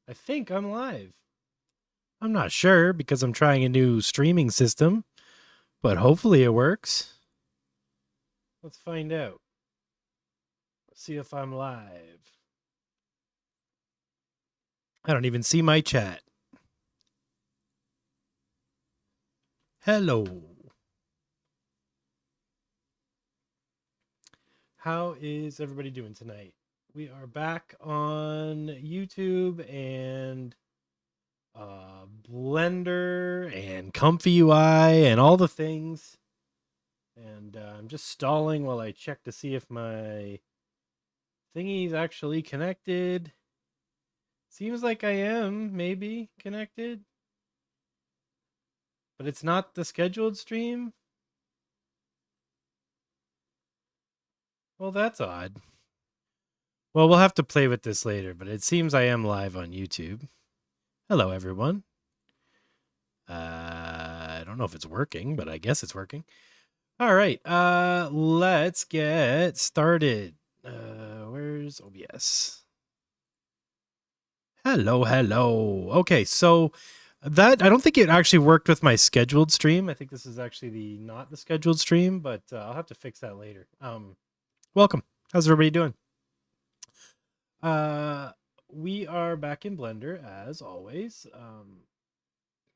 I think I'm live. I'm not sure because I'm trying a new streaming system, but hopefully it works. Let's find out. Let's see if I'm live. I don't even see my chat. Hello. How is everybody doing tonight? We are back on YouTube and Blender and ComfyUI and all the things. And I'm just stalling while I check to see if my thingy's actually connected. Seems like I am maybe connected, but it's not the scheduled stream. Well, that's odd. Well, we'll have to play with this later, but it seems I am live on YouTube. Hello, everyone. I don't know if it's working, but I guess it's working. All right, let's get started. Where's OBS? Hello. Okay, so that I don't think it actually worked with my scheduled stream. I think this is actually not the scheduled stream, but I'll have to fix that later. Welcome. How's everybody doing? We are back in Blender as always.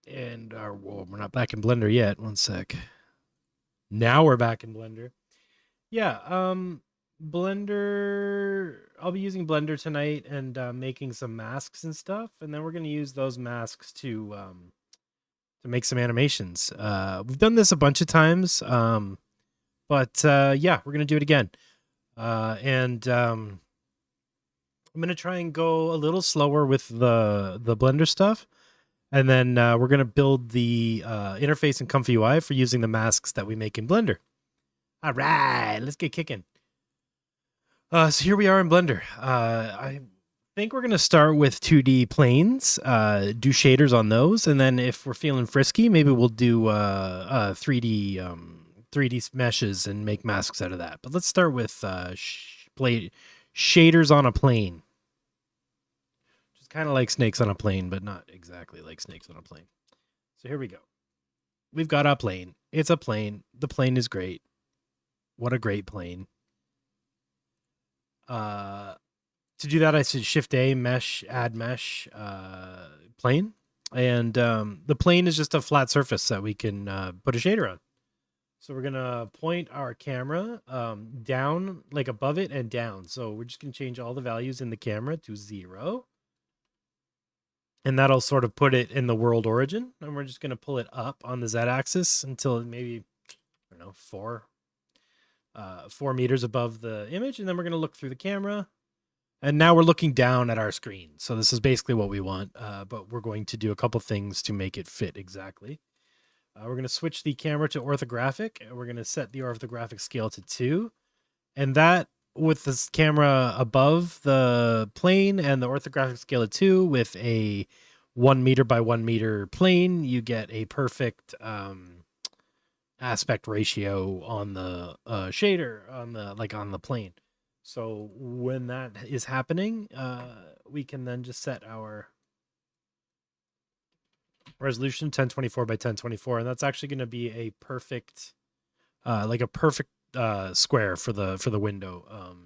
And well, we're not back in Blender yet. One sec. Now we're back in Blender. Yeah, Blender, I'll be using Blender tonight and making some masks and stuff, and then we're going to use those masks to make some animations. We've done this a bunch of times, but yeah, we're going to do it again. And I'm going to try and go a little slower with the Blender stuff, and then we're going to build the interface in ComfyUI for using the masks that we make in Blender. All right, let's get kicking. So here we are in Blender. I think we're going to start with 2D planes, do shaders on those, and then if we're feeling frisky, maybe we'll do 3D meshes and make masks out of that. But let's start with shaders on a plane. Which is kind of like snakes on a plane, but not exactly like snakes on a plane. So here we go. We've got a plane. It's a plane. The plane is great. What a great plane. To do that, I said Shift A, mesh, add mesh, plane. And the plane is just a flat surface that we can put a shader on. So we're going to point our camera down, like above it and down. So we're just going to change all the values in the camera to 0. And that'll sort of put it in the world origin. And we're just going to pull it up on the Z-axis until maybe, I don't know, 4 meters above the image. And then we're going to look through the camera. And now we're looking down at our screen. So this is basically what we want. But we're going to do a couple things to make it fit exactly. We're going to switch the camera to orthographic. And we're going to set the orthographic scale to 2. And that, with this camera above the plane and the orthographic scale of 2 with a 1 meter by 1 meter plane, you get a perfect aspect ratio on the shader on the plane. So when that is happening, we can then just set our resolution 1024 by 1024, and that's actually going to be a perfect square for the window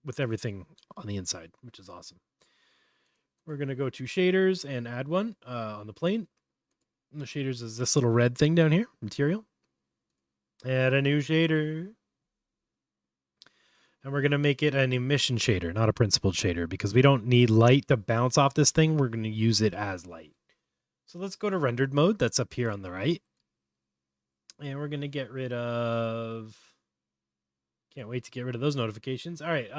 with everything on the inside, which is awesome. We're going to go to shaders and add one on the plane. And the shaders is this little red thing down here, material. Add a new shader. And we're going to make it an emission shader, not a principled shader, because we don't need light to bounce off this thing. We're going to use it as light. So let's go to rendered mode. That's up here on the right. And we're going to get rid of... Can't wait to get rid of those notifications. All right.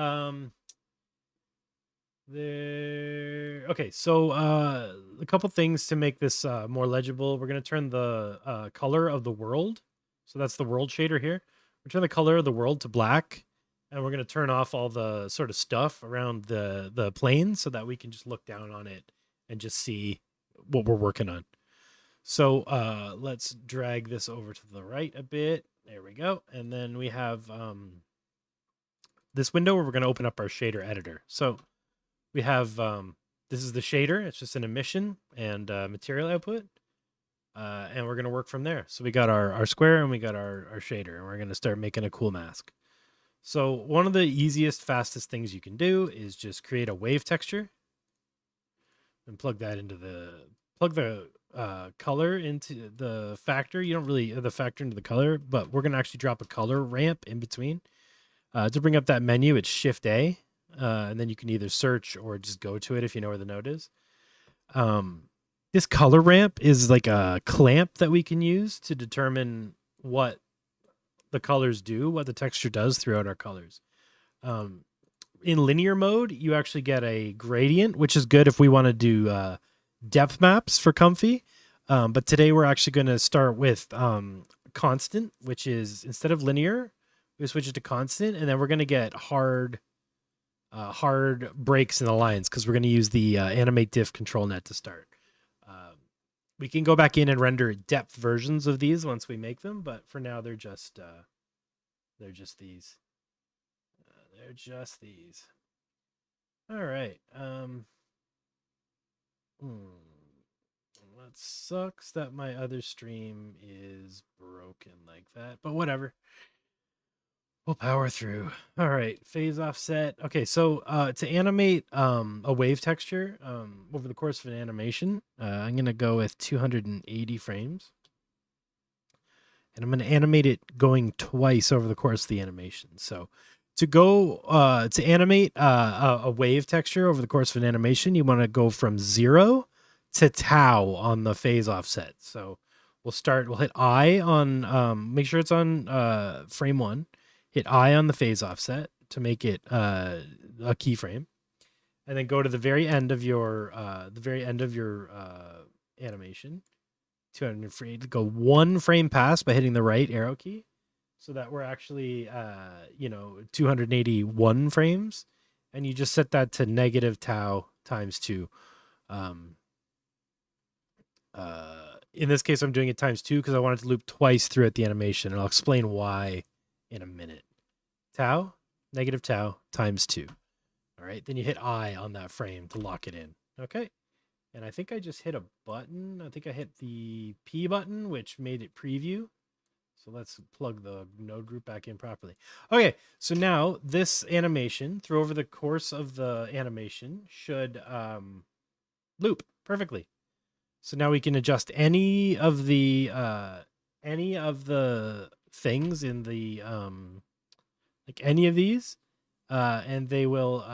Okay, so a couple things to make this more legible. We're going to turn the color of the world. So that's the world shader here. We're turn the color of the world to black. And we're going to turn off all the sort of stuff around the plane so that we can just look down on it and just see what we're working on. So let's drag this over to the right a bit. There we go. And then we have this window where we're going to open up our shader editor. So we have This is the shader. It's just an emission and material output. And we're going to work from there. So we got our square and we got our shader, and we're going to start making a cool mask. So one of the easiest, fastest things you can do is just create a wave texture and plug that into plug the color into the factor. You don't really the factor into the color, but we're going to actually drop a color ramp in between. To bring up that menu, it's Shift A, and then you can either search or just go to it if you know where the node is. This color ramp is like a clamp that we can use to determine what the colors do, what the texture does throughout our colors. In linear mode, you actually get a gradient, which is good if we want to do depth maps for Comfy. But today we're actually going to start with constant, which is instead of linear, we switch it to constant, and then we're going to get hard breaks in the lines because we're going to use the AnimateDiff ControlNet to start. We can go back in and render depth versions of these once we make them, but for now they're just these. They're just these. All right. That sucks that my other stream is broken like that, but whatever. We'll power through. All right, phase offset. Okay, so to animate a wave texture over the course of an animation, I'm going to go with 280 frames. And I'm going to animate it going twice over the course of the animation. So to go to animate a wave texture over the course of an animation, you want to go from 0 to tau on the phase offset. So we'll hit I on, make sure it's on frame 1. Hit I on the phase offset to make it a keyframe, and then go to the very end of your animation. 200 frame. Go 1 frame past by hitting the right arrow key, so that we're actually 281 frames, and you just set that to negative tau times 2. In this case, I'm doing it times 2 because I want it to loop twice throughout the animation, and I'll explain why in a minute. Tau, negative tau times 2. All right, then you hit I on that frame to lock it in. Okay, and I think I just hit a button. I think I hit the P button, which made it preview. So let's plug the node group back in properly. Okay, so now this animation, through over the course of the animation, should loop perfectly. So now we can adjust any of the things in the like any of these, and they will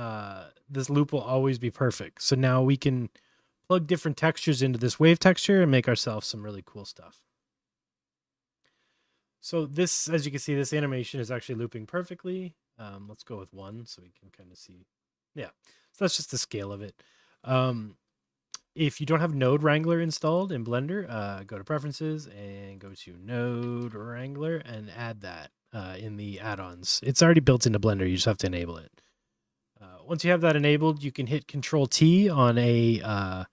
this loop will always be perfect. So now we can plug different textures into this wave texture and make ourselves some really cool stuff. So this, as you can see, this animation is actually looping perfectly. Let's go with 1 so we can kind of see. Yeah, so that's just the scale of it. If you don't have Node Wrangler installed in Blender, go to Preferences and go to Node Wrangler and add that in the add-ons. It's already built into Blender. You just have to enable it. Once you have that enabled, you can hit Control-T on a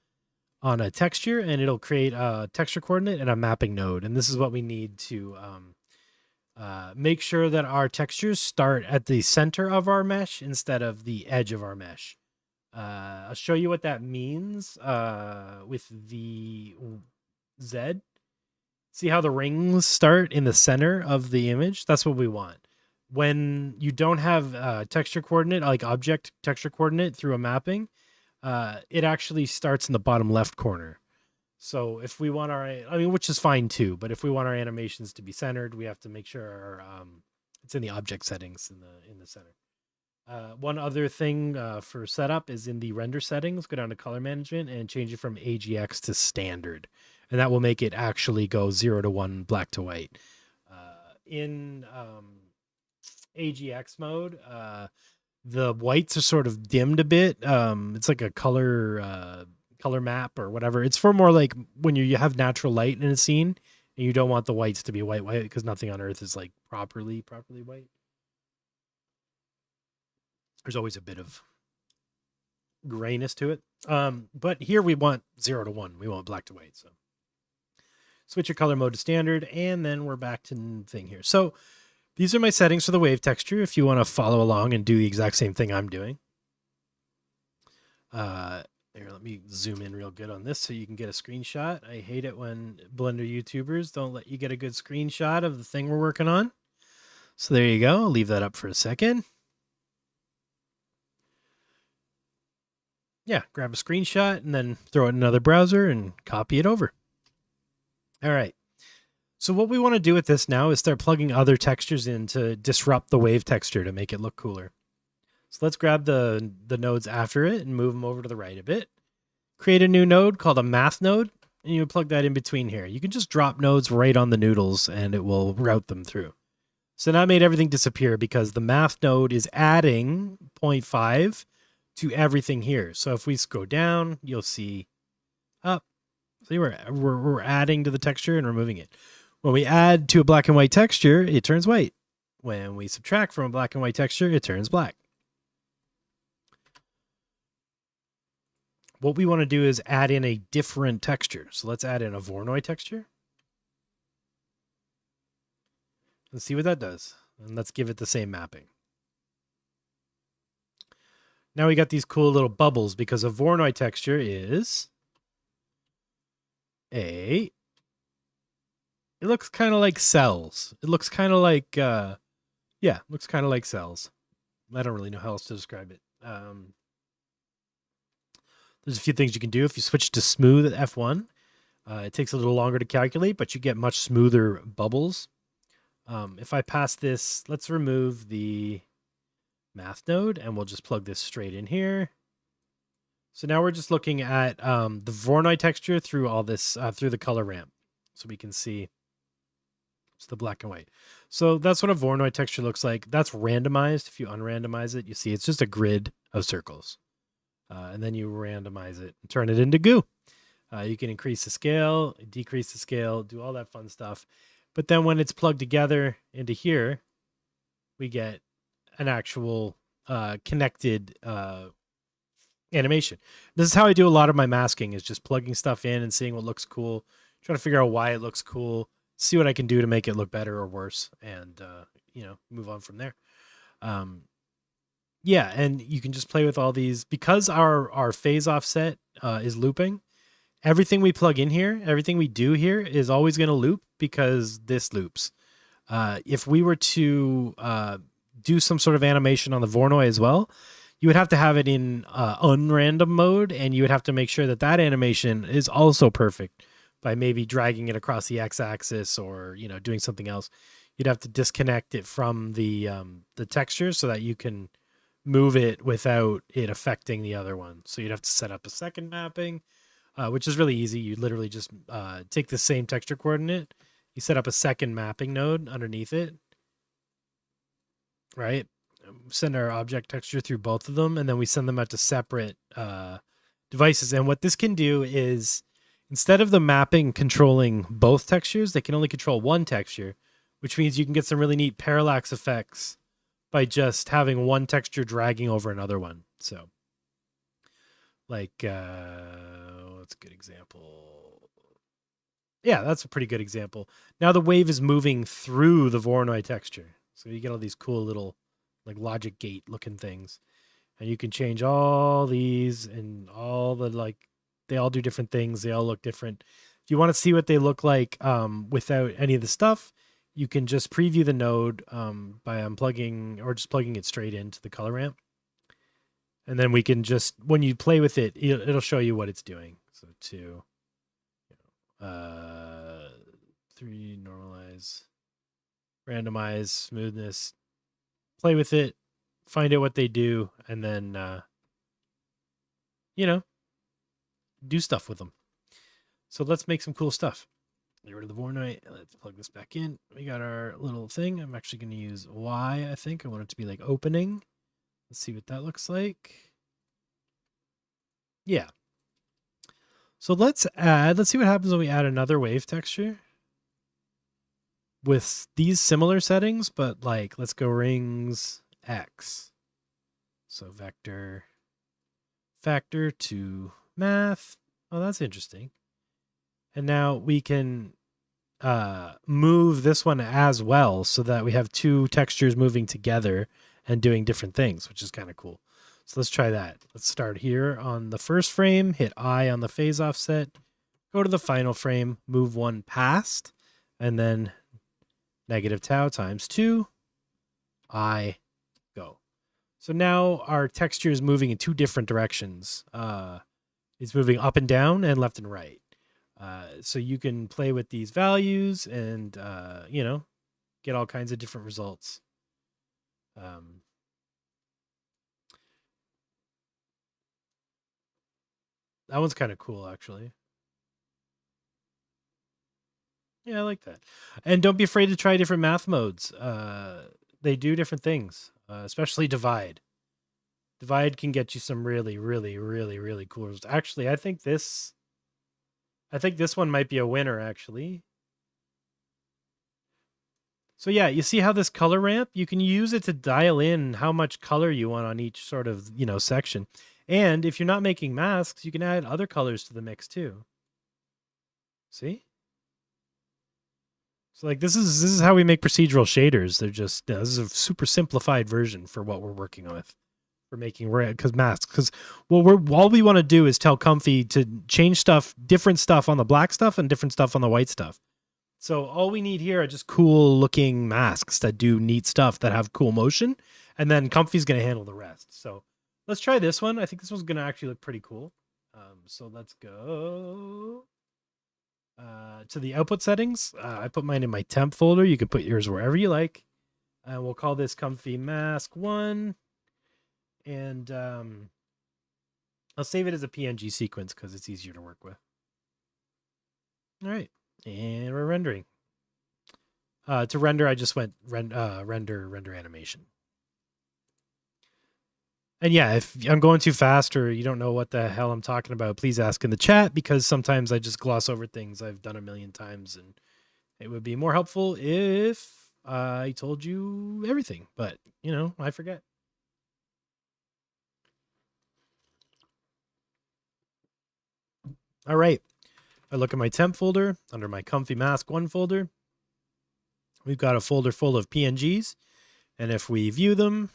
texture, and it'll create a texture coordinate and a mapping node. And this is what we need to make sure that our textures start at the center of our mesh instead of the edge of our mesh. I'll show you what that means with the Z. See how the rings start in the center of the image? That's what we want. When you don't have texture coordinate, like object texture coordinate through a mapping, it actually starts in the bottom left corner. So if we want which is fine too, but if we want our animations to be centered, we have to make sure it's in the object settings in the center. One other thing for setup is in the render settings, go down to color management and change it from AGX to standard. And that will make it actually go 0 to 1, black to white. In AGX mode, the whites are sort of dimmed a bit. It's like a color map or whatever. It's for more like when you have natural light in a scene and you don't want the whites to be white because nothing on Earth is like properly white. There's always a bit of grayness to it. But here we want 0 to 1. We want black to white. So switch your color mode to standard, and then we're back to thing here. So these are my settings for the wave texture if you want to follow along and do the exact same thing I'm doing. Here, let me zoom in real good on this so you can get a screenshot. I hate it when Blender YouTubers don't let you get a good screenshot of the thing we're working on. So there you go. I'll leave that up for a second. Yeah, grab a screenshot and then throw it in another browser and copy it over. All right. So what we want to do with this now is start plugging other textures in to disrupt the wave texture to make it look cooler. So let's grab the nodes after it and move them over to the right a bit. Create a new node called a math node, and you plug that in between here. You can just drop nodes right on the noodles and it will route them through. So now I made everything disappear because the math node is adding 0.5 to everything here. So if we go down, you'll see up. See, we're adding to the texture and removing it. When we add to a black and white texture, it turns white. When we subtract from a black and white texture, it turns black. What we want to do is add in a different texture. So let's add in a Voronoi texture. Let's see what that does. And let's give it the same mapping. Now we got these cool little bubbles because a Voronoi texture is it looks kind of like cells. It looks kind of like, looks kind of like cells. I don't really know how else to describe it. There's a few things you can do. If you switch to smooth at F1, it takes a little longer to calculate, but you get much smoother bubbles. If I pass this, let's remove the math node and we'll just plug this straight in here. So now we're just looking at the Voronoi texture through all this, through the color ramp. So we can see it's the black and white. So that's what a Voronoi texture looks like. That's randomized. If you unrandomize it, you see it's just a grid of circles. And then you randomize it and turn it into goo. You can increase the scale, decrease the scale, do all that fun stuff. But then when it's plugged together into here, we get an actual connected animation. This is how I do a lot of my masking, is just plugging stuff in and seeing what looks cool, trying to figure out why it looks cool, see what I can do to make it look better or worse, and move on from there. Yeah, and you can just play with all these because our phase offset is looping. Everything we plug in here, everything we do here is always going to loop because this loops. If we were to do some sort of animation on the Voronoi as well, you would have to have it in unrandom mode, and you would have to make sure that that animation is also perfect by maybe dragging it across the x-axis or doing something else. You'd have to disconnect it from the texture so that you can move it without it affecting the other one. So you'd have to set up a second mapping, which is really easy. You literally just take the same texture coordinate, you set up a second mapping node underneath it, right? Send our object texture through both of them, and then we send them out to separate devices. And what this can do is, instead of the mapping controlling both textures, they can only control one texture, which means you can get some really neat parallax effects by just having one texture dragging over another one. So, like, what's a good example? Yeah, that's a pretty good example. Now the wave is moving through the Voronoi texture. So you get all these cool little like logic gate looking things. And you can change all these and all the they all do different things. They all look different. If you want to see what they look like without any of the stuff, you can just preview the node by unplugging or just plugging it straight into the color ramp. And then we can just, when you play with it, it'll show you what it's doing. So 3, normalize, randomize, smoothness, play with it, find out what they do, and then, do stuff with them. So let's make some cool stuff. Get rid of the Voronoi. Let's plug this back in. We got our little thing. I'm actually going to use Y, I think. I want it to be like opening. Let's see what that looks like. Yeah. So let's see what happens when we add another wave texture with these similar settings, but like, let's go rings X. So vector, factor to math. Oh, that's interesting. And now we can move this one as well so that we have two textures moving together and doing different things, which is kind of cool. So let's try that. Let's start here on the first frame, hit I on the phase offset, go to the final frame, move one past, and then negative tau times 2, I go. So now our texture is moving in two different directions. It's moving up and down and left and right. So you can play with these values and, get all kinds of different results. That one's kind of cool, actually. Yeah, I like that. And don't be afraid to try different math modes. They do different things, especially divide. Divide can get you some really, really, really, really cool results. Actually, I think this one might be a winner, actually. So yeah, you see how this color ramp, you can use it to dial in how much color you want on each sort of, section. And if you're not making masks, you can add other colors to the mix too. See? So like this is how we make procedural shaders. They're just this is a super simplified version for what we're working with. For making masks. Because all we want to do is tell Comfy to change different stuff on the black stuff and different stuff on the white stuff. So all we need here are just cool looking masks that do neat stuff that have cool motion, and then Comfy's going to handle the rest. So let's try this one. I think this one's going to actually look pretty cool. So let's go to the output settings. I put mine in my temp folder. You can put yours wherever you like. We'll call this Comfy Mask 1. And I'll save it as a PNG sequence because it's easier to work with. All right. And we're rendering. To render, I just went render animation. And yeah, if I'm going too fast or you don't know what the hell I'm talking about, please ask in the chat because sometimes I just gloss over things I've done a million times, and it would be more helpful if I told you everything. But, I forget. All right. I look at my temp folder under my Comfy Mask 1 folder. We've got a folder full of PNGs. And if we view them,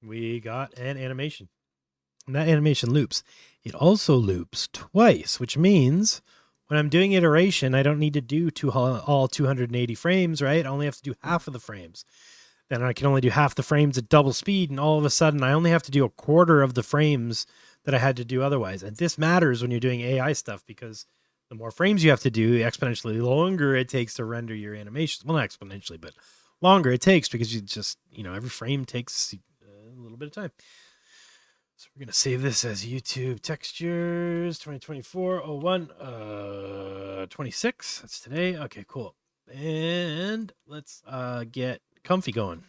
we got an animation. And that animation loops. It also loops twice, which means when I'm doing iteration, I don't need to do all 280 frames, right? I only have to do half of the frames. Then I can only do half the frames at double speed, and all of a sudden I only have to do a quarter of the frames that I had to do otherwise. And this matters when you're doing AI stuff because the more frames you have to do, the exponentially longer it takes to render your animations. Well, not exponentially, but longer it takes because you just, every frame takes a little bit of time. So we're going to save this as YouTube textures 2024-01 26. That's today. Okay, cool. And let's get Comfy going.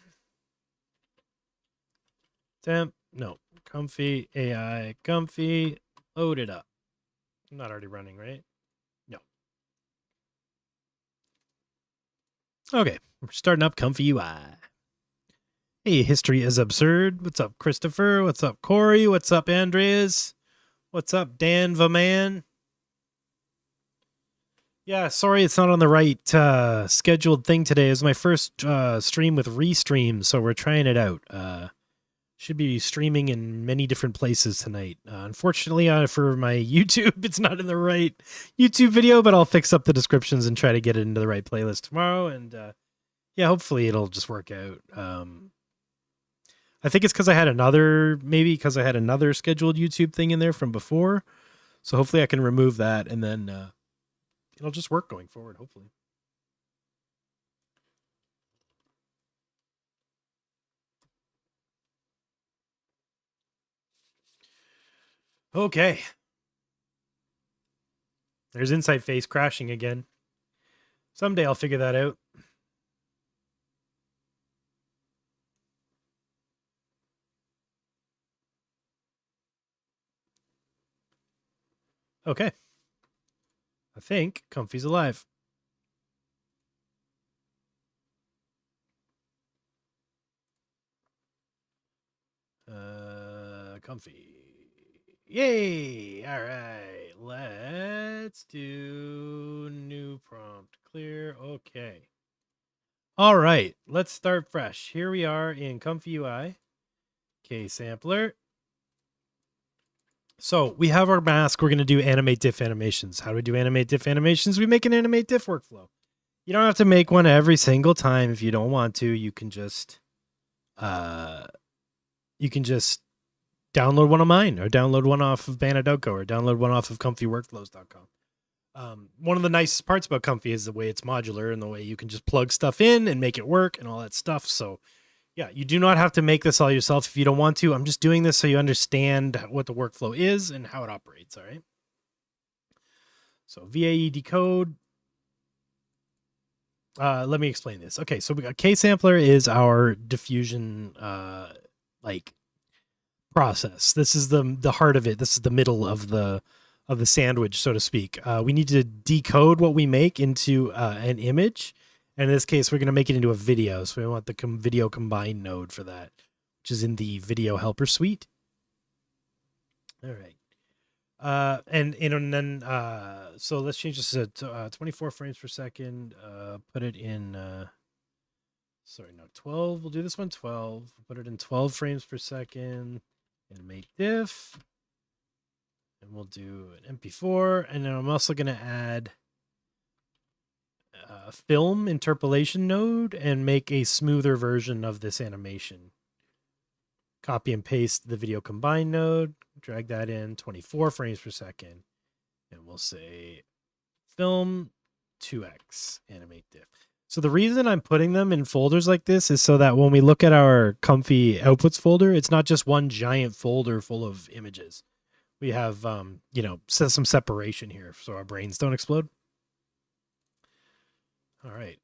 Comfy AI, Comfy, load it up. I'm not already running, right? No. Okay, we're starting up ComfyUI. Hey, history is absurd. What's up, Christopher? What's up, Corey? What's up, Andreas? What's up, Dan Vaman? Yeah, sorry it's not on the right scheduled thing today. It was my first stream with Restream, so we're trying it out. Should be streaming in many different places tonight. Unfortunately, for my YouTube, it's not in the right YouTube video, but I'll fix up the descriptions and try to get it into the right playlist tomorrow. And yeah, hopefully it'll just work out. I think it's because I had another scheduled YouTube thing in there from before. So hopefully I can remove that and then it'll just work going forward, hopefully. Okay. There's Insight Face crashing again. Someday I'll figure that out. Okay. I think Comfy's alive. Comfy. Yay! All right. Let's do new prompt clear. Okay. All right, let's start fresh. Here we are in ComfyUI, K-sampler. So we have our mask. We're going to do AnimateDiff animations. How do we do AnimateDiff animations? We make an AnimateDiff workflow. You don't have to make one every single time if you don't want to. You can just download one of mine, or download one off of Banadoko, or download one off of comfyworkflows.com. One of the nicest parts about Comfy is the way it's modular and the way you can just plug stuff in and make it work and all that stuff. So yeah, you do not have to make this all yourself if you don't want to. I'm just doing this so you understand what the workflow is and how it operates. All right. So VAE decode. Let me explain this. Okay, so we got K-sampler is our diffusion process. This is the heart of it. This is the middle of the sandwich, so to speak. We need to decode what we make into an image. And in this case, we're going to make it into a video. So we want the video combine node for that, which is in the video helper suite. All right. So let's change this to 24 frames per second. Put it in, 12. We'll do this one 12. Put it in 12 frames per second. Animate diff. And we'll do an MP4. And then I'm also going to add a film interpolation node and make a smoother version of this animation. Copy and paste the video combine node, drag that in 24 frames per second. And we'll say film 2x animate diff. So the reason I'm putting them in folders like this is so that when we look at our Comfy outputs folder, it's not just one giant folder full of images. We have, some separation here so our brains don't explode. All right.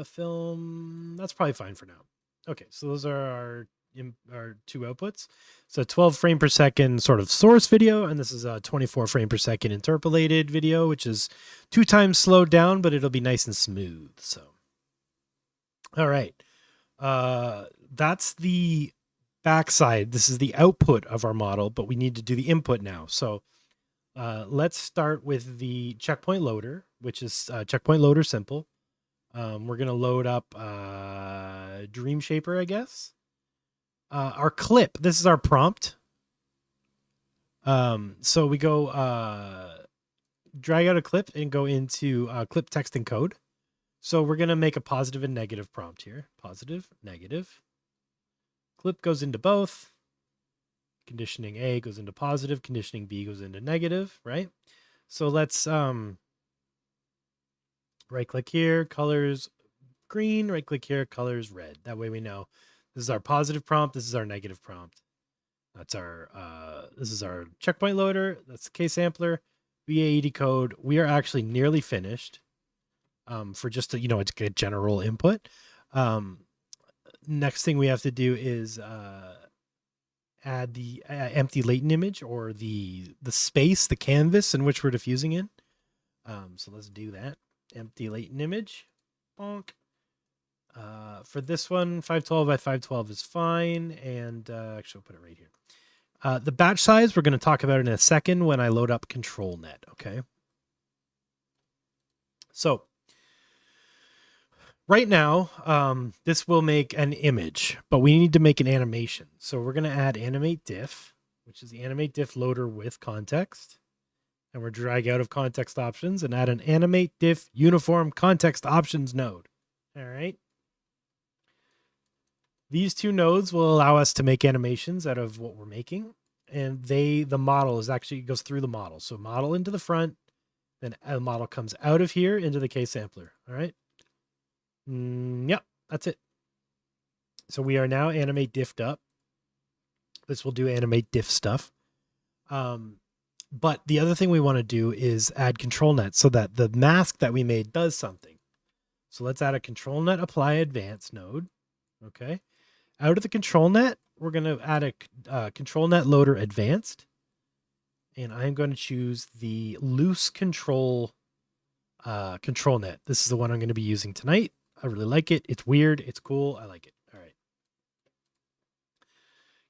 Film. That's probably fine for now. Okay, so those are our two outputs. So 12 frame per second sort of source video, and this is a 24 frame per second interpolated video, which is 2 times slowed down, but it'll be nice and smooth. So, all right. That's the backside. This is the output of our model, but we need to do the input now. So let's start with the checkpoint loader, which is checkpoint loader simple. We're going to load up Dream Shaper, I guess. Our clip, this is our prompt. So we go drag out a clip and go into clip text and code. So we're going to make a positive and negative prompt here. Positive, negative. Clip goes into both. Conditioning A goes into positive. Conditioning B goes into negative, right? So let's right click here, colors green, right click here, colors red. That way we know this is our positive prompt, this is our negative prompt. That's our this is our checkpoint loader, that's the K-sampler, VAE decode. We are actually nearly finished for just a, it's a general input. Next thing we have to do is add the empty latent image, or the space, the canvas in which we're diffusing in. So let's do that. Empty latent image. Bonk. For this one, 512 by 512 is fine. And actually, I'll put it right here. The batch size, we're going to talk about in a second when I load up ControlNet. Okay. So right now, this will make an image, but we need to make an animation. So we're going to add AnimateDiff, which is the AnimateDiff loader with context. And we're drag out of context options and add an AnimateDiff uniform context options node. All right. These two nodes will allow us to make animations out of what we're making. And the model is actually goes through the model. So model into the front, then a model comes out of here into the K-sampler. All right. Yep, that's it. So we are now AnimateDiffed up. This will do AnimateDiff stuff. But the other thing we want to do is add ControlNet so that the mask that we made does something. So let's add a ControlNet apply advanced node. Okay. Out of the ControlNet, we're going to add a ControlNet loader advanced. And I'm going to choose the LooseControl ControlNet. This is the one I'm going to be using tonight. I really like it. It's weird. It's cool. I like it. All right.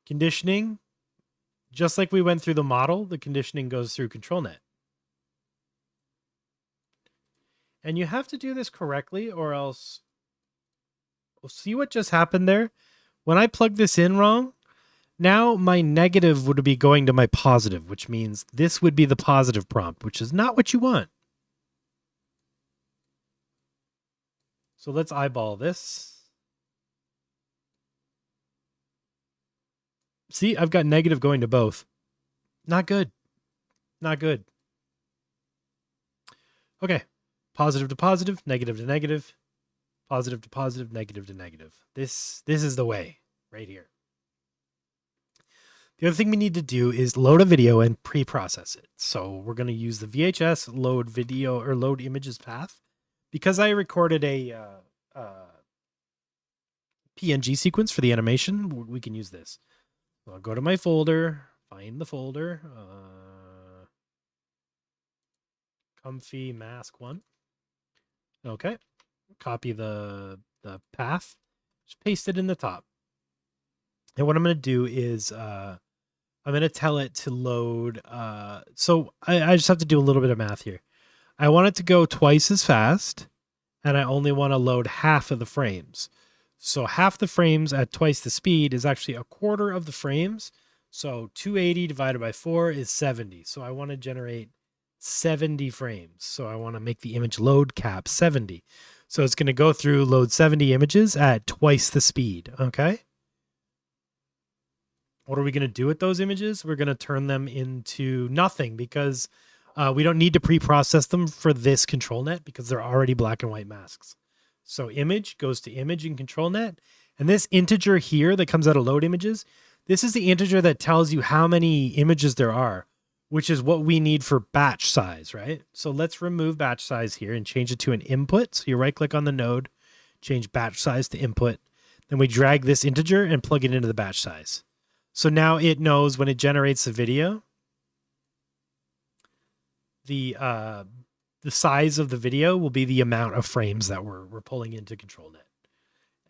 Conditioning. Just like we went through the model, the conditioning goes through ControlNet. And you have to do this correctly or else we'll see what just happened there. When I plug this in wrong, now my negative would be going to my positive, which means this would be the positive prompt, which is not what you want. So let's eyeball this. See, I've got negative going to both. Not good. Not good. Okay. Positive to positive, negative to negative, positive to positive, negative to negative. This is the way right here. The other thing we need to do is load a video and pre-process it. So we're going to use the VHS load video or load images path. Because I recorded a PNG sequence for the animation, we can use this. So I'll go to my folder, find the folder, Comfy mask 1. Okay, copy the path, just paste it in the top. And what I'm going to do is I'm going to tell it to load. So I just have to do a little bit of math here. I want it to go twice as fast, and I only want to load half of the frames. So half the frames at twice the speed is actually a quarter of the frames. So 280 divided by 4 is 70. So I want to generate 70 frames. So I want to make the image load cap 70. So it's going to go through, load 70 images at twice the speed. Okay. What are we going to do with those images? We're going to turn them into nothing because we don't need to pre-process them for this ControlNet because they're already black and white masks. So image goes to image in ControlNet. And this integer here that comes out of load images, this is the integer that tells you how many images there are, which is what we need for batch size, right? So let's remove batch size here and change it to an input. So you right click on the node, change batch size to input. Then we drag this integer and plug it into the batch size. So now it knows when it generates the video, the size of the video will be the amount of frames that we're pulling into ControlNet.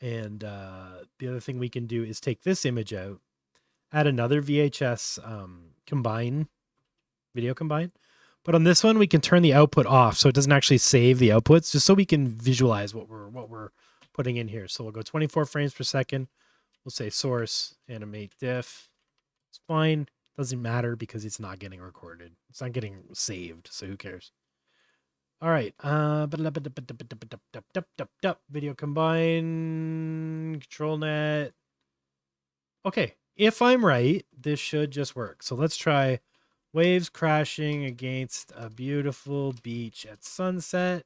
And the other thing we can do is take this image out, add another VHS video combine. But on this one, we can turn the output off so it doesn't actually save the outputs, just so we can visualize what we're putting in here. So we'll go 24 frames per second. We'll say source, AnimateDiff. It's fine. Doesn't matter because it's not getting recorded. It's not getting saved, so who cares? All right. Video combine, ControlNet. Okay. If I'm right, this should just work. So let's try waves crashing against a beautiful beach at sunset.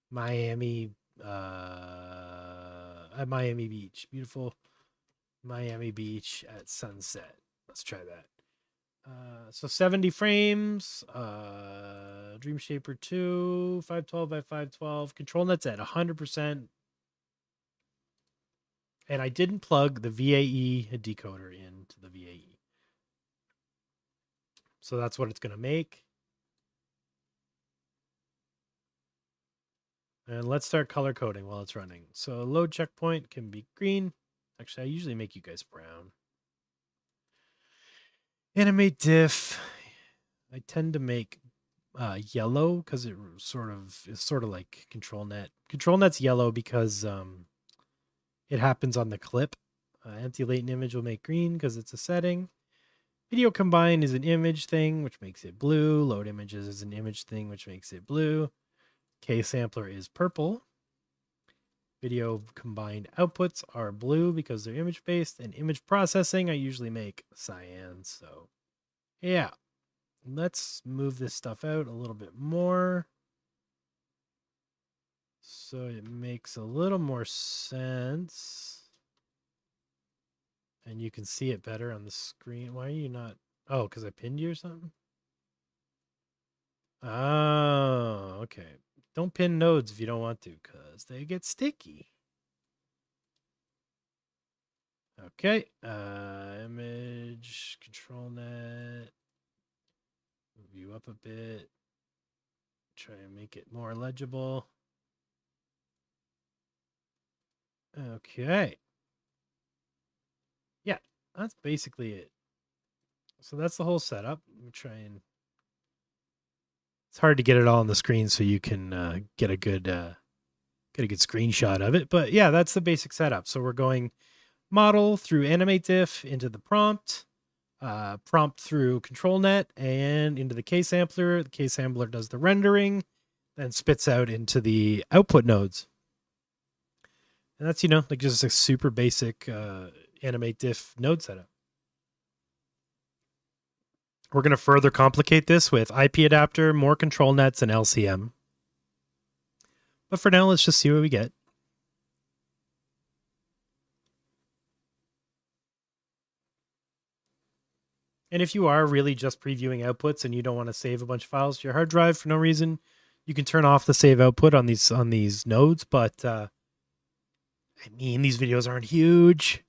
Miami Beach. Beautiful Miami Beach at sunset. Let's try that. So 70 frames, Dream Shaper 2, 512 by 512. ControlNet's at 100%. And I didn't plug the VAE decoder into the VAE. So that's what it's going to make. And let's start color coding while it's running. So load checkpoint can be green. Actually, I usually make you guys brown. AnimateDiff. I tend to make yellow because it is sort of like ControlNet. ControlNet's yellow because it happens on the clip. Empty latent image will make green because it's a setting. Video combine is an image thing, which makes it blue. Load images is an image thing, which makes it blue. K-sampler is purple. Video combined outputs are blue because they're image-based. And image processing, I usually make cyan. So, yeah. Let's move this stuff out a little bit more. So it makes a little more sense. And you can see it better on the screen. Why are you not? Oh, because I pinned you or something? Oh, okay. Don't pin nodes if you don't want to, because they get sticky. Okay. Image, ControlNet. Move you up a bit. Try and make it more legible. Okay. Yeah, that's basically it. So that's the whole setup. Let me try and It's hard to get it all on the screen so you can get a good screenshot of it. But yeah, that's the basic setup. So we're going model through AnimateDiff into the prompt, prompt through ControlNet and into the K sampler. The K sampler does the rendering, then spits out into the output nodes. And that's, like just a super basic AnimateDiff node setup. We're going to further complicate this with IP adapter, more control nets, and LCM. But for now, let's just see what we get. And if you are really just previewing outputs and you don't want to save a bunch of files to your hard drive for no reason, you can turn off the save output on these nodes. But I mean, these videos aren't huge.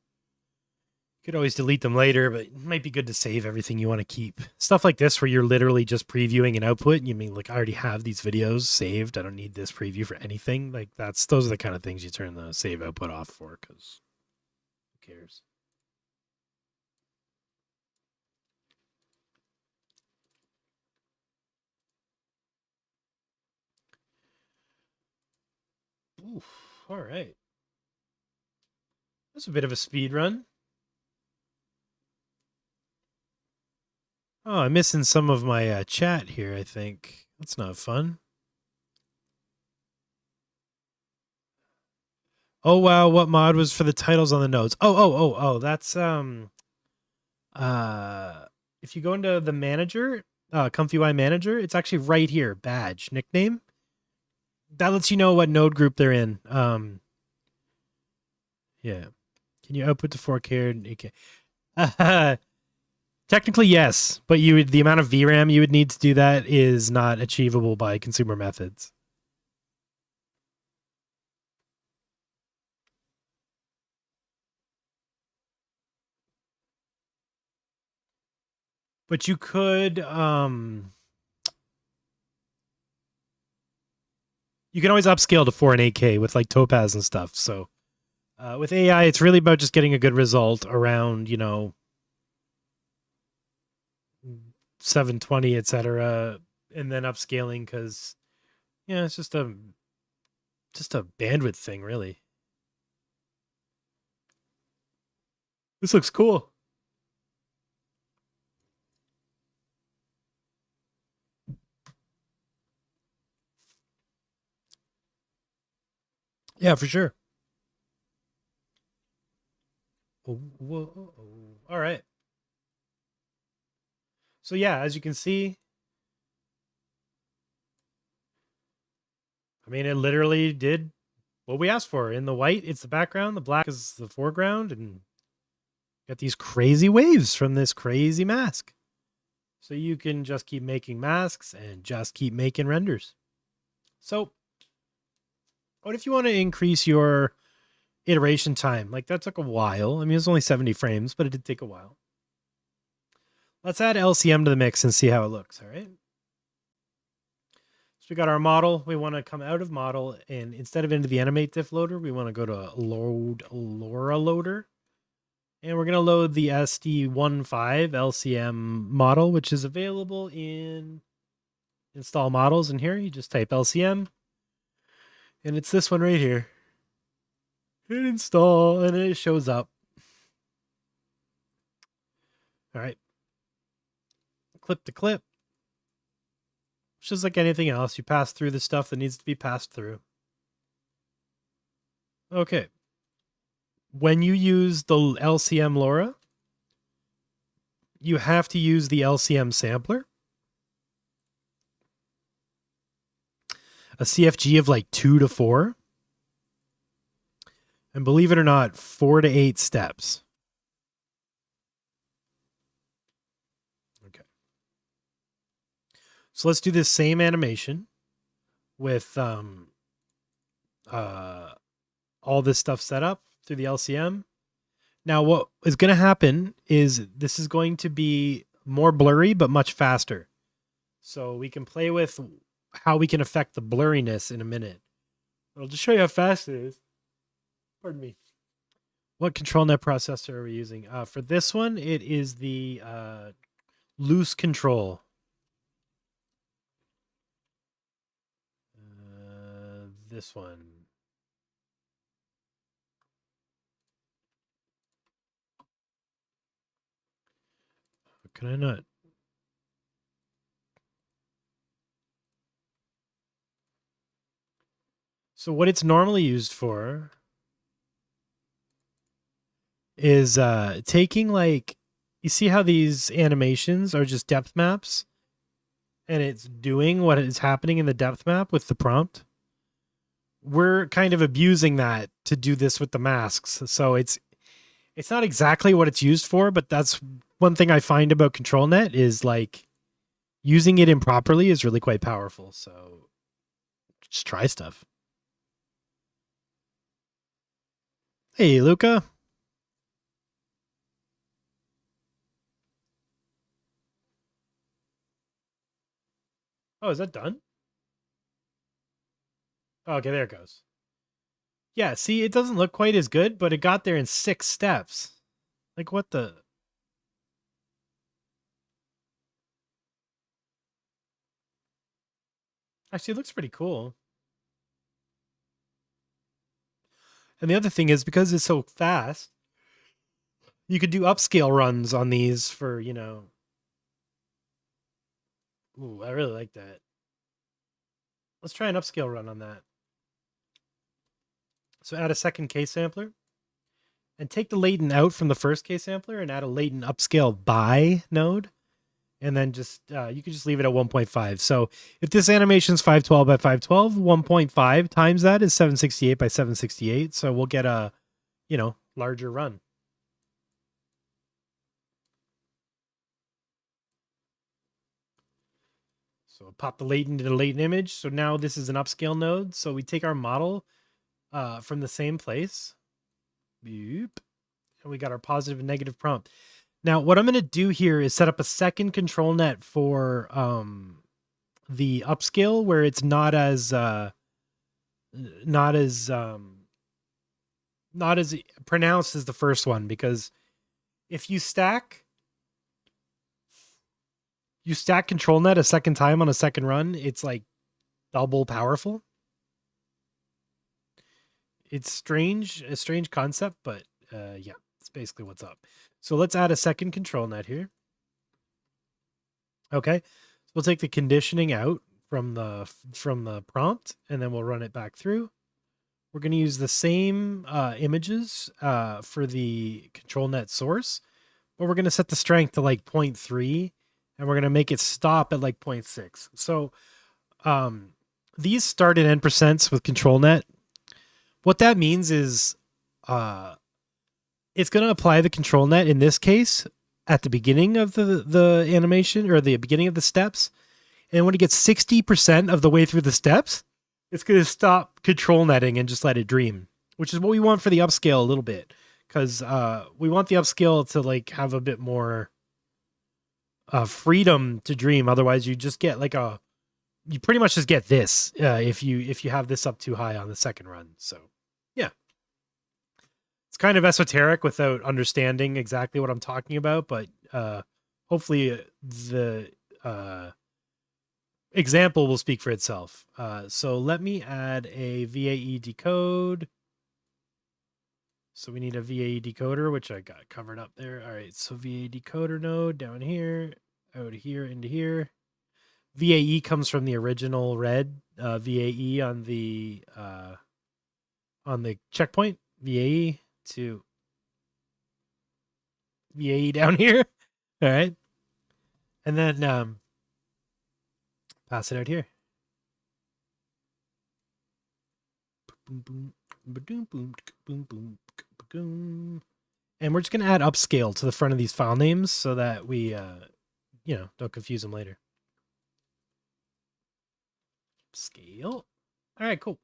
You could always delete them later, but it might be good to save everything you want to keep. Stuff like this where you're literally just previewing an output and you mean, like, I already have these videos saved. I don't need this preview for anything. Like, those are the kind of things you turn the save output off for, because who cares? Oof, all right. That's a bit of a speed run. Oh, I'm missing some of my chat here, I think. That's not fun. Oh, wow. What mod was for the titles on the nodes? Oh. That's, if you go into the manager, ComfyUI manager, it's actually right here. Badge, nickname. That lets you know what node group they're in. Yeah. Can you output to 4K? Okay. Technically, yes, but the amount of VRAM you would need to do that is not achievable by consumer methods. But you could, you can always upscale to 4 and 8K with like Topaz and stuff. So with AI, it's really about just getting a good result around, 720, etc., and then upscaling because, it's just a bandwidth thing, really. This looks cool. Yeah, for sure. Whoa. All right. So yeah, as you can see, I mean, it literally did what we asked for. In the white, it's the background. The black is the foreground. And got these crazy waves from this crazy mask. So you can just keep making masks and just keep making renders. So what if you want to increase your iteration time? Like, that took a while. I mean, it was only 70 frames, but it did take a while. Let's add LCM to the mix and see how it looks, all right? So we got our model. We want to come out of model, and instead of into the AnimateDiff loader, we want to go to load LoRa loader. And we're going to load the SD15 LCM model, which is available in install models. And here you just type LCM. And it's this one right here. Hit install, and it shows up. All right. Clip to clip. It's just like anything else. You pass through the stuff that needs to be passed through. Okay. When you use the LCM LoRA, you have to use the LCM sampler. A CFG of like 2 to 4. And believe it or not, 4 to 8 steps. Okay. So let's do this same animation with all this stuff set up through the LCM. Now, what is going to happen is this is going to be more blurry, but much faster. So we can play with how we can affect the blurriness in a minute. I'll just show you how fast it is. Pardon me. What ControlNet processor are we using? For this one, it is the LooseControl. this one. Can I not? So what it's normally used for is taking, like, you see how these animations are just depth maps, and it's doing what is happening in the depth map with the prompt. We're kind of abusing that to do this with the masks. So it's not exactly what it's used for, but that's one thing I find about ControlNet is, like, using it improperly is really quite powerful. So just try stuff. Hey, Luca. Oh, is that done? Oh, okay, there it goes. Yeah, see, it doesn't look quite as good, but it got there in 6 steps. Like, what the? Actually, it looks pretty cool. And the other thing is, because it's so fast, you could do upscale runs on these for, you know. Ooh, I really like that. Let's try an upscale run on that. So add a second case sampler. And take the latent out from the first case sampler and add a latent upscale by node. And then just, you can just leave it at 1.5. So if this animation is 512 by 512, 1.5 times that is 768 by 768. So we'll get a, you know, larger run. So I'll pop the latent into the latent image. So now this is an upscale node. So we take our model from the same place. Boop. And we got our positive and negative prompt. Now, what I'm going to do here is set up a second control net for the upscale, where it's not as pronounced as the first one, because if you stack control net a second time on a second run, it's like double powerful. It's a strange concept, but yeah, it's basically what's up. So let's add a second control net here. Okay, so we'll take the conditioning out from the prompt, and then we'll run it back through. We're going to use the same images for the control net source, but we're going to set the strength to like 0.3, and we're going to make it stop at like 0.6. So these start at n% with control net. What that means is it's going to apply the control net in this case at the beginning of the animation, or the beginning of the steps. And when it gets 60% of the way through the steps, it's going to stop control netting and just let it dream, which is what we want for the upscale a little bit, because we want the upscale to like have a bit more freedom to dream. Otherwise, you just get like you pretty much just get this if you have this up too high on the second run. So yeah, it's kind of esoteric without understanding exactly what I'm talking about, but hopefully the example will speak for itself. So let me add a VAE decode. So we need a VAE decoder, which I got covered up there. All right, so VAE decoder node down here, out here, into here. VAE comes from the original red VAE on the checkpoint. VAE to VAE down here. All right, and then pass it out here. And we're just going to add upscale to the front of these file names so that we, don't confuse them later. Upscale. All right, cool.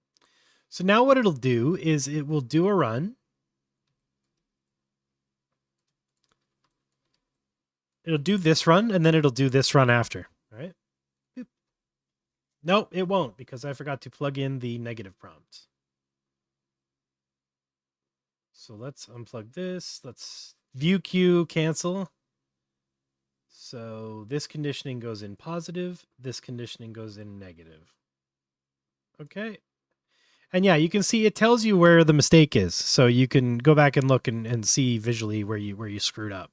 So now what it'll do is it will do a run. It'll do this run, and then it'll do this run after. All right. Boop. No, it won't, because I forgot to plug in the negative prompt. So let's unplug this. Let's view queue, cancel. So this conditioning goes in positive. This conditioning goes in negative. Okay. And yeah, you can see it tells you where the mistake is. So you can go back and look and see visually where you screwed up.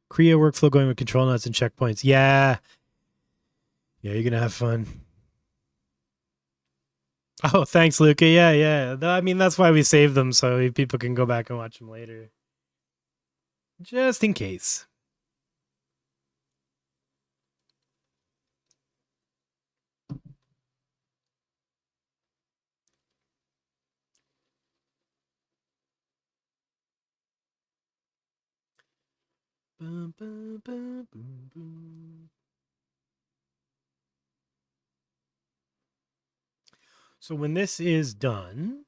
Creo workflow going with control nets and checkpoints. Yeah. Yeah, you're going to have fun. Oh, thanks, Luca. Yeah, yeah. I mean, that's why we save them, so people can go back and watch them later. Just in case. Boom, boom, boom, boom, boom. So when this is done,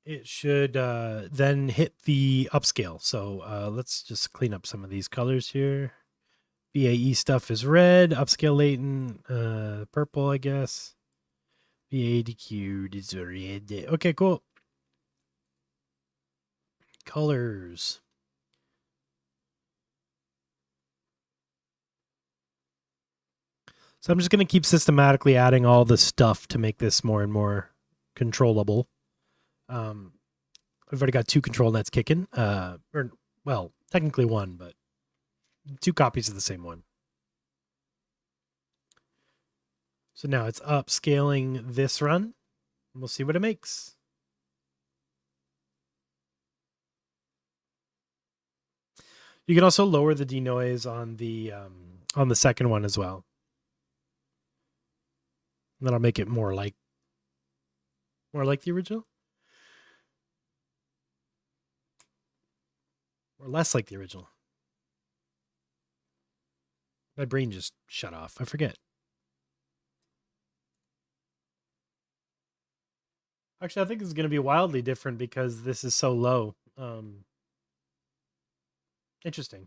it should then hit the upscale. So let's just clean up some of these colors here. BAE stuff is red, upscale latent, purple, I guess. BADQ is red. Okay, cool. Colors. So I'm just going to keep systematically adding all the stuff to make this more and more controllable. I've already got 2 control nets kicking. Well, technically 1, but 2 copies of the same one. So now it's upscaling this run. We'll see what it makes. You can also lower the denoise on the second one as well. And then I'll make it more like the original. Or less like the original. My brain just shut off. I forget. Actually, I think it's going to be wildly different because this is so low. Interesting.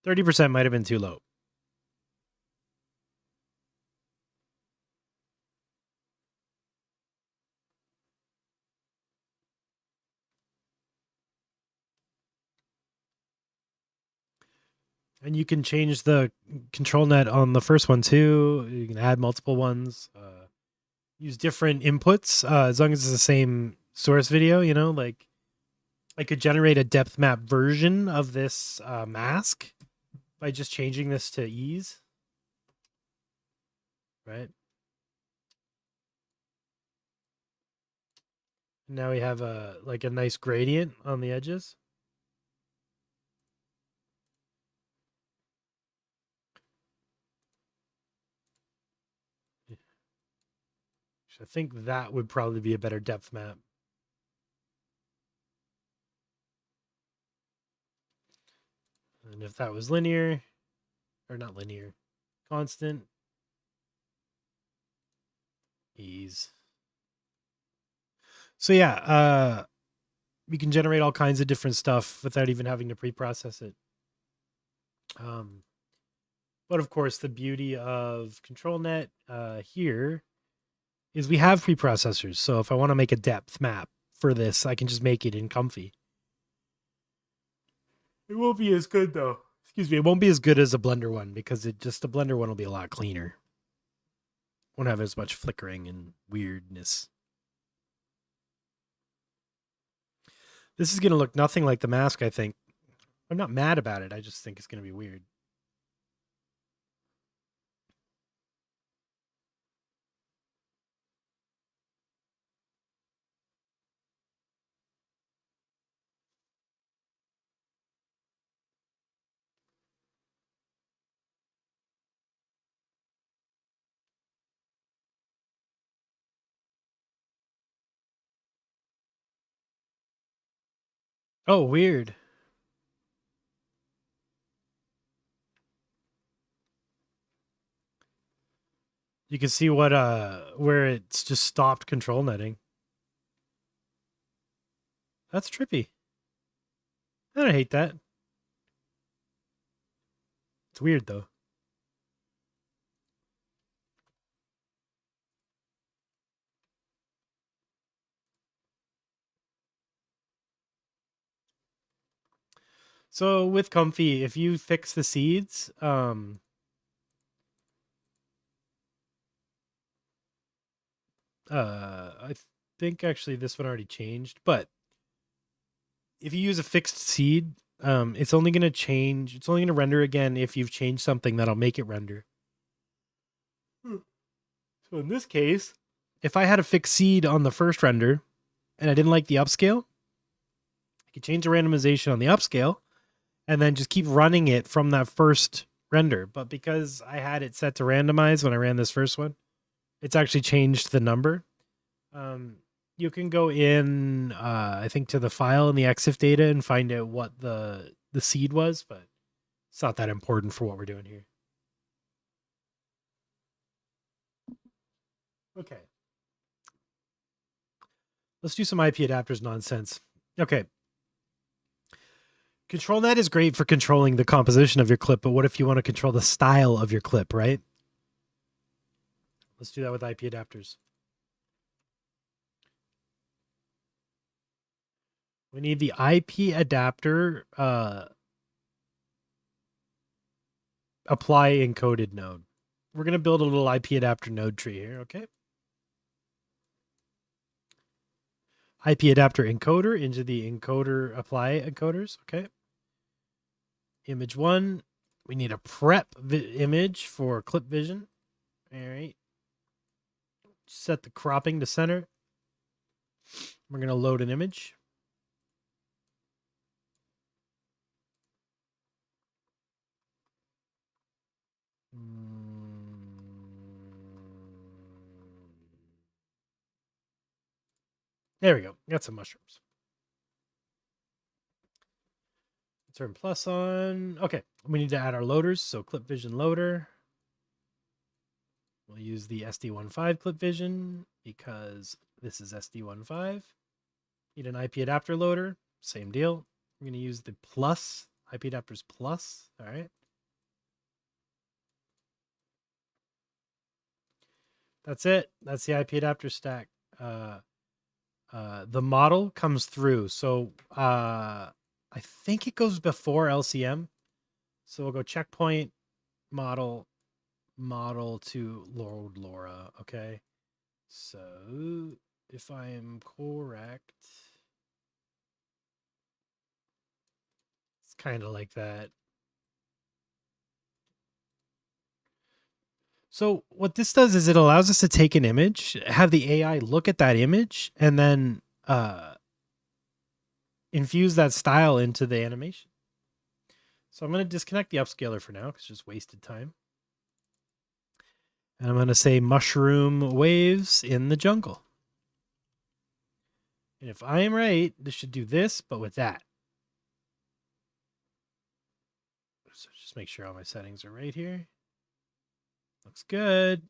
30% might have been too low. And you can change the control net on the first one too. You can add multiple ones. Use different inputs as long as it's the same source video, you know, like I could generate a depth map version of this mask by just changing this to ease. Right. Now we have a nice gradient on the edges. I think that would probably be a better depth map. And if that was linear, or not linear, constant, ease. So yeah, we can generate all kinds of different stuff without even having to pre-process it. But of course, the beauty of ControlNet here is we have preprocessors. So if I want to make a depth map for this, I can just make it in Comfy. It won't be as good though. Excuse me, it won't be as good as a Blender one because the Blender one will be a lot cleaner. Won't have as much flickering and weirdness. This is going to look nothing like the mask, I think. I'm not mad about it. I just think it's going to be weird. Oh, weird. You can see what where it's just stopped control netting. That's trippy. I don't hate that. It's weird though. So with Comfy, if you fix the seeds, I think actually this one already changed, but if you use a fixed seed, it's only going to change. It's only going to render again if you've changed something that'll make it render. So in this case, if I had a fixed seed on the first render and I didn't like the upscale, I could change the randomization on the upscale and then just keep running it from that first render. But because I had it set to randomize when I ran this first one, it's actually changed the number. You can go in, I think, to the file in the EXIF data and find out what the seed was, but it's not that important for what we're doing here. Okay. Let's do some IP adapters nonsense. Okay. ControlNet is great for controlling the composition of your clip, but what if you want to control the style of your clip, right? Let's do that with IP adapters. We need the IP adapter apply encoded node. We're going to build a little IP adapter node tree here, okay? IP adapter encoder into the encoder apply encoders, okay? Image 1, we need a prep image for clip vision. All right. Set the cropping to center. We're going to load an image. There we go. Got some mushrooms. Turn plus on. Okay. We need to add our loaders. So clip vision loader. We'll use the SD15 clip vision because this is SD15. Need an IP adapter loader. Same deal. We're going to use the plus, IP adapters plus. All right. That's it. That's the IP adapter stack. The model comes through. So I think it goes before LCM. So we'll go checkpoint model to load LoRa. Okay. So if I am correct, it's kind of like that. So what this does is it allows us to take an image, have the AI look at that image, and then infuse that style into the animation. So I'm going to disconnect the upscaler for now because it's just wasted time. And I'm going to say mushroom waves in the jungle. And if I am right, this should do this, but with that. So just make sure all my settings are right here. Looks good.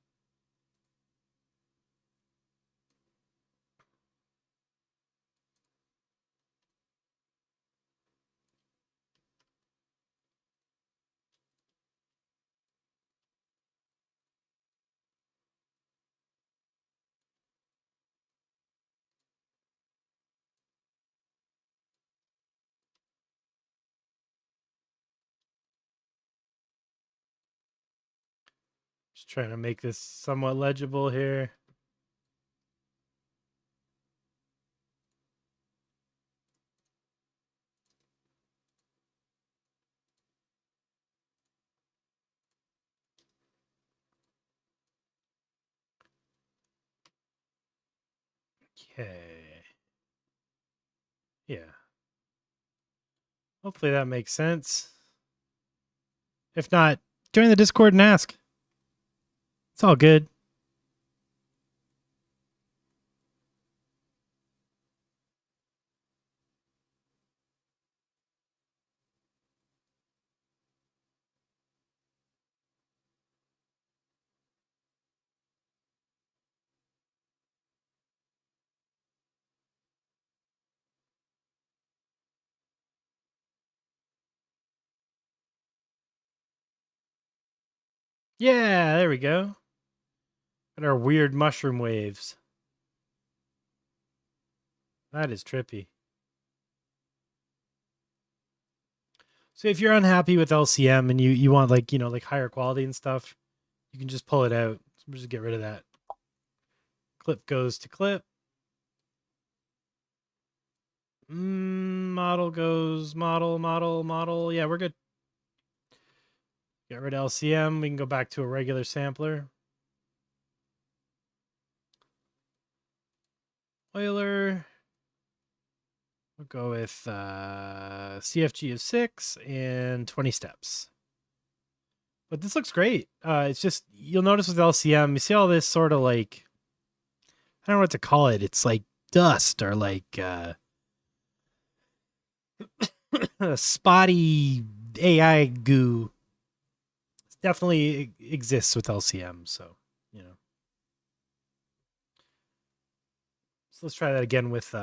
Just trying to make this somewhat legible here. Okay. Yeah. Hopefully that makes sense. If not, join the Discord and ask. It's all good. Yeah, there we go. And our weird mushroom waves. That is trippy. So if you're unhappy with LCM and you want like, like higher quality and stuff, you can just pull it out. So we'll just get rid of that. Clip goes to clip. Model goes model. Yeah, we're good. Get rid of LCM. We can go back to a regular sampler. Euler. We'll go with CFG of 6 and 20 steps. But this looks great. It's just, you'll notice with LCM, you see all this sort of like, I don't know what to call it. It's like dust or like spotty AI goo. It definitely exists with LCM. So, So let's try that again with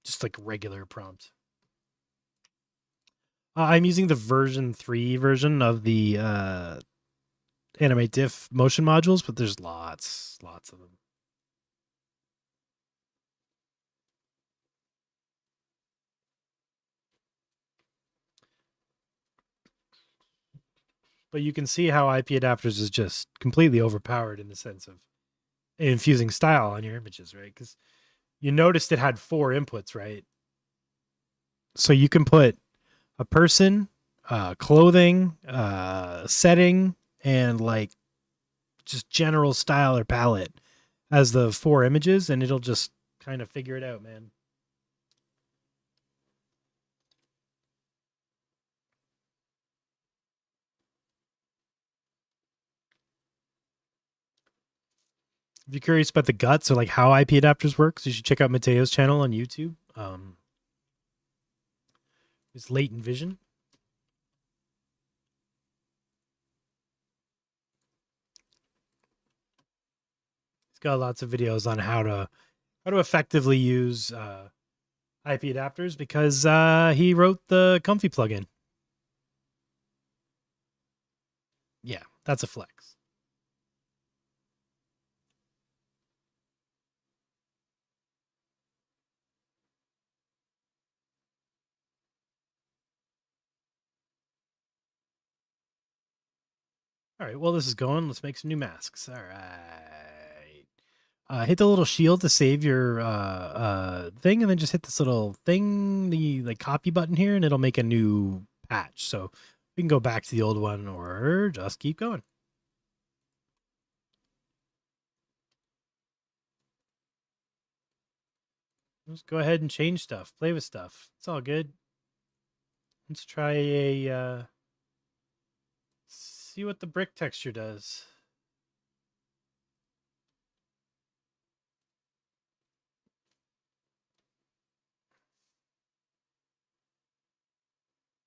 just like regular prompt. I'm using the version 3 version of the AnimateDiff motion modules, but there's lots of them. But you can see how IP adapters is just completely overpowered in the sense of infusing style on your images, right? Because you noticed it had 4 inputs, right? So you can put a person, clothing, setting, and like just general style or palette as the 4 images, and it'll just kind of figure it out, man. If you're curious about the guts or like how IP adapters work, so you should check out Mateo's channel on YouTube. It's Latent Vision. He's got lots of videos on how to effectively use IP adapters because he wrote the Comfy plugin. Yeah, that's a flex. All right, well, this is going. Let's make some new masks. All right. Hit the little shield to save your thing, and then just hit this little thing, the like copy button here, and it'll make a new patch. So we can go back to the old one or just keep going. Let's go ahead and change stuff, play with stuff. It's all good. Let's try a see what the brick texture does.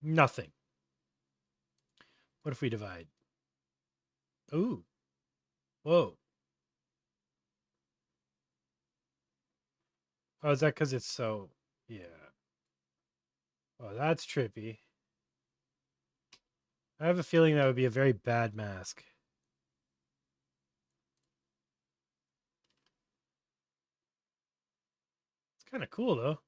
Nothing. What if we divide? Ooh. Whoa. Oh, is that because it's so... Yeah. Oh, that's trippy. I have a feeling that would be a very bad mask. It's kind of cool, though.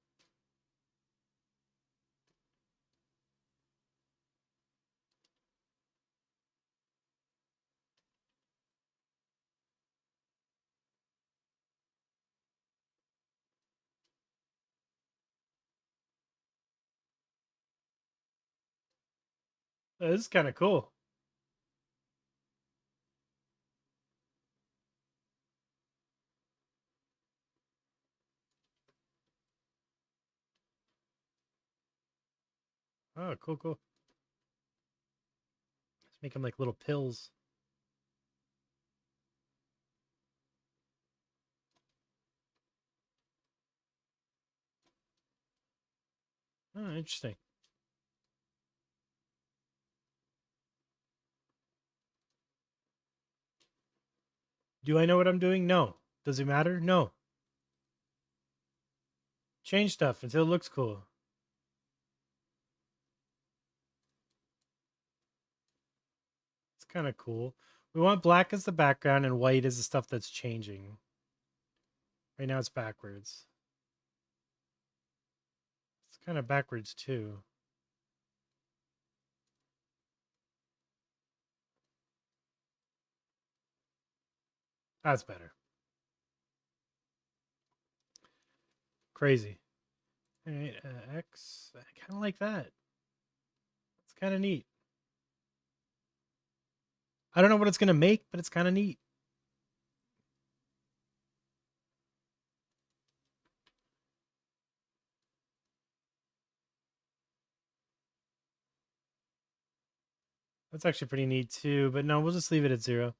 This is kind of cool. Oh, cool. Let's make them like little pills. Oh, interesting. Do I know what I'm doing? No. Does it matter? No. Change stuff until it looks cool. It's kind of cool. We want black as the background and white as the stuff that's changing. Right now it's backwards. It's kind of backwards too. That's better. Crazy. All right, X. I kind of like that. It's kind of neat. I don't know what it's going to make, but it's kind of neat. That's actually pretty neat too, but no, we'll just leave it at 0.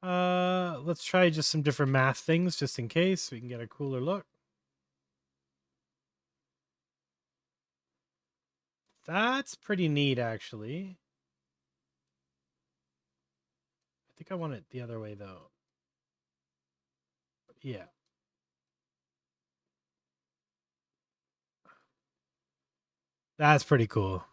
Let's try just some different math things just in case we can get a cooler look. That's pretty neat, actually. I think I want it the other way, though. Yeah. That's pretty cool.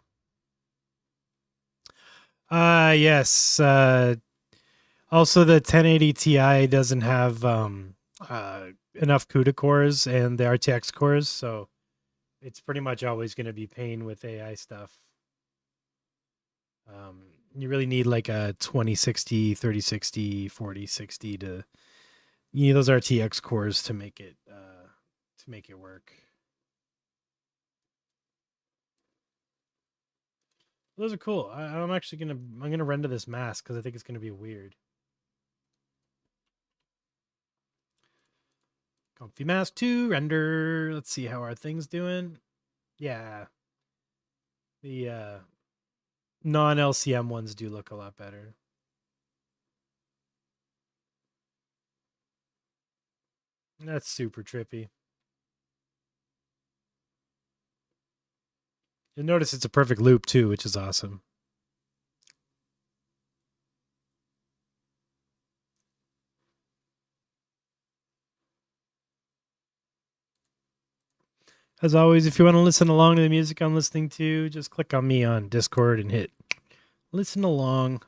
Yes. Also, the 1080 Ti doesn't have enough CUDA cores and the RTX cores, so it's pretty much always going to be pain with AI stuff. You really need like a 2060, 3060, 4060 to you need those RTX cores to make it work. Those are cool. I'm actually gonna render this mask because I think it's gonna be weird. Comfy mask 2 render. Let's see how our thing's doing. Yeah, the non LCM ones do look a lot better. That's super trippy. You'll notice it's a perfect loop too, which is awesome. As always, if you want to listen along to the music I'm listening to, just click on me on Discord and hit listen along.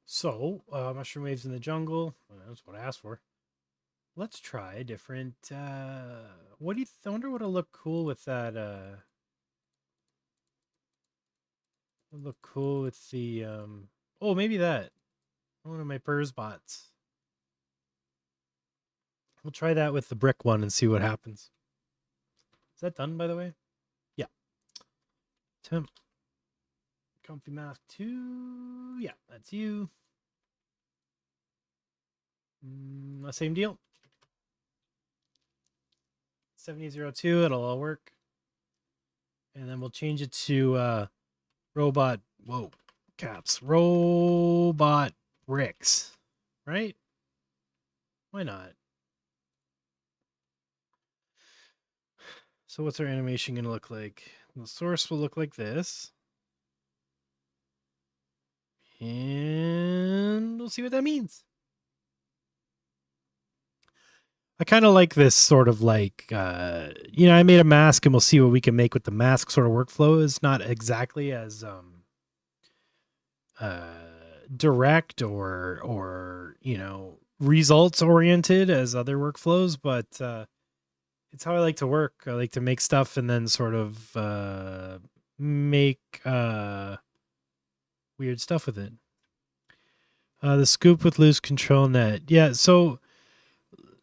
So, mushroom waves in the jungle. Well, that's what I asked for. Let's try a different. What do you? I wonder what'll look cool with that. Would look cool with the. Oh, maybe that. One of my PERS bots. We'll try that with the brick one and see what happens. Is that done, by the way? Yeah. Temp. Comfy mask 2. Yeah, that's you. Same deal. 7002, it'll all work. And then we'll change it to robot. Whoa, caps. Robot bricks. Right? Why not? So what's our animation going to look like? The source will look like this. And we'll see what that means. I kind of like this sort of like, I made a mask and we'll see what we can make with the mask sort of workflow. It's not exactly as direct or results oriented as other workflows, but it's how I like to work. I like to make stuff and then sort of make weird stuff with it. The scoop with LooseControlNet. Yeah, so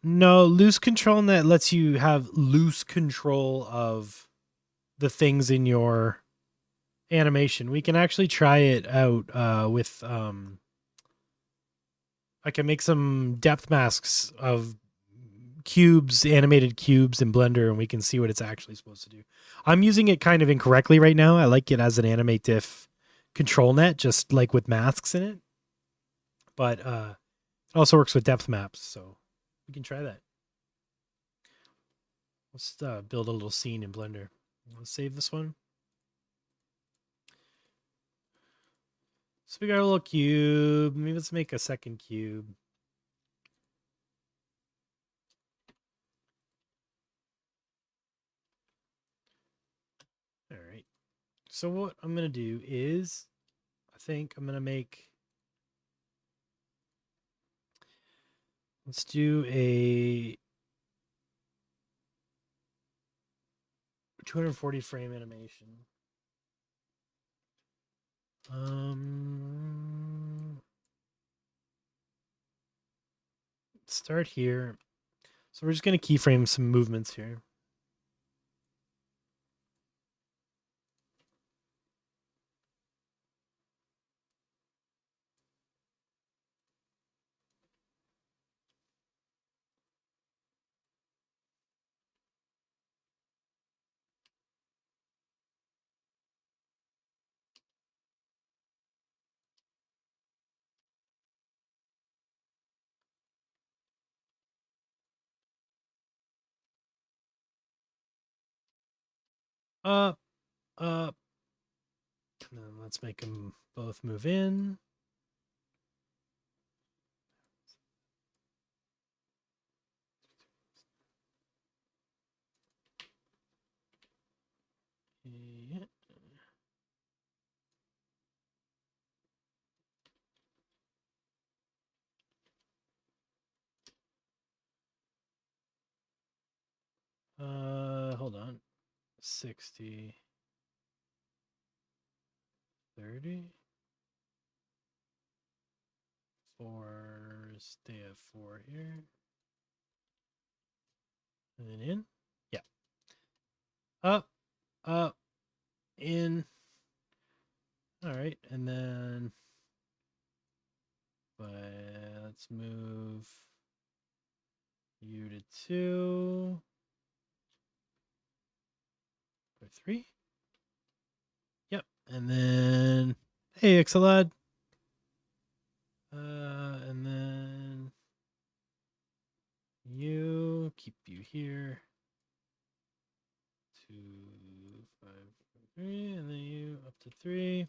no, LooseControlNet lets you have loose control of the things in your animation. We can actually try it out with I can make some depth masks of cubes, animated cubes in Blender, and we can see what it's actually supposed to do. I'm using it kind of incorrectly right now. I like it as an AnimateDiff ControlNet, just like with masks in it. But it also works with depth maps, so we can try that. Let's build a little scene in Blender. Let's save this one. So we got a little cube. Maybe let's make a second cube. So what I'm going to do is, I think I'm going to make, let's do a 240 frame animation. Start here. So we're just going to keyframe some movements here. Up, up. And then let's make them both move in. Yeah. Hold on. 60, 30. 4, stay at 4 here. And then in. Yeah. Up, up, in. All right. And then let's move you to 2 or 3. Yep. And then, hey, Xlad. And then you, keep you here. 2, 5, 3, and then you up to 3.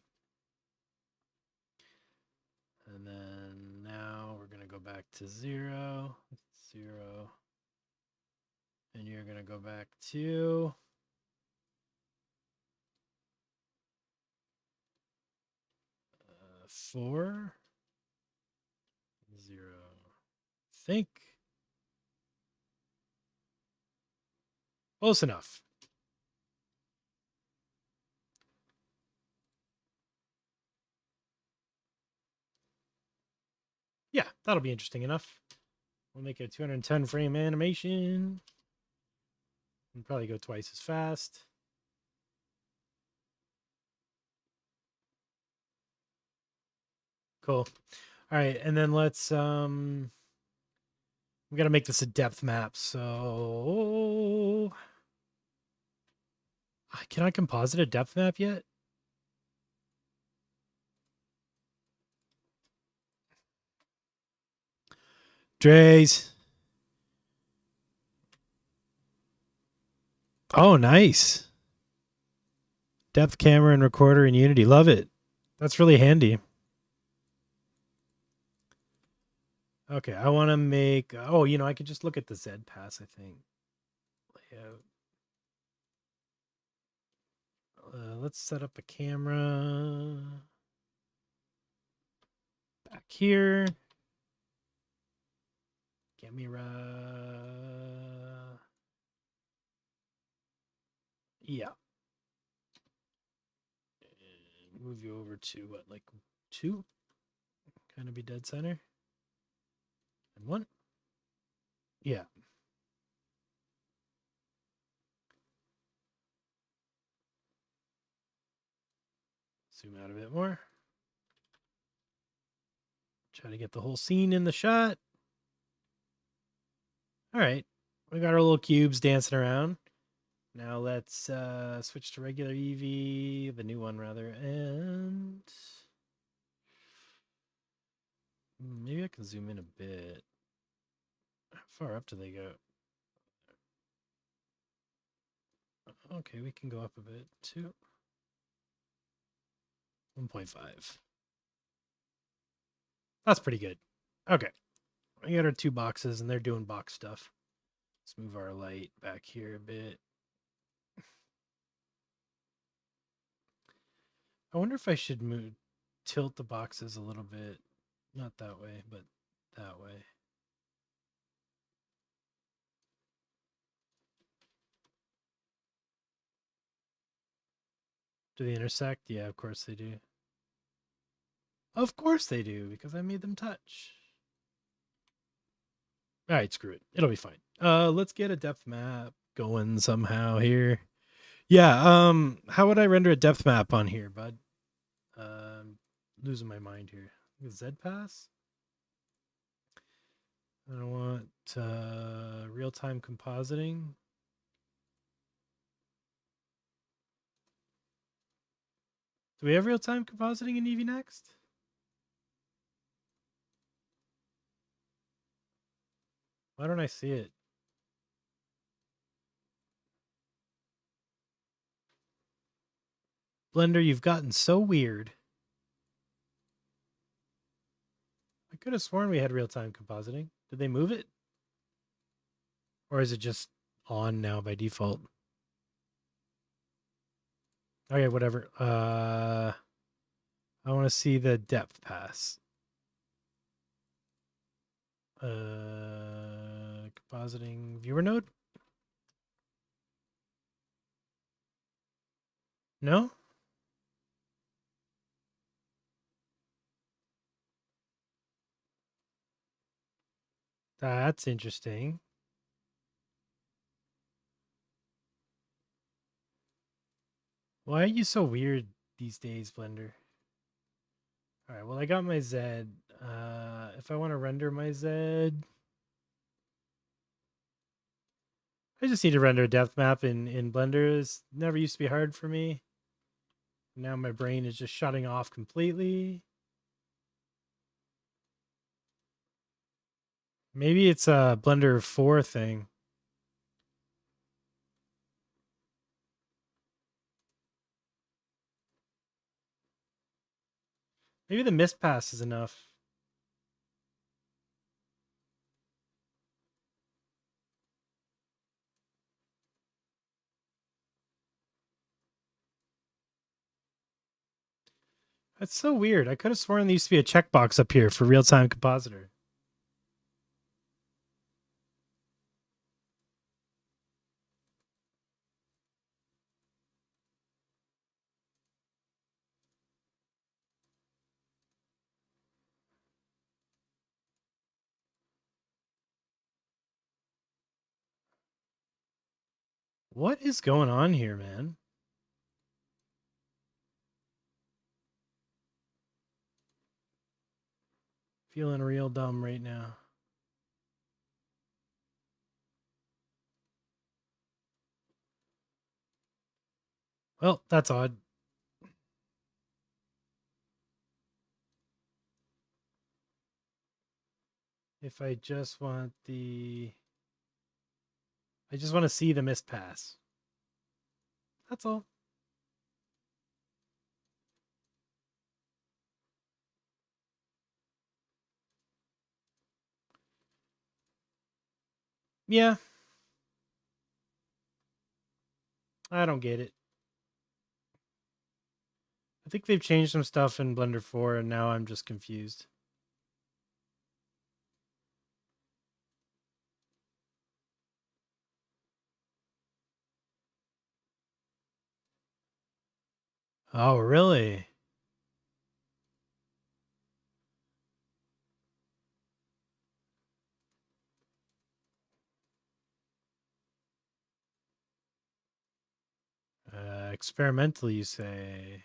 And then now we're going to go back to 0, 0. And you're going to go back to 4, 0. Think. Close enough. Yeah, that'll be interesting enough. We'll make a 210 frame animation. And probably go twice as fast. Cool. All right, and then let's we got to make this a depth map. So can I composite a depth map yet? Dre's. Oh, nice. Depth camera and recorder in Unity. Love it. That's really handy. Okay, I want to make... Oh, you know, I could just look at the Z pass, I think. Layout. Let's set up a camera. Back here. Camera. Yeah. And move you over to what, like 2? Kind of be dead center. And 1. Yeah. Zoom out a bit more. Try to get the whole scene in the shot. All right. We got our little cubes dancing around. Now let's switch to regular Eevee, the new one rather, and maybe I can zoom in a bit. How far up do they go? Okay, we can go up a bit too. 1.5. That's pretty good. Okay. We got our 2 boxes and they're doing box stuff. Let's move our light back here a bit. I wonder if I should tilt the boxes a little bit. Not that way, but that way. Do they intersect? Yeah, of course they do. Of course they do, because I made them touch. All right, screw it. It'll be fine. Let's get a depth map going somehow here. Yeah, how would I render a depth map on here, bud? Losing my mind here. Z pass? I want real-time compositing. Do we have real-time compositing in Eevee Next? Why don't I see it? Blender, you've gotten so weird. I could have sworn we had real-time compositing. Did they move it? Or is it just on now by default? Okay, whatever. I want to see the depth pass. Compositing viewer node? No? That's interesting. Why are you so weird these days, Blender? All right, well, I got my Z. If I want to render my Z, I just need to render a depth map in Blender. It never used to be hard for me. Now my brain is just shutting off completely. Maybe it's a Blender 4 thing. Maybe the mist pass is enough. That's so weird. I could have sworn there used to be a checkbox up here for real-time compositor. What is going on here, man? Feeling real dumb right now. Well, that's odd. If I just want I just want to see the mist pass. That's all. Yeah. I don't get it. I think they've changed some stuff in Blender 4 and now I'm just confused. Oh, really? Experimental, you say?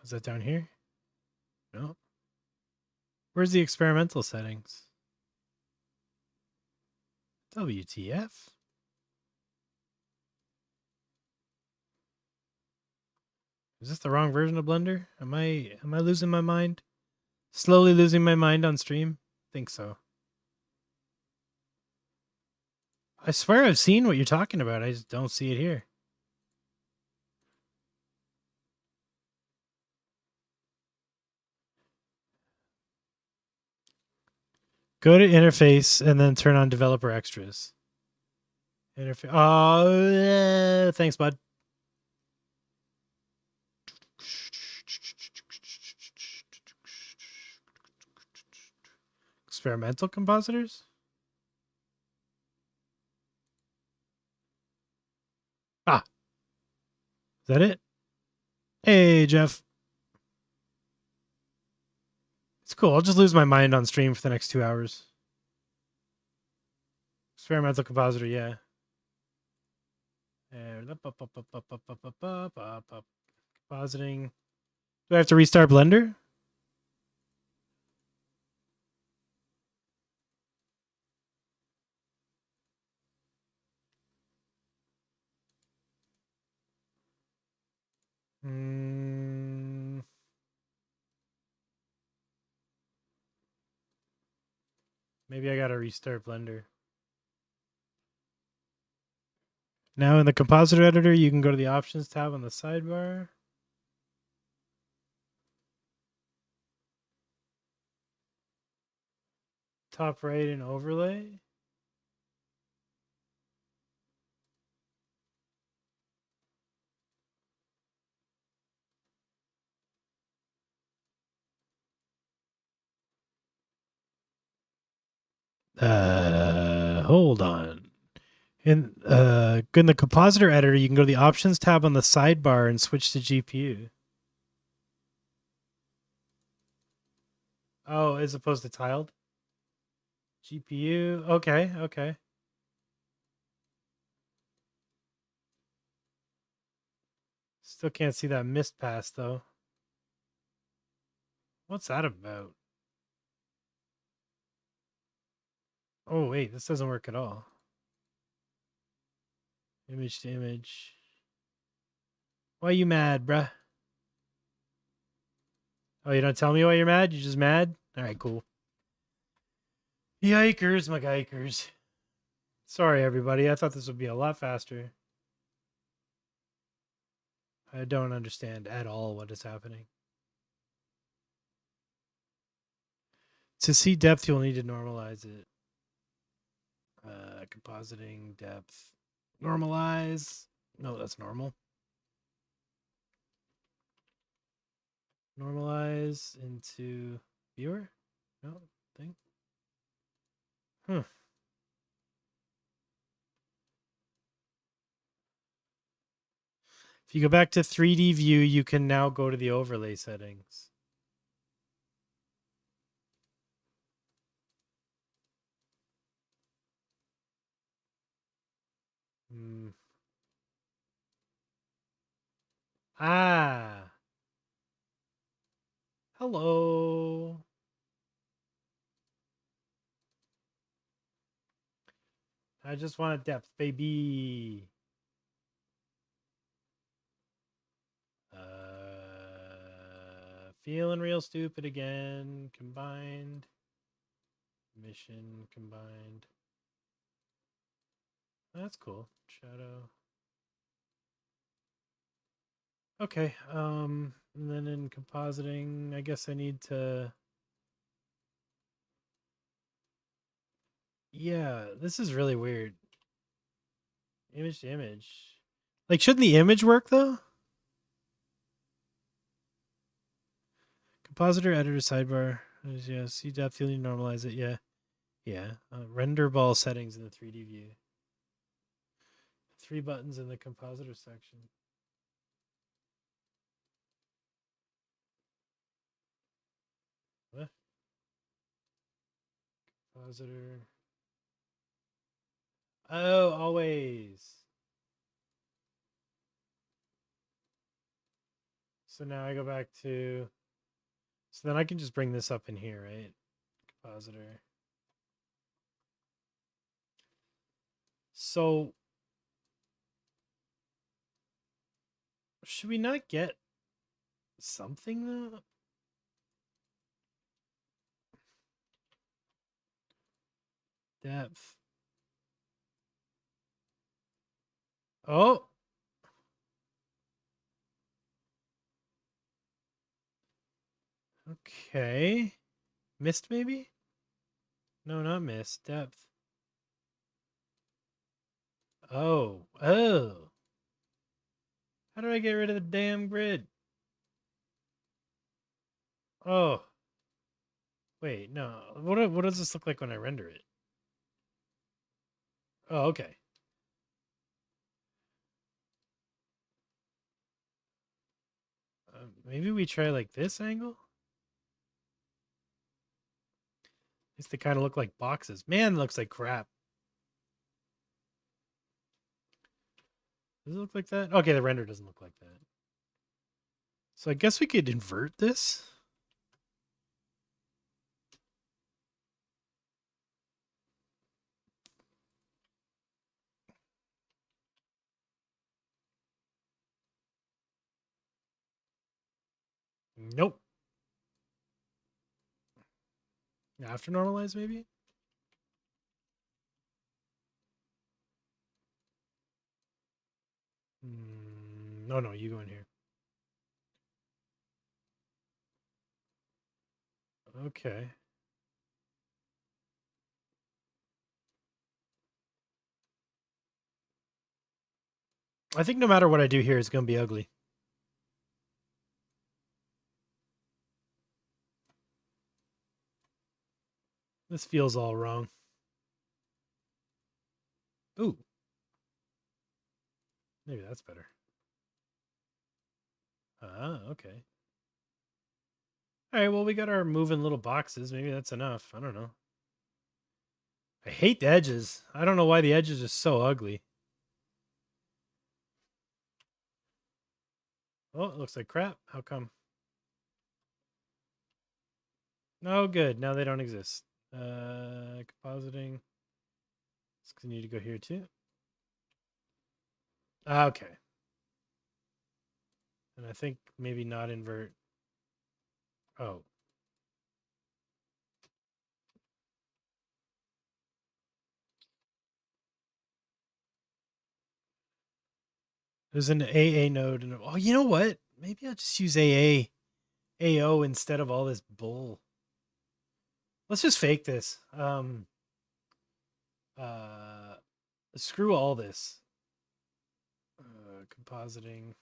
Is that down here? No. Where's the experimental settings? WTF? Is this the wrong version of Blender? Am I losing my mind? Slowly losing my mind on stream? Think so. I swear I've seen what you're talking about. I just don't see it here. Go to interface and then turn on developer extras. Interface. Oh, thanks, bud. Experimental compositors? Ah, is that it? Hey, Jeff. It's cool. I'll just lose my mind on stream for the next 2 hours. Experimental compositor, yeah. Compositing. Do I have to restart Blender? Maybe I gotta restart Blender. Now in the compositor editor, you can go to the options tab on the sidebar. Top right in overlay. Hold on. In the compositor editor, you can go to the options tab on the sidebar and switch to GPU. Oh, as opposed to tiled? GPU. Okay, okay. Still can't see that mist pass though. What's that about? Oh wait, this doesn't work at all. Image to image. Why you mad, bruh? Oh, you don't tell me why you're mad? You're just mad? Alright, cool. Yikers, my yikers. Sorry, everybody. I thought this would be a lot faster. I don't understand at all what is happening. To see depth, you'll need to normalize it. Compositing, depth. Normalize. No, that's normal. Normalize into viewer? No, thing. Huh. If you go back to 3D view, you can now go to the overlay settings. Ah. Hello. I just want a depth, baby. Feeling real stupid again. Combined. Mission combined. That's cool. Shadow. Okay. And then in compositing, I guess I need to. Yeah, this is really weird. Image to image. Like, shouldn't the image work though? Compositor editor sidebar. Yeah, see depth, you'll need to normalize it. Yeah. Yeah. Render ball settings in the 3D view. 3 buttons in the compositor section. What? Compositor. Oh, always. So now I go back to. So then I can just bring this up in here, right? Compositor. So should we not get something though? Depth. Oh. Okay. Mist maybe? No, not mist. Depth. Oh. Oh. How do I get rid of the damn grid? Oh. Wait, no. What does this look like when I render it? Oh, okay. Maybe we try like this angle? At least they kind of look like boxes. Man, it looks like crap. Does it look like that? Okay, the render doesn't look like that. So I guess we could invert this. Nope. After normalize, maybe? No, you go in here. Okay. I think no matter what I do here, it's going to be ugly. This feels all wrong. Ooh. Maybe that's better. Ah, okay. All right, well, we got our moving little boxes. Maybe that's enough. I don't know. I hate the edges. I don't know why the edges are so ugly. Oh, it looks like crap. How come? Oh, good. Now they don't exist. Compositing. It's need to go here too. Okay. And I think maybe not invert. Oh. There's an AA node. And oh, you know what? Maybe I'll just use AO instead of all this bull. Let's just fake this. Screw all this. Compositing.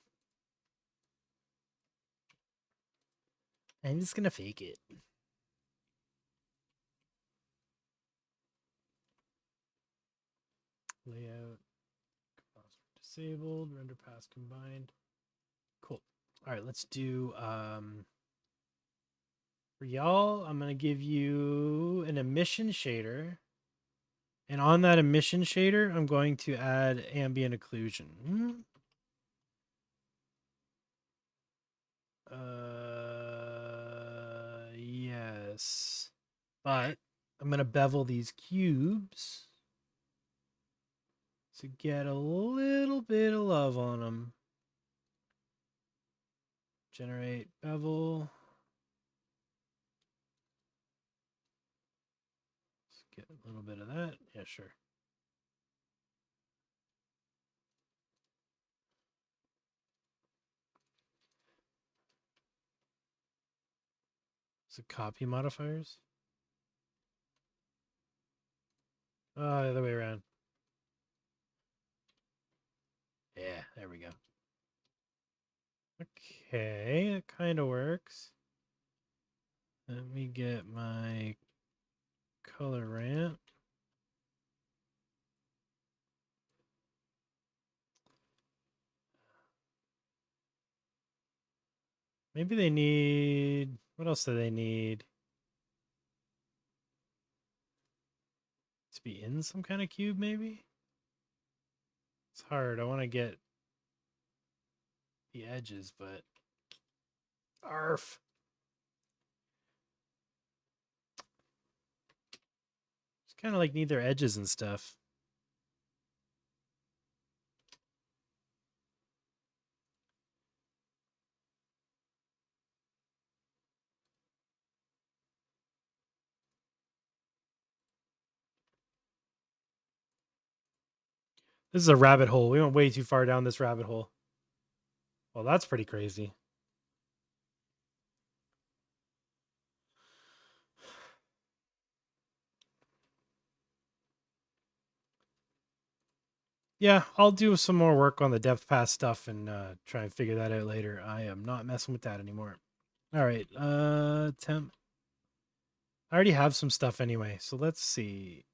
I'm just gonna fake it. Layout. Disabled. Render pass combined. Cool. All right, let's do for y'all, I'm gonna give you an emission shader. And on that emission shader, I'm going to add ambient occlusion. Yes. But I'm going to bevel these cubes to get a little bit of love on them. Generate bevel. Let's get a little bit of that. Yeah, sure. So copy modifiers. Oh, the other way around. Yeah, there we go. Okay, it kind of works. Let me get my color ramp. Maybe they need, what else do they need? To be in some kind of cube, maybe? It's hard. I want to get the edges, but arf. It's kind of like need their edges and stuff. This is a rabbit hole. We went way too far down this rabbit hole. Well, that's pretty crazy. Yeah, I'll do some more work on the depth path stuff and try and figure that out later. I am not messing with that anymore. All right, temp. I already have some stuff anyway, so let's see.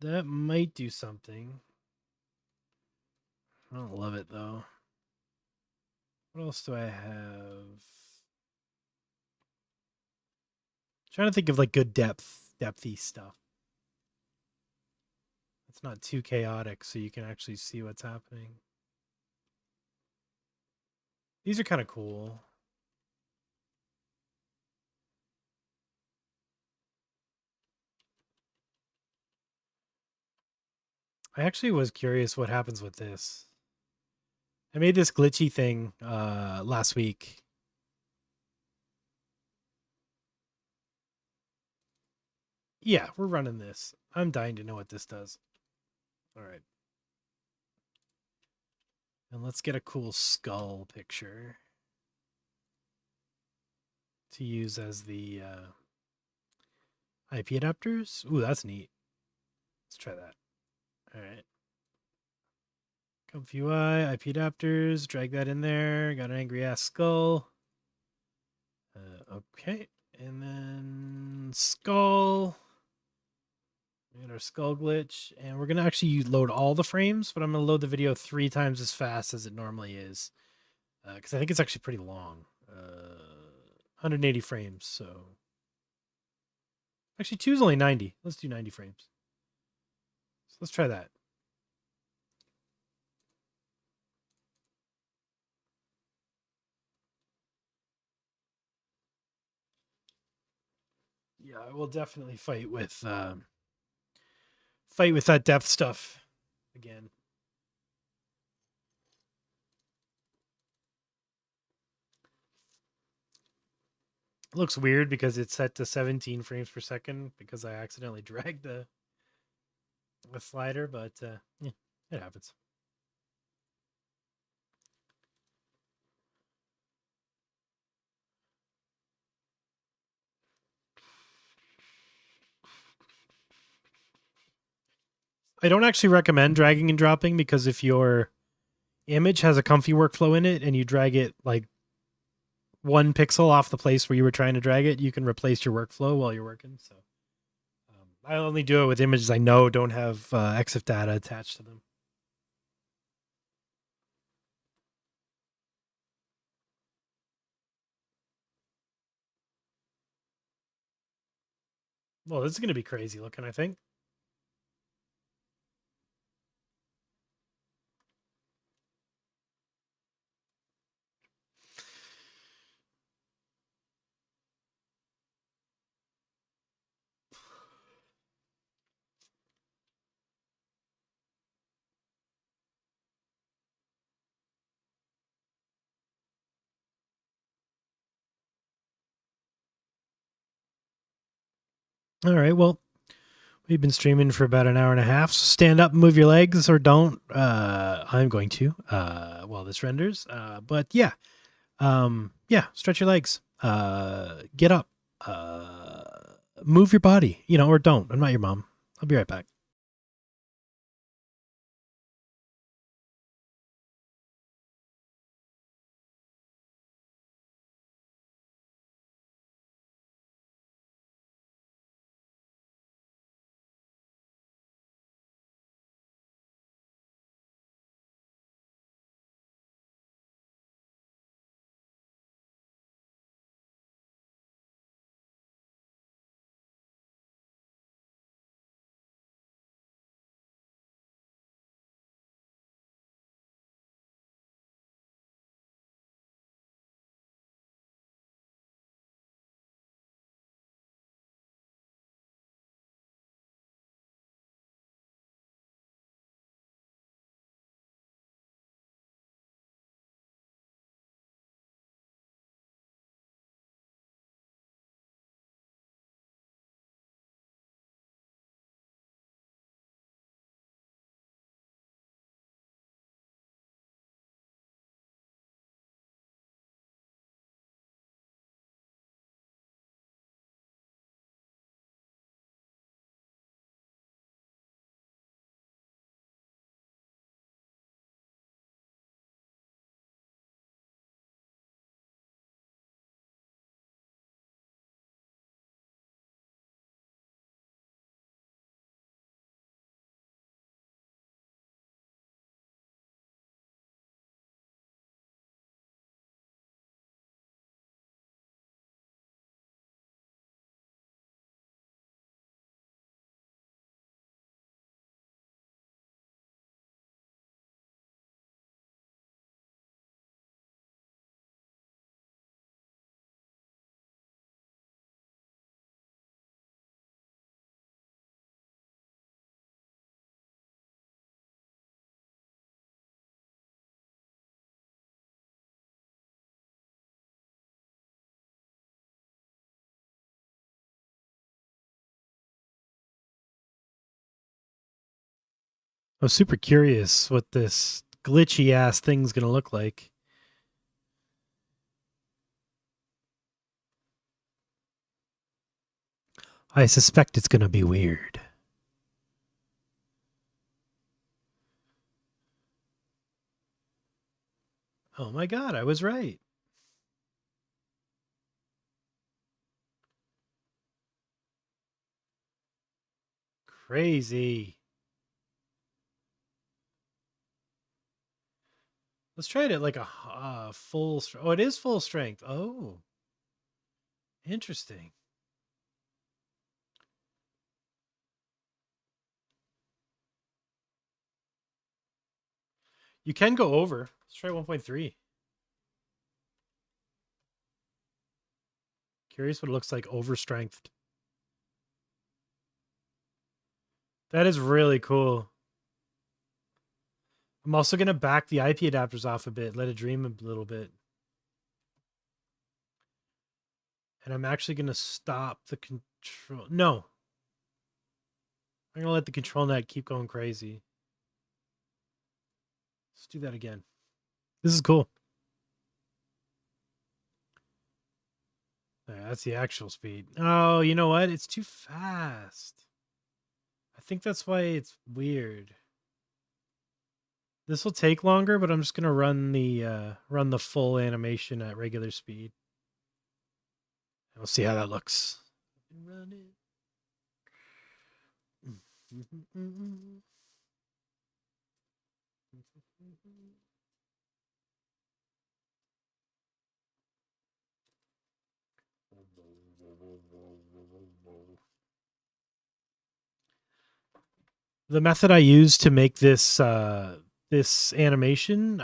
That might do something. I don't love it though. What else do I have? Trying to think of like good depthy stuff. It's not too chaotic, so you can actually see what's happening. These are kind of cool. I actually was curious what happens with this. I made this glitchy thing last week. Yeah, we're running this. I'm dying to know what this does. All right. And let's get a cool skull picture to use as the IP adapters. Ooh, that's neat. Let's try that. All right. ComfyUI, IP adapters, drag that in there. Got an angry ass skull. Okay. And then skull. We got our skull glitch. And we're going to actually load all the frames, but I'm going to load the video 3 times as fast as it normally is. Because I think it's actually pretty long. 180 frames, so. Actually, 2 is only 90. Let's do 90 frames. So let's try that. Yeah, I will definitely fight with that depth stuff again. It looks weird because it's set to 17 frames per second because I accidentally dragged the slider, but yeah, it happens. I don't actually recommend dragging and dropping because if your image has a comfy workflow in it and you drag it like 1 pixel off the place where you were trying to drag it, you can replace your workflow while you're working. So I only do it with images I know don't have EXIF data attached to them. Well, this is going to be crazy looking, I think. All right, well, we've been streaming for about an hour and a half. So stand up, move your legs, or don't. I'm going to while this renders. But yeah, stretch your legs. Get up. Move your body. Or don't. I'm not your mom. I'll be right back. I was super curious what this glitchy ass thing's gonna look like. I suspect it's gonna be weird. Oh my god, I was right. Crazy. Let's try it at like a full strength. Oh, it is full strength. Oh, interesting. You can go over. Let's try 1.3. Curious what it looks like over strength. That is really cool. I'm also going to back the IP adapters off a bit, let it dream a little bit. And I'm actually going to stop the control. No. I'm going to let the control net keep going crazy. Let's do that again. This is cool. Yeah, that's the actual speed. Oh, you know what? It's too fast. I think that's why it's weird. This will take longer, but I'm just gonna run the full animation at regular speed. And we'll see how that looks. Run it. The method I use to make this this animation,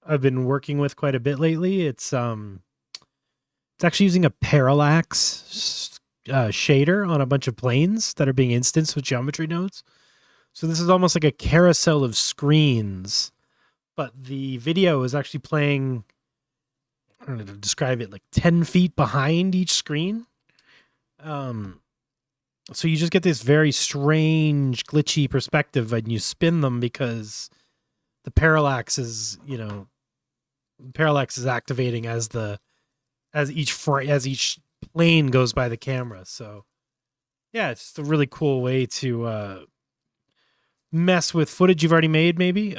I've been working with quite a bit lately. It's actually using a parallax shader on a bunch of planes that are being instanced with geometry nodes. So this is almost like a carousel of screens, but the video is actually playing, I don't know how to describe it, like 10 feet behind each screen. So you just get this very strange, glitchy perspective when you spin them because the parallax is, parallax is activating as each plane goes by the camera. So yeah, it's just a really cool way to mess with footage you've already made. Maybe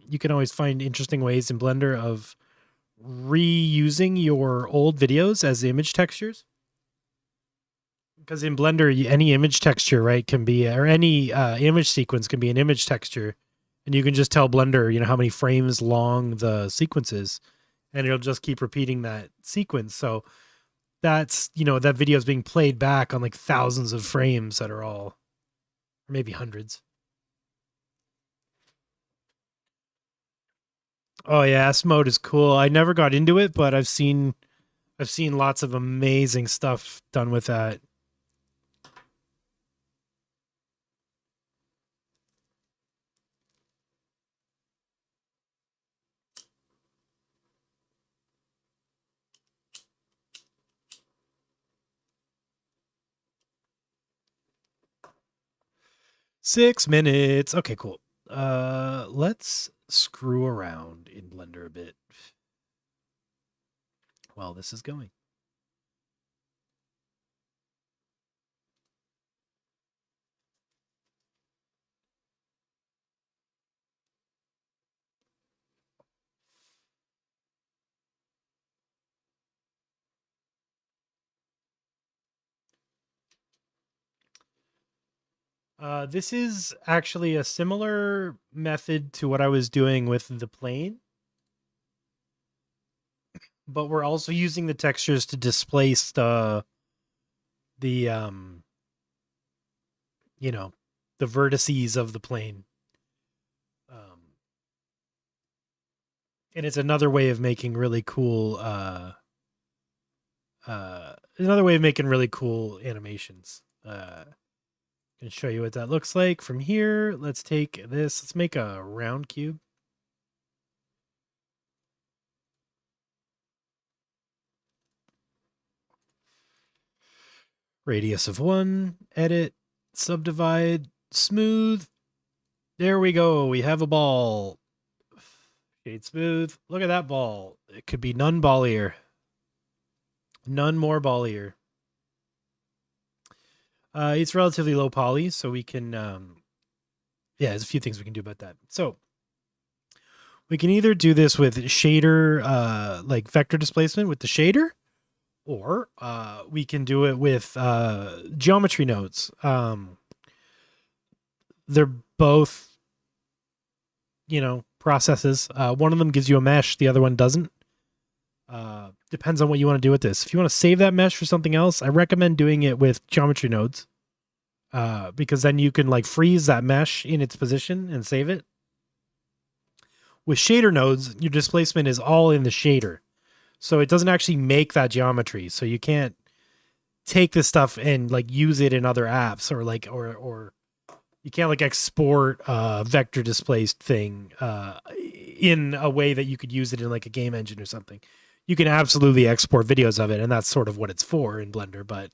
you can always find interesting ways in Blender of reusing your old videos as image textures. Because in Blender, any image texture, right, can be, or any image sequence can be an image texture, and you can just tell Blender, how many frames long the sequence is, and it'll just keep repeating that sequence. So that's, that video is being played back on like thousands of frames that are all, or maybe hundreds. Oh yeah, S mode is cool. I never got into it, but I've seen lots of amazing stuff done with that. Six minutes. Okay, cool. Let's screw around in Blender a bit while this is going. This is actually a similar method to what I was doing with the plane, but we're also using the textures to displace the the vertices of the plane. And it's another way of making really cool animations. Can show you what that looks like from here. Let's take this. Let's make a round cube. Radius of 1, edit, subdivide, smooth, There we go. We have a ball. Shade smooth. Look at that ball. It could be none ballier. None more ballier. It's relatively low poly, so we can, yeah, there's a few things we can do about that. So we can either do this with shader, like vector displacement with the shader, or we can do it with geometry nodes. They're both, processes. One of them gives you a mesh, the other one doesn't. Depends on what you want to do with this. If you want to save that mesh for something else, I recommend doing it with geometry nodes, because then you can like freeze that mesh in its position and save it. With shader nodes, your displacement is all in the shader, so it doesn't actually make that geometry. So you can't take this stuff and like use it in other apps, or like or you can't like export a vector displaced thing in a way that you could use it in like a game engine or something. You can absolutely export videos of it, and that's sort of what it's for in Blender, but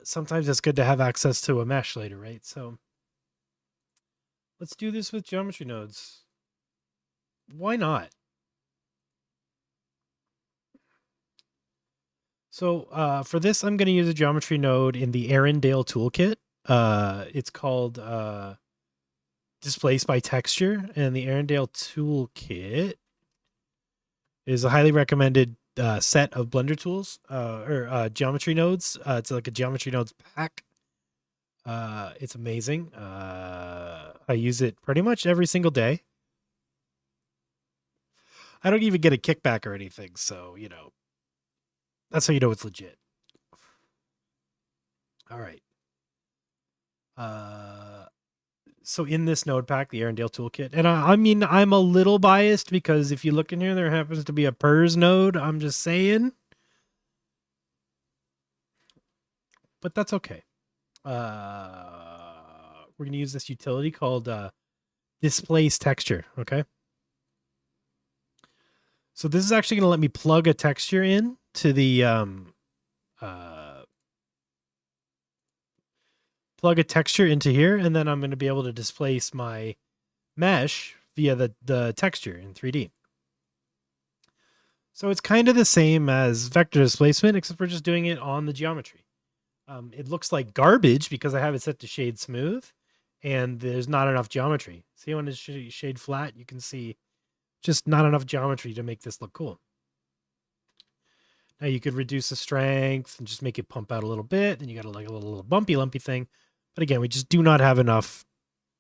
sometimes it's good to have access to a mesh later, right? So let's do this with geometry nodes. Why not? So for this, I'm going to use a geometry node in the Erindale Toolkit. It's called Displace by Texture, and the Erindale Toolkit is a highly recommended set of Blender tools or geometry nodes. It's like a geometry nodes pack. It's amazing. I use it pretty much every single day. I don't even get a kickback or anything, so that's how you know it's legit. All right. So in this node pack, the Erindale Toolkit, and I mean, I'm a little biased because if you look in here, there happens to be a PERS node. I'm just saying, but that's okay. We're going to use this utility called displace texture. Okay. So this is actually going to let me plug a texture in to the plug a texture into here, and then I'm going to be able to displace my mesh via the texture in 3D. So it's kind of the same as vector displacement, except we're just doing it on the geometry. It looks like garbage because I have it set to shade smooth, and there's not enough geometry. See, when it's shade flat, you can see just not enough geometry to make this look cool. Now you could reduce the strength and just make it pump out a little bit. Then you got like a little bumpy, lumpy thing. But again, we just do not have enough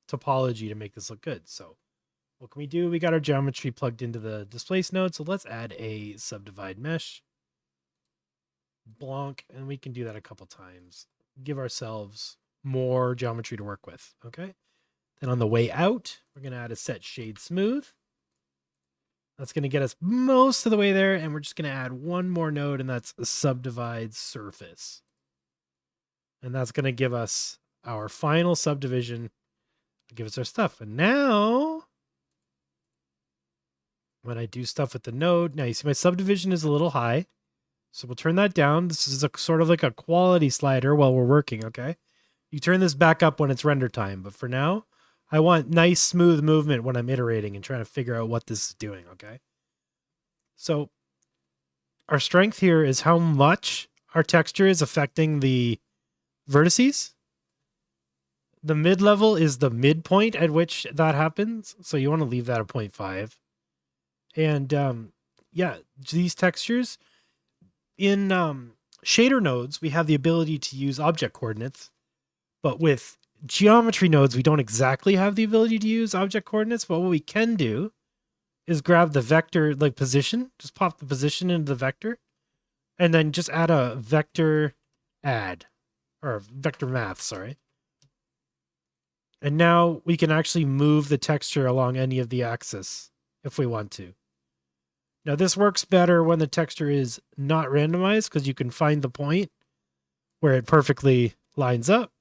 topology to make this look good. So what can we do? We got our geometry plugged into the displace node. So let's add a subdivide mesh. Blanc, and we can do that a couple times. Give ourselves more geometry to work with. Okay. Then on the way out, we're going to add a set shade smooth. That's going to get us most of the way there, and we're just going to add one more node, and that's a subdivide surface. And that's going to give us our final subdivision, give us our stuff. And now, when I do stuff with the node, now you see my subdivision is a little high, so we'll turn that down. This is sort of like a quality slider while we're working, okay? You turn this back up when it's render time, but for now, I want nice, smooth movement when I'm iterating and trying to figure out what this is doing, okay? So our strength here is how much our texture is affecting the vertices. The mid-level is the midpoint at which that happens, so you want to leave that at 0.5. And yeah, these textures, in shader nodes, we have the ability to use object coordinates, but with geometry nodes, we don't exactly have the ability to use object coordinates, but what we can do is grab the vector, like position, just pop the position into the vector, and then just add a vector add, or vector math, sorry. And now we can actually move the texture along any of the axis if we want to. Now this works better when the texture is not randomized because you can find the point where it perfectly lines up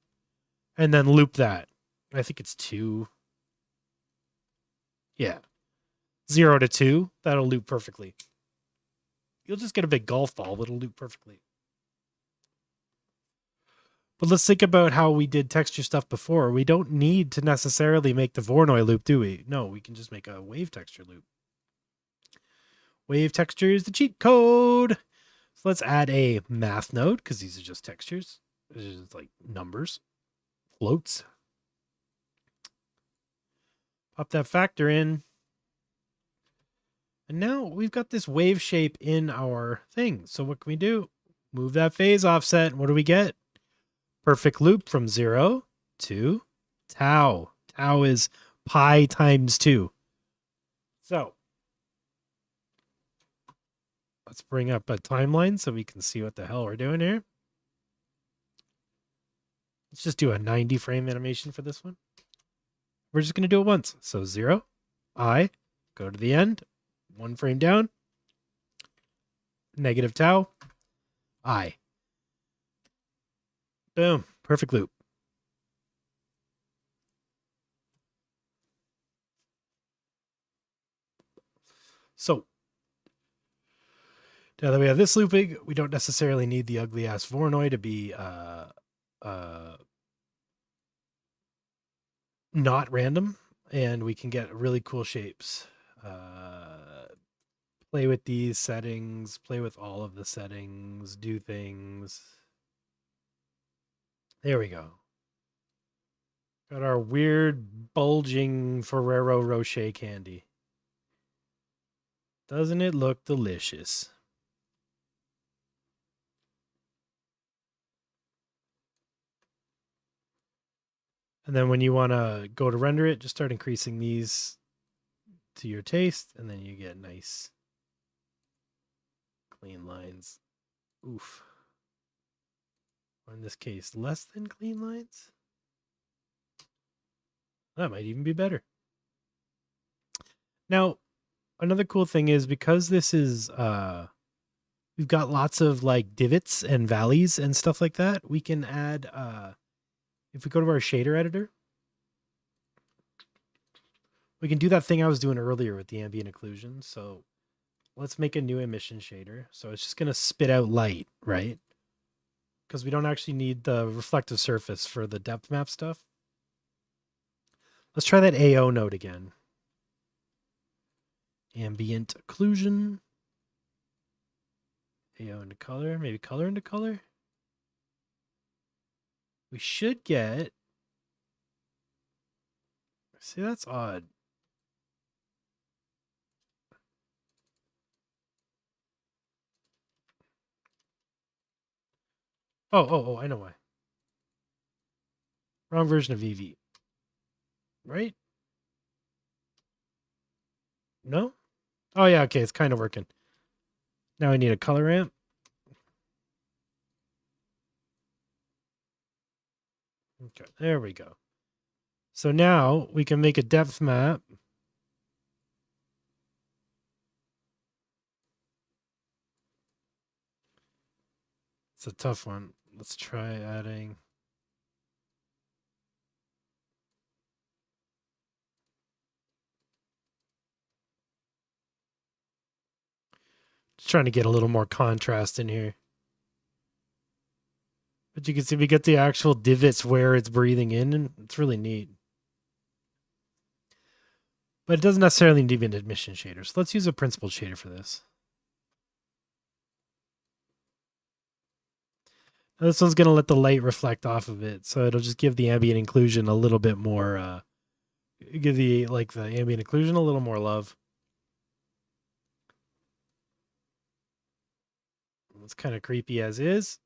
and then loop that. I think it's 2. Yeah. 0 to 2. That'll loop perfectly. You'll just get a big golf ball, but it'll loop perfectly. But let's think about how we did texture stuff before. We don't need to necessarily make the Voronoi loop, do we? No, we can just make a wave texture loop. Wave texture is the cheat code. So let's add a math node, because these are just textures. This is like numbers, floats. Pop that factor in. And now we've got this wave shape in our thing. So what can we do? Move that phase offset. What do we get? Perfect loop from 0 to tau. Tau is pi times 2. So let's bring up a timeline so we can see what the hell we're doing here. Let's just do a 90 frame animation for this one. We're just going to do it once. So 0, I, go to the end, 1 frame down, negative tau, I. Boom, perfect loop. So now that we have this looping, we don't necessarily need the ugly ass Voronoi to be not random, and we can get really cool shapes. Play with these settings, play with all of the settings, do things. There we go. Got our weird bulging Ferrero Rocher candy. Doesn't it look delicious? And then when you want to go to render it, just start increasing these to your taste, and then you get nice clean lines. Oof. Or in this case, less than clean lines. That might even be better. Now, another cool thing is, because this is we've got lots of like divots and valleys and stuff like that, we can add if we go to our shader editor, we can do that thing I was doing earlier with the ambient occlusion. So let's make a new emission shader. So it's just going to spit out light, right? Because we don't actually need the reflective surface for the depth map stuff. Let's try that AO node again. Ambient occlusion. AO into color, maybe color into color. We should get, see, that's odd. Oh, I know why. Wrong version of EV. Right? No? Oh, yeah, okay, it's kind of working. Now I need a color ramp. Okay, there we go. So now we can make a depth map. It's a tough one. Let's try adding. Just trying to get a little more contrast in here. But you can see we get the actual divots where it's breathing in, and it's really neat. But it doesn't necessarily need to be an admission shader. So let's use a principled shader for this. Now this one's going to let the light reflect off of it. So it'll just give the ambient occlusion a little bit more, give the ambient occlusion a little more love. It's kind of creepy as is.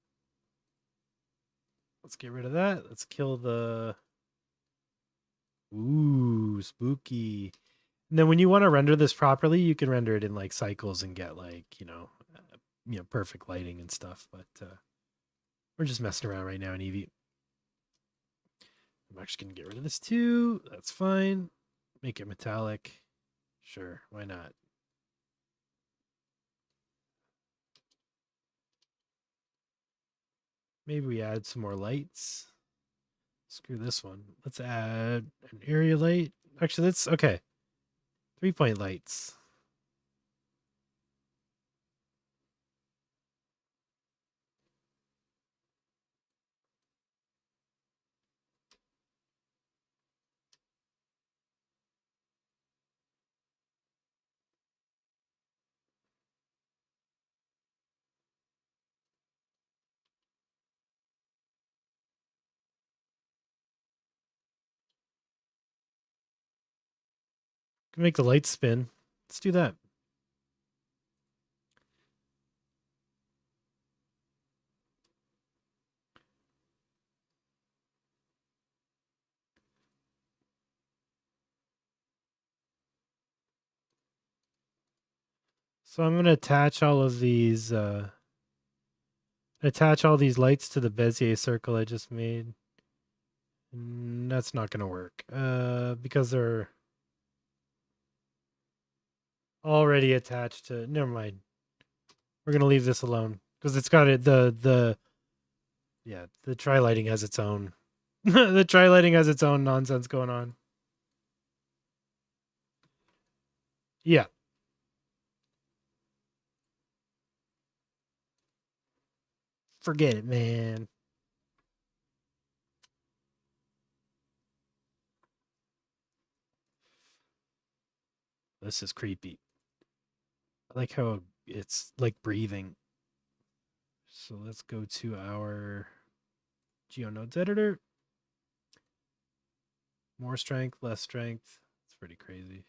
Let's get rid of that. Let's kill the... Ooh, spooky. And then when you want to render this properly, you can render it in like cycles and get like, perfect lighting and stuff. But we're just messing around right now in Eevee. I'm actually going to get rid of this too. That's fine. Make it metallic. Sure, why not? Maybe we add some more lights. Screw this one. Let's add an area light. Actually, let's, okay. 3-point lights. Make the lights spin. Let's do that. So I'm going to attach all of these lights to the Bezier circle I just made. And that's not going to work because they're already attached to. Never mind. We're going to leave this alone because it's got it. The tri-lighting has its own. The tri-lighting has its own nonsense going on. Yeah. Forget it, man. This is creepy. I like how it's like breathing. So let's go to our GeoNodes editor. More strength, less strength. It's pretty crazy.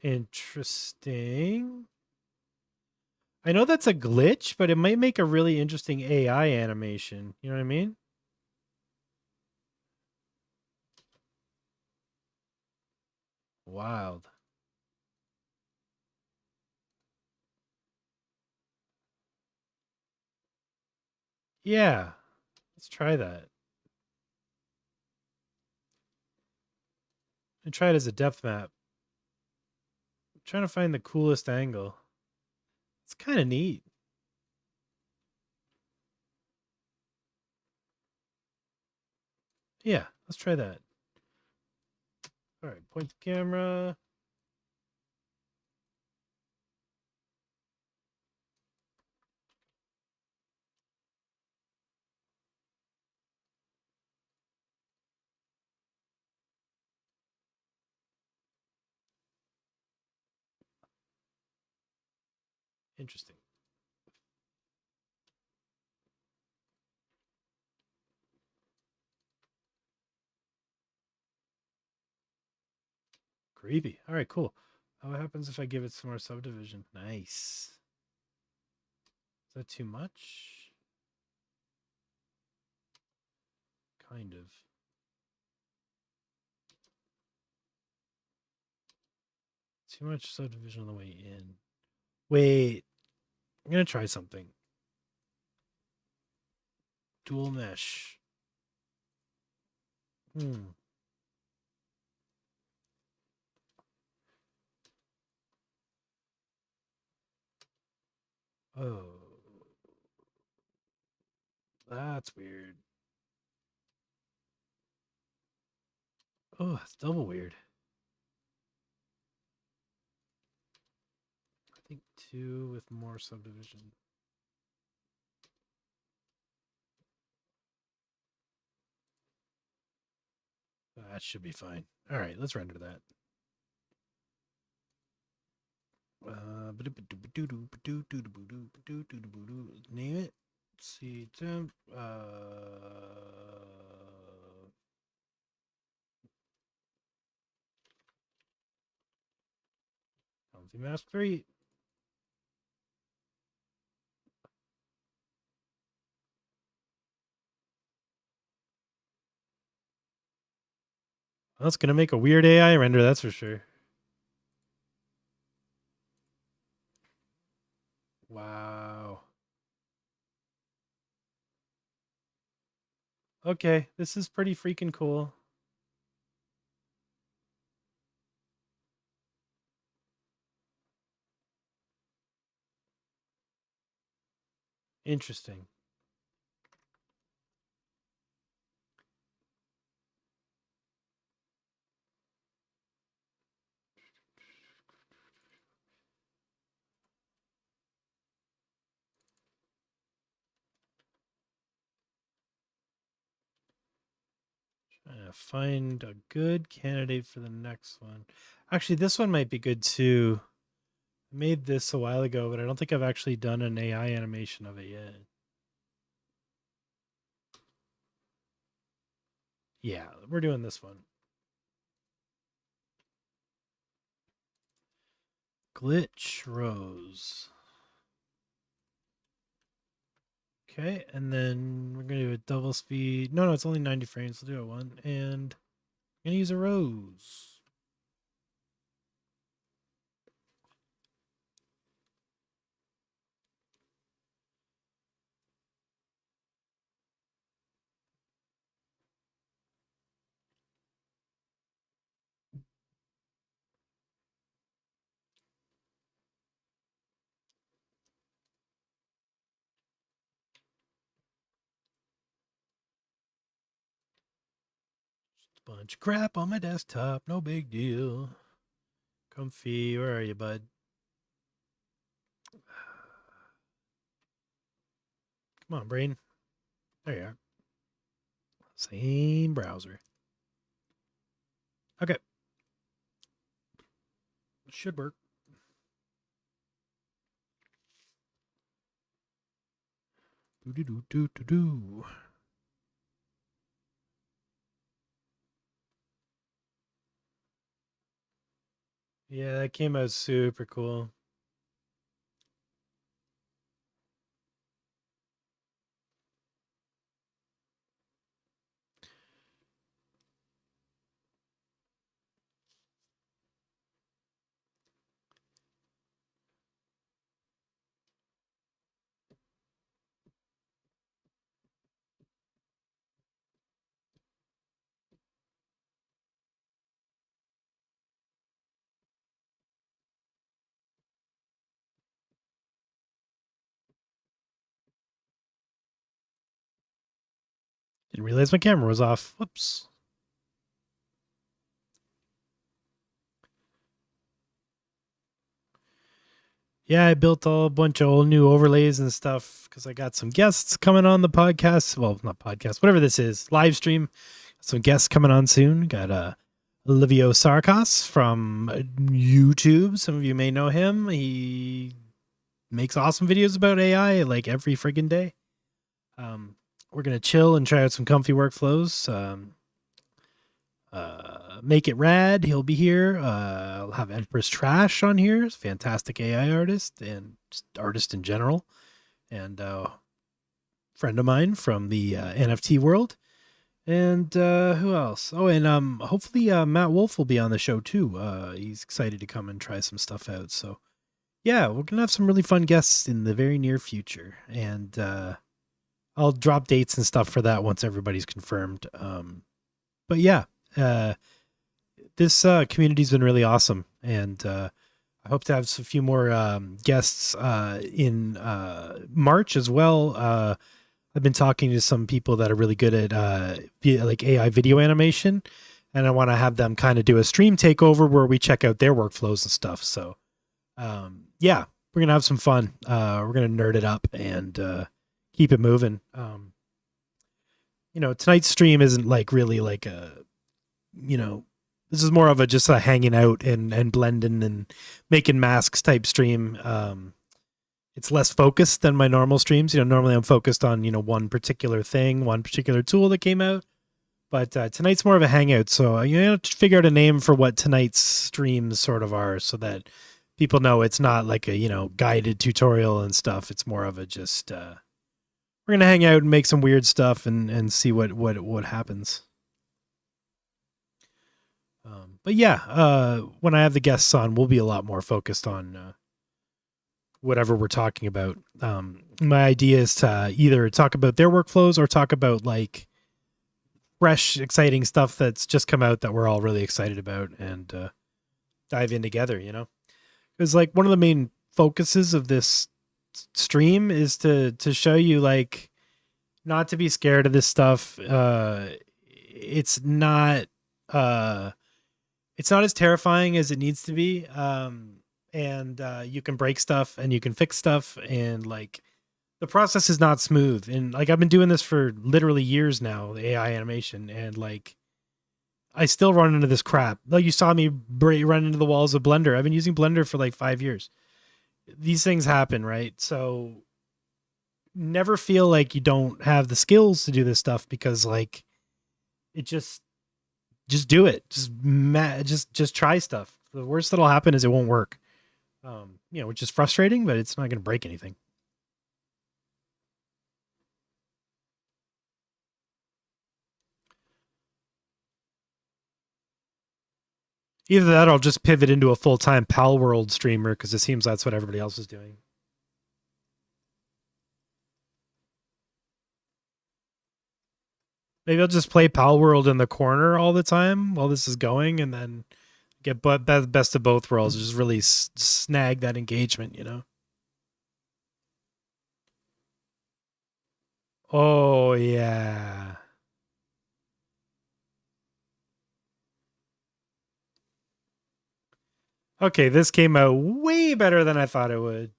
Interesting. I know that's a glitch, but it might make a really interesting AI animation. You know what I mean? Wild. Yeah. Let's try that. And try it as a depth map. I'm trying to find the coolest angle. It's kind of neat. Yeah, let's try that. All right, point the camera. Interesting. Creepy. All right, cool. What happens if I give it some more subdivision? Nice. Is that too much? Kind of. Too much subdivision on the way in. Wait. I'm going to try something. Dual mesh. Oh. That's weird. Oh, that's double weird. I think 2 with more subdivision. That should be fine. All right, let's render that. Name it. See temp. Comfy mask 3. Well, it's gonna make a weird AI render, that's for sure. Wow. Okay, this is pretty freaking cool. Interesting. Find a good candidate for the next one. Actually, this one might be good too. I made this a while ago, but I don't think I've actually done an AI animation of it yet. Yeah, we're doing this one. Glitch rows. Okay, and then we're going to do a double speed. No, it's only 90 frames. We'll do it one. And I'm going to use a rose. Just a bunch of crap on my desktop. No big deal. Comfy, where are you, bud? Come on, brain. There you are. Same browser. Okay. Should work. Do. Yeah, that came out super cool. Didn't realize my camera was off. Whoops. Yeah, I built a bunch of old new overlays and stuff because I got some guests coming on the podcast. Well, not podcast, whatever this is, live stream. Some guests coming on soon. Got Olivio Sarkos from YouTube. Some of you may know him. He makes awesome videos about AI like every friggin' day. We're going to chill and try out some comfy workflows. Make It Rad, he'll be here. I'll have Empress Trash on here, fantastic AI artist and just artist in general, and friend of mine from the NFT world. And who else? Oh, and hopefully Matt Wolf will be on the show too. He's excited to come and try some stuff out. So yeah, we're gonna have some really fun guests in the very near future, and I'll drop dates and stuff for that once everybody's confirmed. But yeah, this community's been really awesome, and I hope to have a few more guests in March as well. I've been talking to some people that are really good at like AI video animation, and I want to have them kind of do a stream takeover where we check out their workflows and stuff. So yeah, we're gonna have some fun. We're gonna nerd it up and keep it moving. Tonight's stream isn't like really like a, this is more of a just a hanging out and blending and making masks type stream. It's less focused than my normal streams. Normally I'm focused on, one particular thing, one particular tool that came out. But tonight's more of a hangout. So you have to figure out a name for what tonight's streams sort of are so that people know it's not like a, guided tutorial and stuff. It's more of a just, we're going to hang out and make some weird stuff and see what happens. But yeah, when I have the guests on, we'll be a lot more focused on whatever we're talking about. My idea is to either talk about their workflows or talk about like fresh, exciting stuff that's just come out that we're all really excited about and dive in together, because like one of the main focuses of this stream is to show you like not to be scared of this stuff. It's not as terrifying as it needs to be. And you can break stuff and you can fix stuff, and like the process is not smooth. And like I've been doing this for literally years now, the AI animation, and like I still run into this crap. Like you saw me run into the walls of Blender. I've been using Blender for like 5 years. These things happen, right? So never feel like you don't have the skills to do this stuff, because like it just do it. Just try stuff. The worst that'll happen is it won't work. Which is frustrating, but it's not going to break anything. Either that or I'll just pivot into a full-time Pal World streamer because it seems that's what everybody else is doing. Maybe I'll just play Pal World in the corner all the time while this is going and then get best of both worlds. Just really snag that engagement, Oh, yeah. Okay, this came out way better than I thought it would.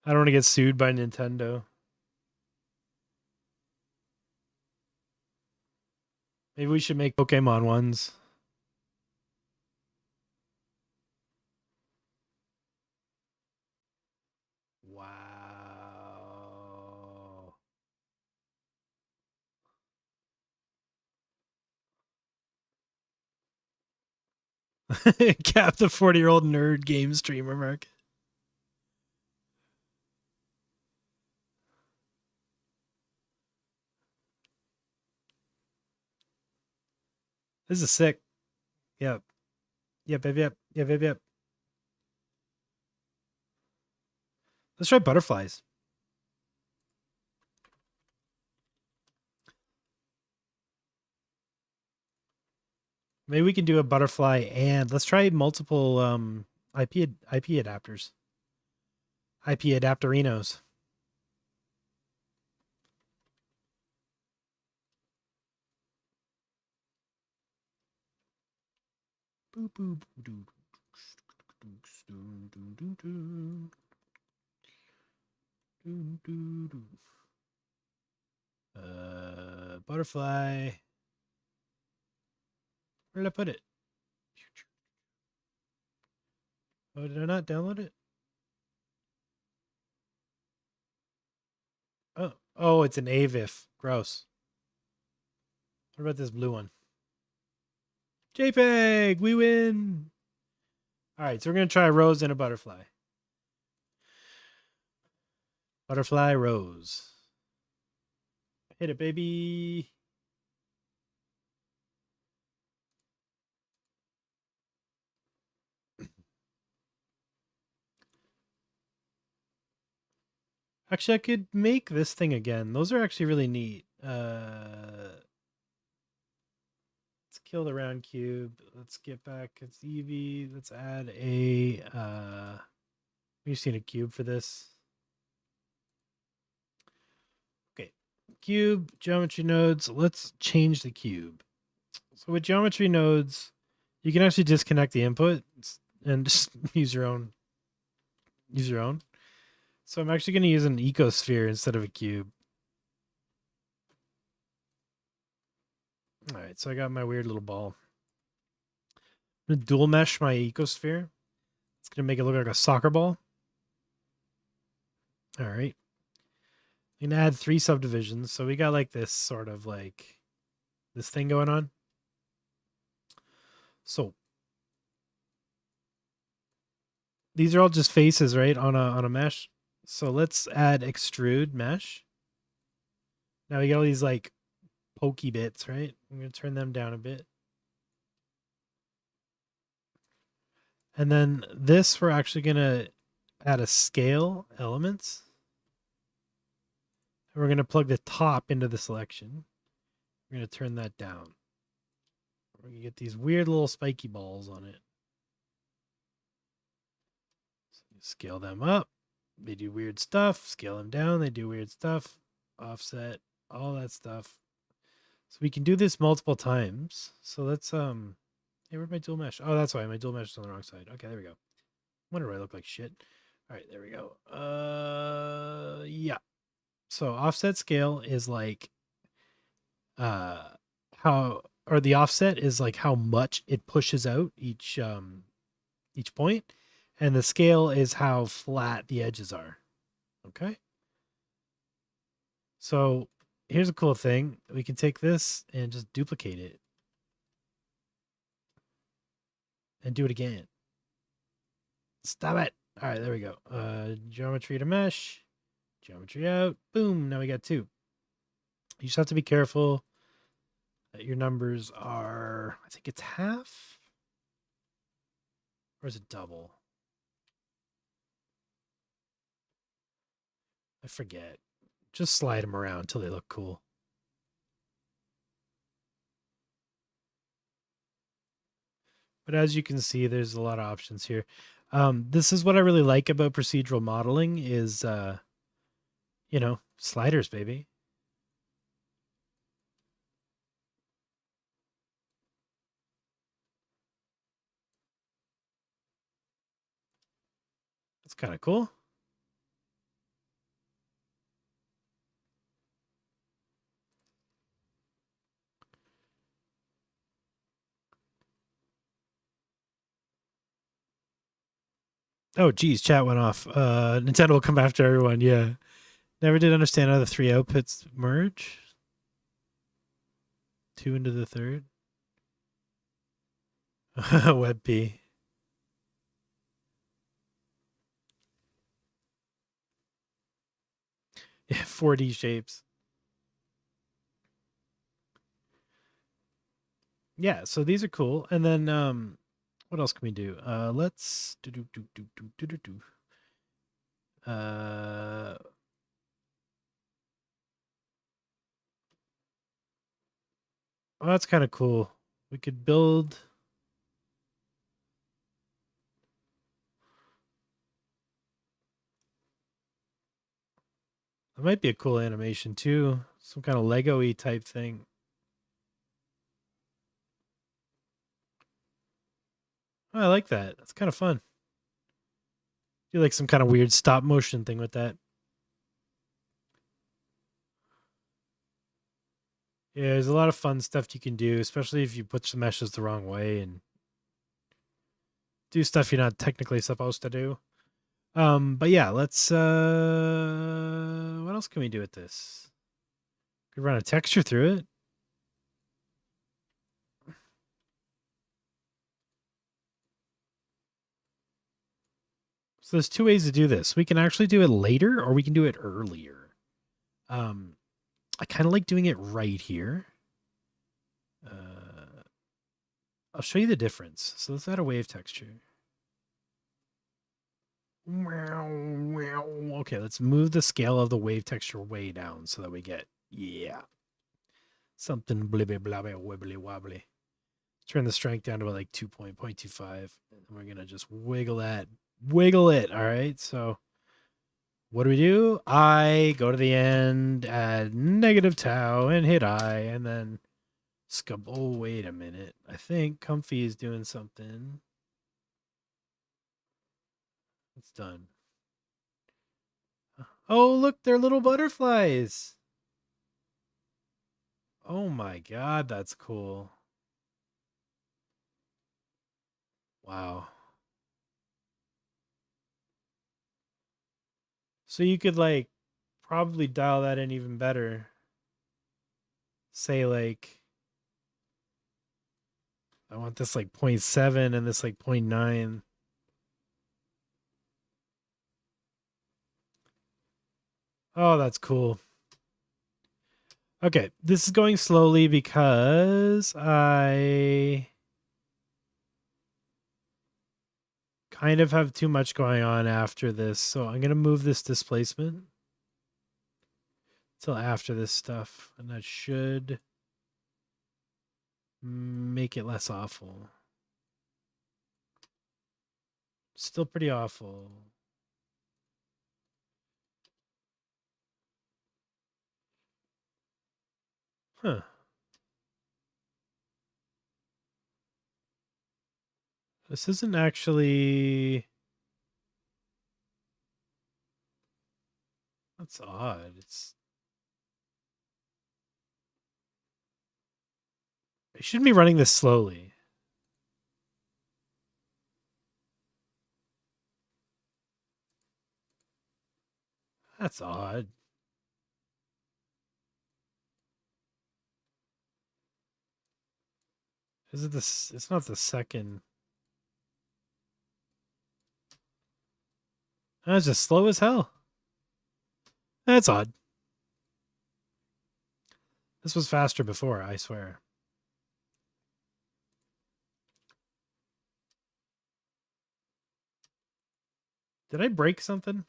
I don't want to get sued by Nintendo. Maybe we should make Pokemon ones. Wow. Cap the 40-year-old nerd game streamer market. This is sick. Yep. Yep. Let's try butterflies. Maybe we can do a butterfly and let's try multiple IP adapters. IP adapterinos. Boop, boop, boop, butterfly. Where did I put it? Oh, did I not download it? Oh, it's an AVIF. Gross. What about this blue one? JPEG, we win. All right, so we're going to try a rose and a butterfly. Butterfly rose. Hit it, baby. Actually, I could make this thing again. Those are actually really neat. Let's kill the round cube. Let's get back. It's Eevee. Let's add a... we've seen a cube for this. Okay. Cube, geometry nodes. Let's change the cube. So with geometry nodes, you can actually disconnect the input and just use your own. So I'm actually going to use an ecosphere instead of a cube. All right, so I got my weird little ball. I'm going to dual mesh my ecosphere. It's going to make it look like a soccer ball. All right. I'm going to add 3 subdivisions. So we got like this sort of like this thing going on. So these are all just faces, right, on a mesh. So let's add extrude mesh. Now we got all these like pokey bits, right? I'm going to turn them down a bit. And then this, we're actually going to add a scale elements. And we're going to plug the top into the selection. We're going to turn that down. We're going to get these weird little spiky balls on it. So scale them up. They do weird stuff. Scale them down. They do weird stuff. Offset, all that stuff. So we can do this multiple times. So let's hey, where'd my dual mesh? Oh, that's why my dual mesh is on the wrong side. Okay, there we go. Wonder why I look like shit. All right, there we go. Yeah. So offset scale is like how or the offset is like how much it pushes out each point, and the scale is how flat the edges are. Okay. So here's a cool thing. We can take this and just duplicate it and do it again. Stop it. All right, there we go. Geometry to mesh, geometry out. Boom. Now we got 2. You just have to be careful that your numbers are, I think it's half, or is it double? I forget. Just slide them around until they look cool. But as you can see, there's a lot of options here. This is what I really like about procedural modeling is, you know, sliders, baby. That's kind of cool. Oh, geez, chat went off. Nintendo will come after everyone. Yeah. Never did understand how the 3 outputs merge. 2 into the 3rd. WebP. Yeah, 4D shapes. Yeah, so these are cool. And then what else can we do? Let's well, that's kind of cool. We could build that might be a cool animation too. Some kind of Lego-y type thing. Oh, I like that. That's kind of fun. Do like some kind of weird stop motion thing with that. Yeah, there's a lot of fun stuff you can do, especially if you put some meshes the wrong way and do stuff you're not technically supposed to do. But yeah, let's what else can we do with this? Could run a texture through it. So there's 2 ways to do this. We can actually do it later or we can do it earlier. I kind of like doing it right here. I'll show you the difference. So let's add a wave texture. Okay, let's move the scale of the wave texture way down so that we get, yeah, something blibby blabby wibbly wobbly. Turn the strength down to like 2.25. And we're going to just wiggle it. All right. So what do? I go to the end, add negative tau and hit I, and then scub. Oh, wait a minute. I think Comfy is doing something. It's done. Oh, look, they're little butterflies. Oh my God, that's cool. Wow. So you could like probably dial that in even better. Say like, I want this like 0.7 and this like 0.9. Oh, that's cool. Okay, this is going slowly because I kind of have too much going on after this. So I'm going to move this displacement till after this stuff. And that should make it less awful. Still pretty awful. Huh. This isn't actually... That's odd. I shouldn't be running this slowly. That's odd. Is it this? It's not the second. That's just slow as hell. That's odd. This was faster before, I swear. Did I break something?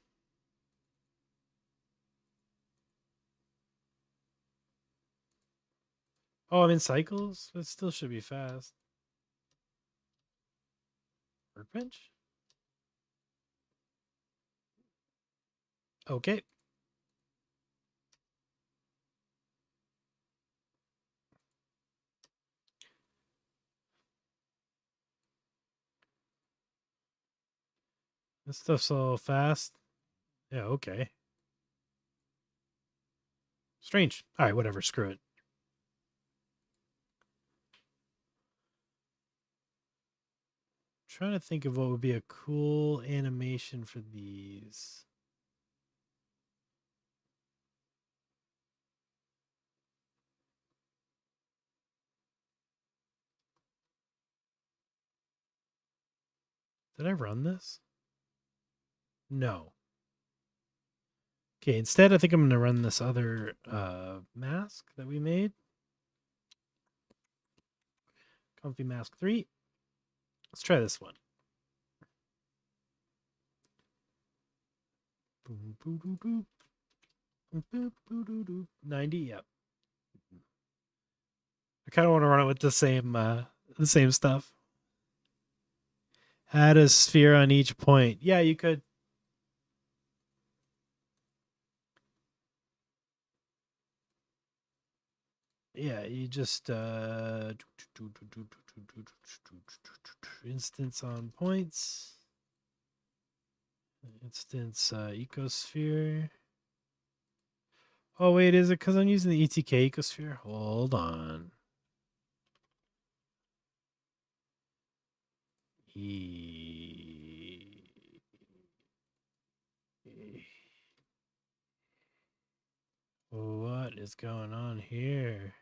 Oh, I'm in cycles? It still should be fast. Workbench? Okay. This stuff's so fast. Yeah, okay. Strange. All right, whatever. Screw it. Trying to think of what would be a cool animation for these. Did I run this? No. Okay, instead I think I'm going to run this other mask that we made. Comfy Mask 3. Let's try this one. Boom, boom, boom, boom. Boom, boom, boom, boom, boom. 90, yep. I kind of want to run it with the same stuff. Add a sphere on each point. Yeah, you could. Yeah, you just instance on points. Instance ecosphere. Oh wait, is it because I'm using the ETK ecosphere? Hold on. What is going on here?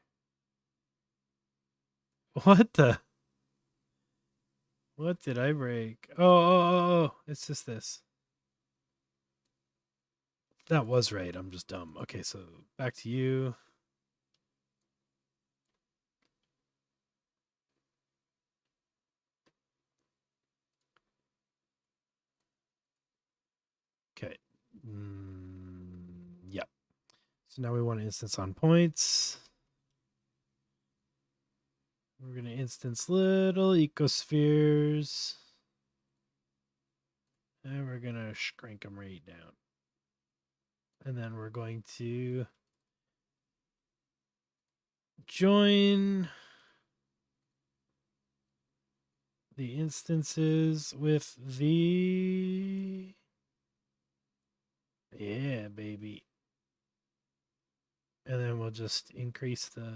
What the? What did I break? Oh, it's just this. That was right. I'm just dumb. Okay, so back to you. Okay. Yep. So now we want to instance on points. We're going to instance little ecospheres. And we're going to shrink them right down. And then we're going to join the instances with the... Yeah, baby. And then we'll just increase the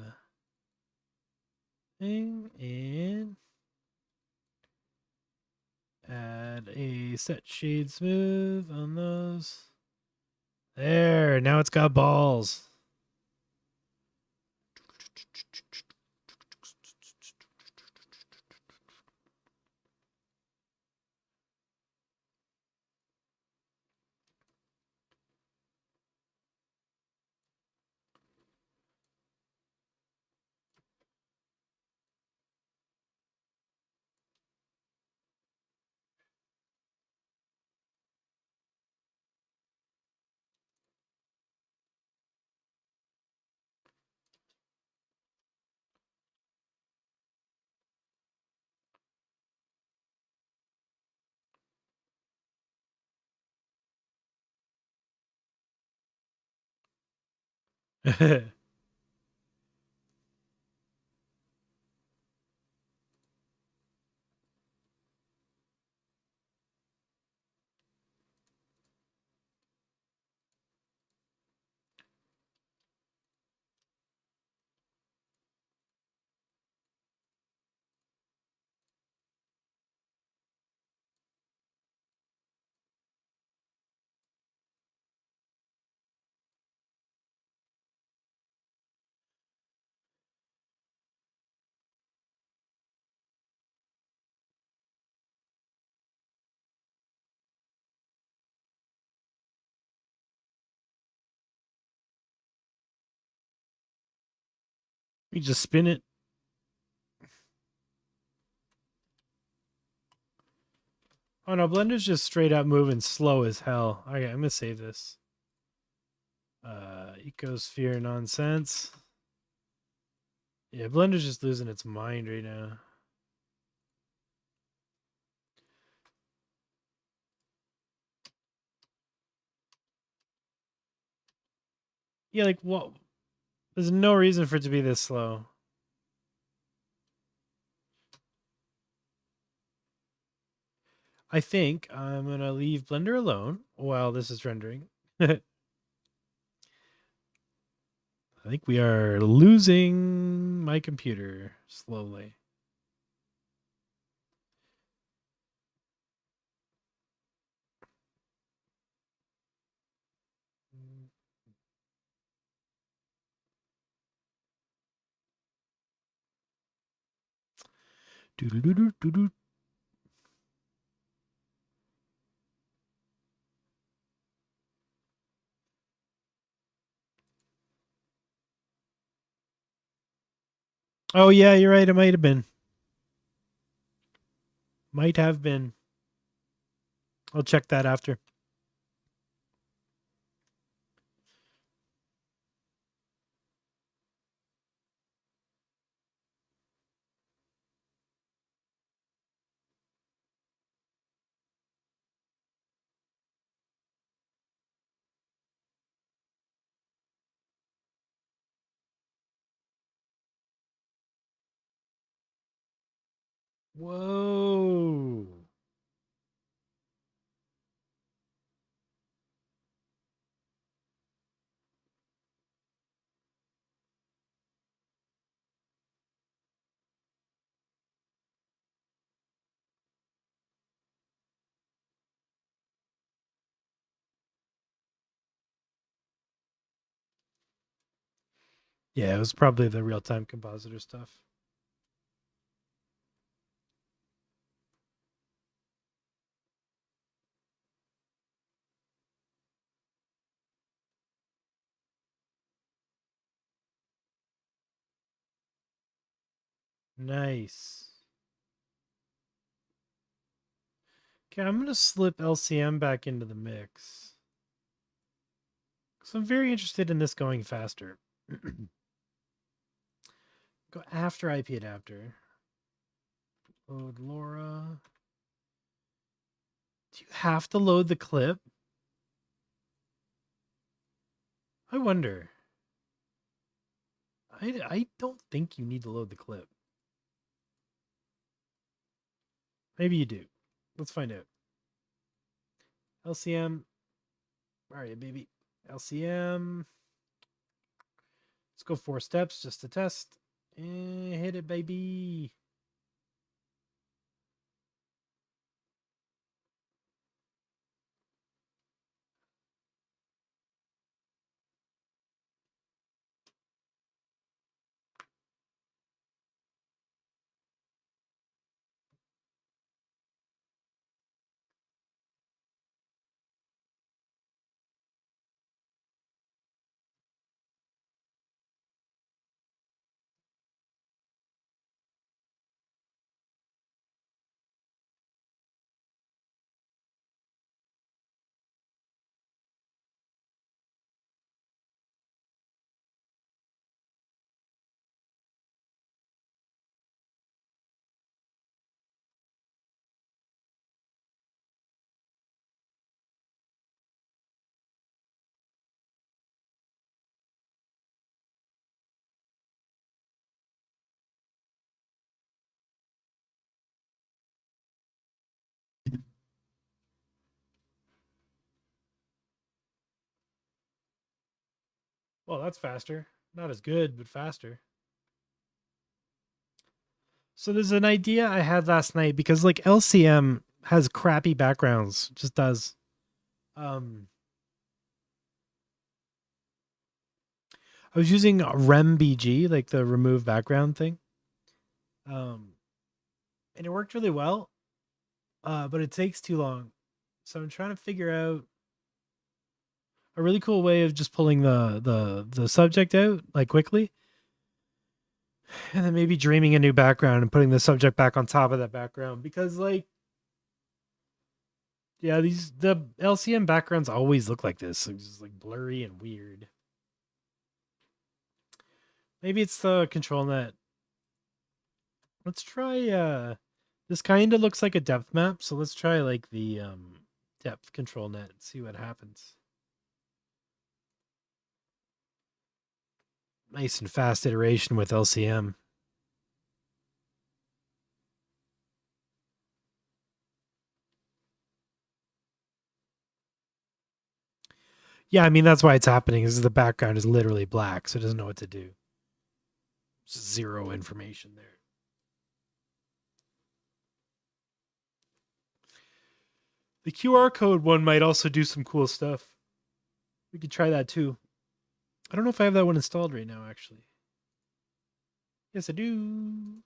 thing and add a set shade smooth on those. There, now it's got balls. We just spin it. Oh no, Blender's just straight up moving slow as hell. Okay, I'm gonna save this. Ecosphere nonsense. Yeah, Blender's just losing its mind right now. Yeah, like what? There's no reason for it to be this slow. I think I'm gonna leave Blender alone while this is rendering. I think we are losing my computer slowly. Doo-doo-doo-doo-doo. Oh yeah, you're right. It might have been. Might have been. I'll check that after. Whoa. Yeah, it was probably the real-time compositor stuff. Nice. Okay, I'm going to slip LCM back into the mix. So I'm very interested in this going faster. Go after IP adapter. Load LoRa. Do you have to load the clip? I wonder. I don't think you need to load the clip. Maybe you do. Let's find out. LCM. All right, baby. LCM. Let's go 4 steps just to test. Hit it, baby. Well, that's faster. Not as good, but faster. So there's an idea I had last night because like LCM has crappy backgrounds, just does. I was using RemBG, like the remove background thing. And it worked really well. But it takes too long. So I'm trying to figure out a really cool way of just pulling the subject out like quickly. And then maybe dreaming a new background and putting the subject back on top of that background, because like, yeah, the LCM backgrounds always look like this. It's just like blurry and weird. Maybe it's the ControlNet. Let's try this kind of looks like a depth map, so let's try like the depth ControlNet and see what happens. Nice and fast iteration with LCM. Yeah, I mean, that's why it's happening, is the background is literally black, so it doesn't know what to do. There's zero information there. The QR code one might also do some cool stuff. We could try that too. I don't know if I have that one installed right now, actually. Yes, I do.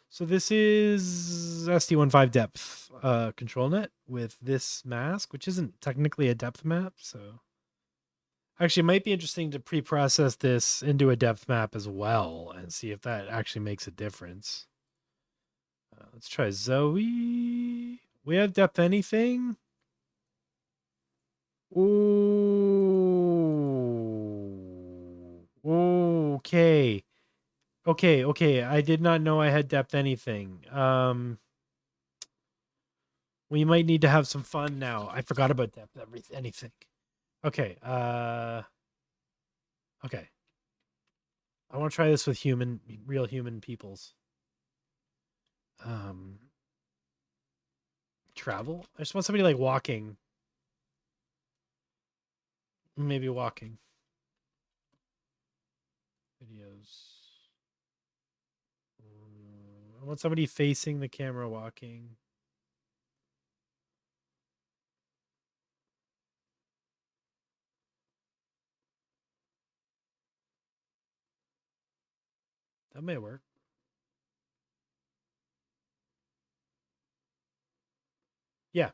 So this is SD15 depth ControlNet with this mask, which isn't technically a depth map. So actually, it might be interesting to pre-process this into a depth map as well and see if that actually makes a difference. Let's try Zoe. We have depth anything. Ooh. Okay. Okay. I did not know I had depth anything. We might need to have some fun now. I forgot about depth anything. Okay. Okay. I want to try this with real human peoples. Travel? I just want somebody like walking. Maybe walking. Videos. I want somebody facing the camera walking. That may work. Yeah.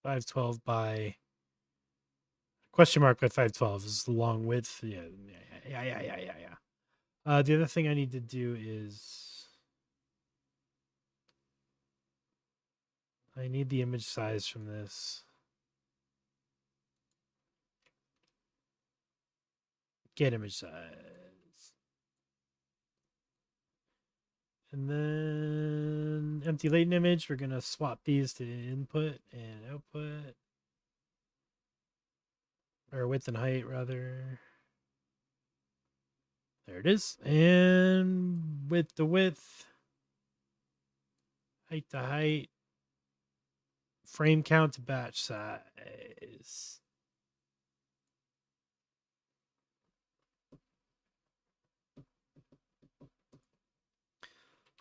.512 by question mark by 512 is the long width. Yeah. The other thing I need to do is I need the image size from this. Get image size. And then empty latent image. We're going to swap these to input and output. Or width and height, rather. There it is. And width to width. Height to height. Frame count to batch size.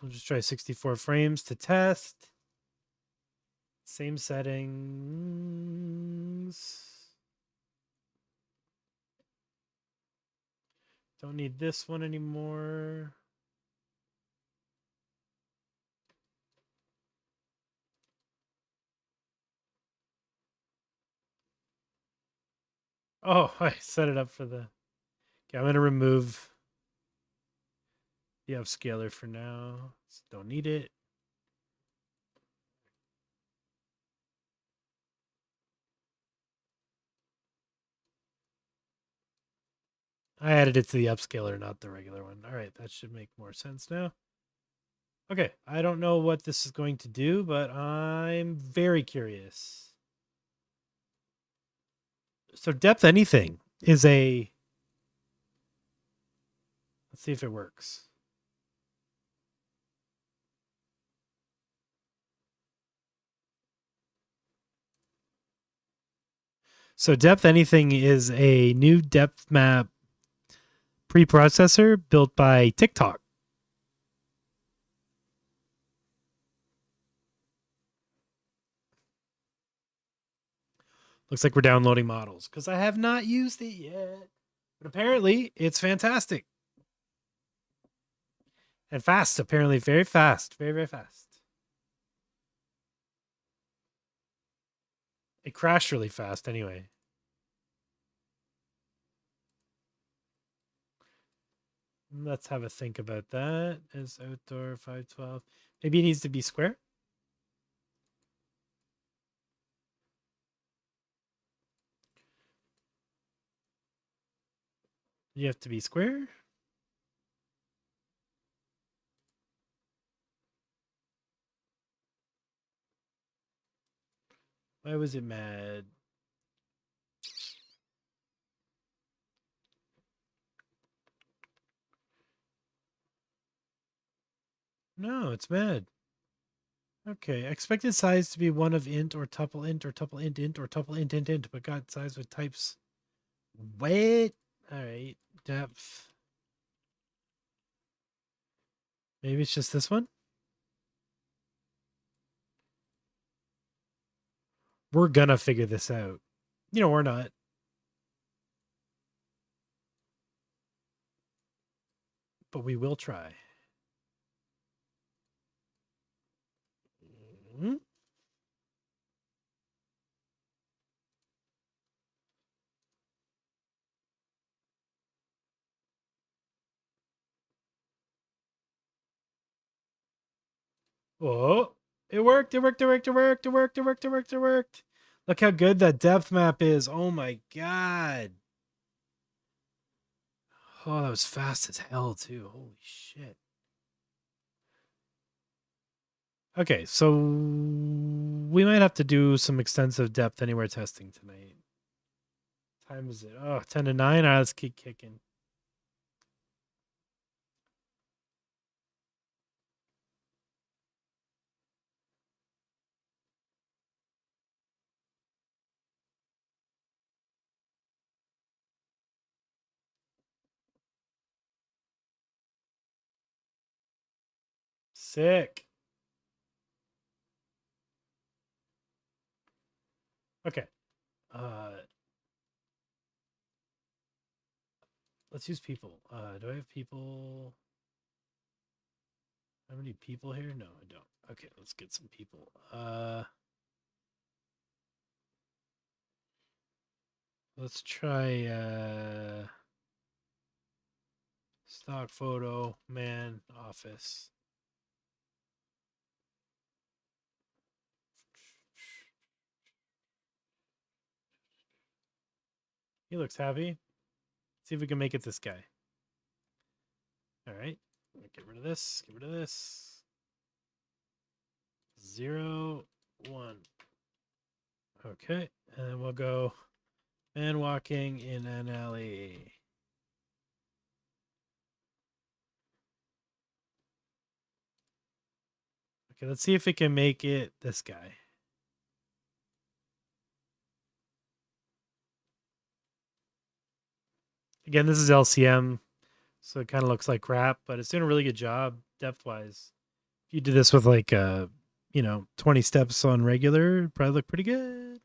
We'll just try 64 frames to test. Same settings. Don't need this one anymore. Oh, I set it up for the... Okay, I'm going to remove the upscaler for now. Don't need it. I added it to the upscaler, not the regular one. All right, that should make more sense now. Okay, I don't know what this is going to do, but I'm very curious. So depth anything is a... Let's see if it works. So depth anything is a new depth map preprocessor built by TikTok. Looks like we're downloading models because I have not used it yet. But apparently it's fantastic. And fast, apparently very fast. Very, very fast. It crashed really fast anyway. Let's have a think about that. Is outdoor 512. Maybe it needs to be square. You have to be square. Why was it mad? No, it's mad. Okay, expected size to be one of int or tuple int or tuple int int or tuple int int int, but got size with types. Wait. All right, depth. Maybe it's just this one. We're gonna figure this out. We're not. But we will try. Mm-hmm. Oh, it worked. It worked. It worked. It worked. It worked. It worked. It worked. It worked. Look how good that depth map is. Oh my god. Oh, that was fast as hell too. Holy shit. Okay, so we might have to do some extensive depth anywhere testing tonight. Time is it? Oh, 10 to 9. All right, let's keep kicking. Sick. Okay. Let's use people. Do I have people? How many people here? No, I don't. Okay, let's get some people. Let's try stock photo man office. He looks happy. See if we can make it this guy. All right. Get rid of this. Get rid of this. 0, 1. Okay. And then we'll go man walking in an alley. Okay, let's see if we can make it this guy. Again, this is LCM, so it kind of looks like crap, but it's doing a really good job depth-wise. If you did this with like 20 steps on regular, it'd probably look pretty good.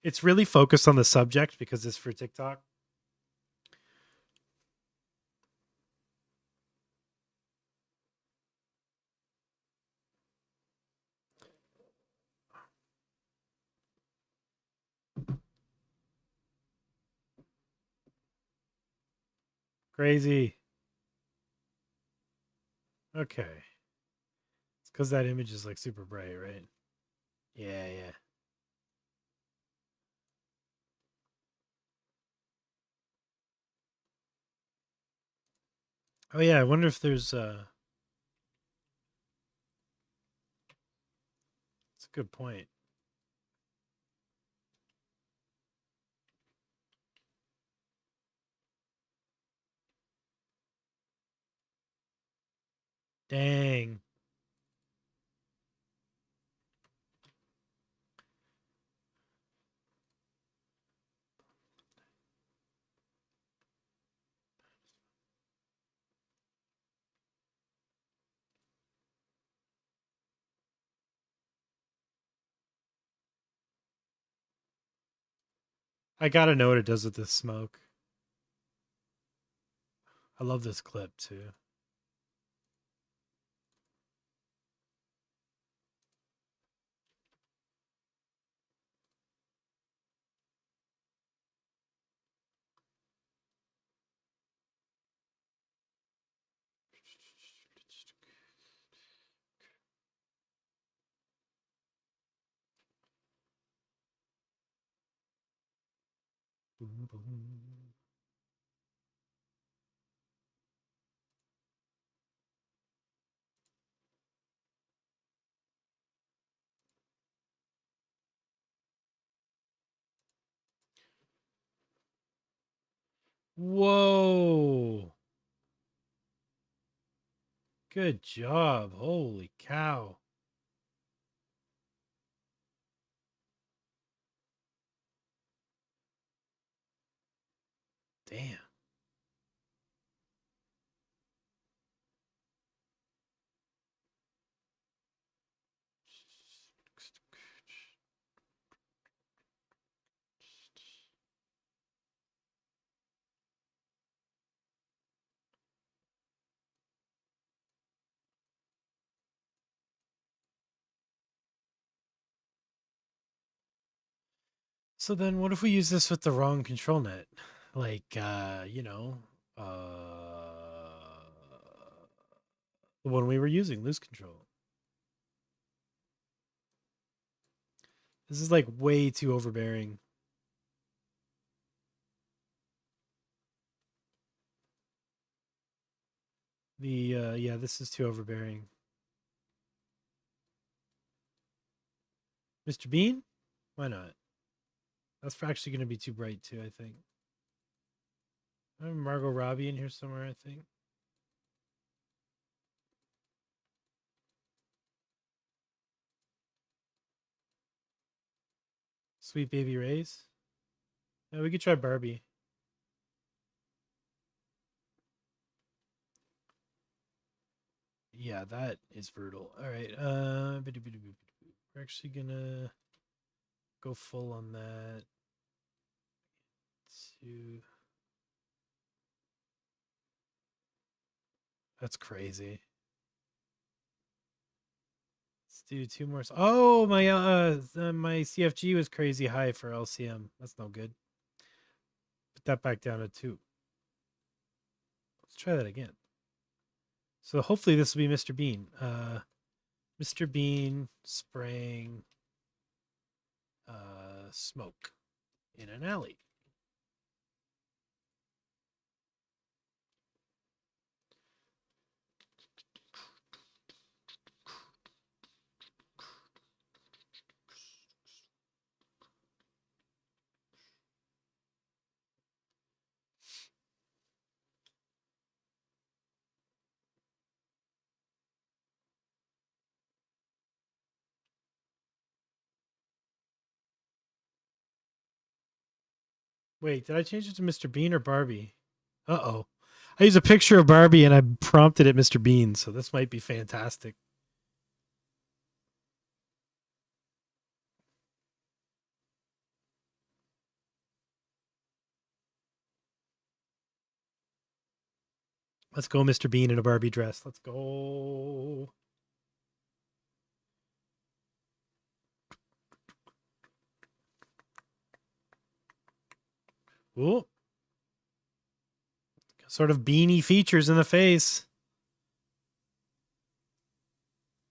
It's really focused on the subject because it's for TikTok. Crazy. Okay. It's because that image is like super bright, right? Yeah, yeah. Oh yeah, I wonder if there's it's a good point. Dang. I gotta know what it does with this smoke. I love this clip too. Boom, boom. Whoa. Good job. Holy cow. Damn. So then what if we use this with the wrong control net? Like the one we were using, LooseControl. This is like way too overbearing. Yeah, this is too overbearing. Mr. Bean? Why not? That's actually going to be too bright too, I think. I have Margot Robbie in here somewhere, I think. Sweet Baby Ray's. Yeah, we could try Barbie. Yeah, that is brutal. All right. We're actually gonna go full on that. That's crazy. Let's do two more. Oh, my CFG was crazy high for LCM. That's no good. Put that back down to 2. Let's try that again. So hopefully this will be Mr. Bean. Mr. Bean spraying smoke in an alley. Wait, did I change it to Mr. Bean or Barbie? Uh-oh. I used a picture of Barbie and I prompted it Mr. Bean, so this might be fantastic. Let's go, Mr. Bean in a Barbie dress. Let's go. Ooh. Sort of beanie features in the face.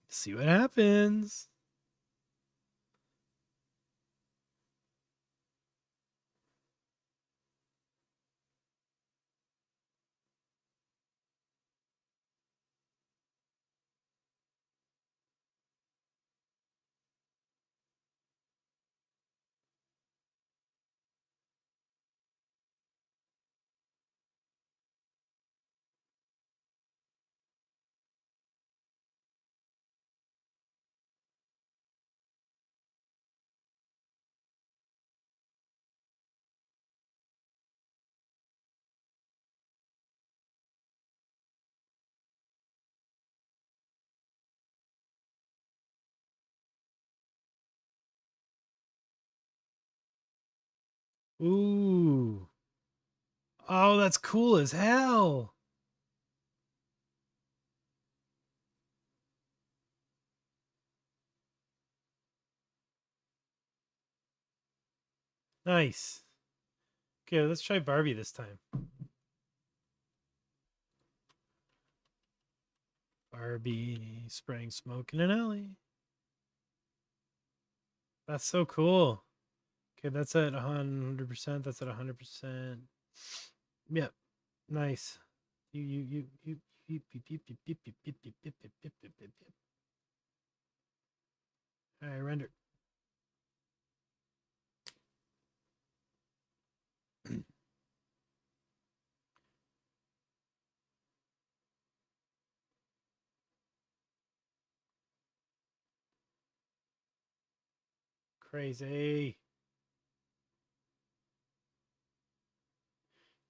See what happens. Ooh. Oh, that's cool as hell. Nice. Okay, let's try Barbie this time. Barbie spraying smoke in an alley. That's so cool. Okay, that's at 100%. That's at 100%. Yep. Nice. You. All right, render. Crazy.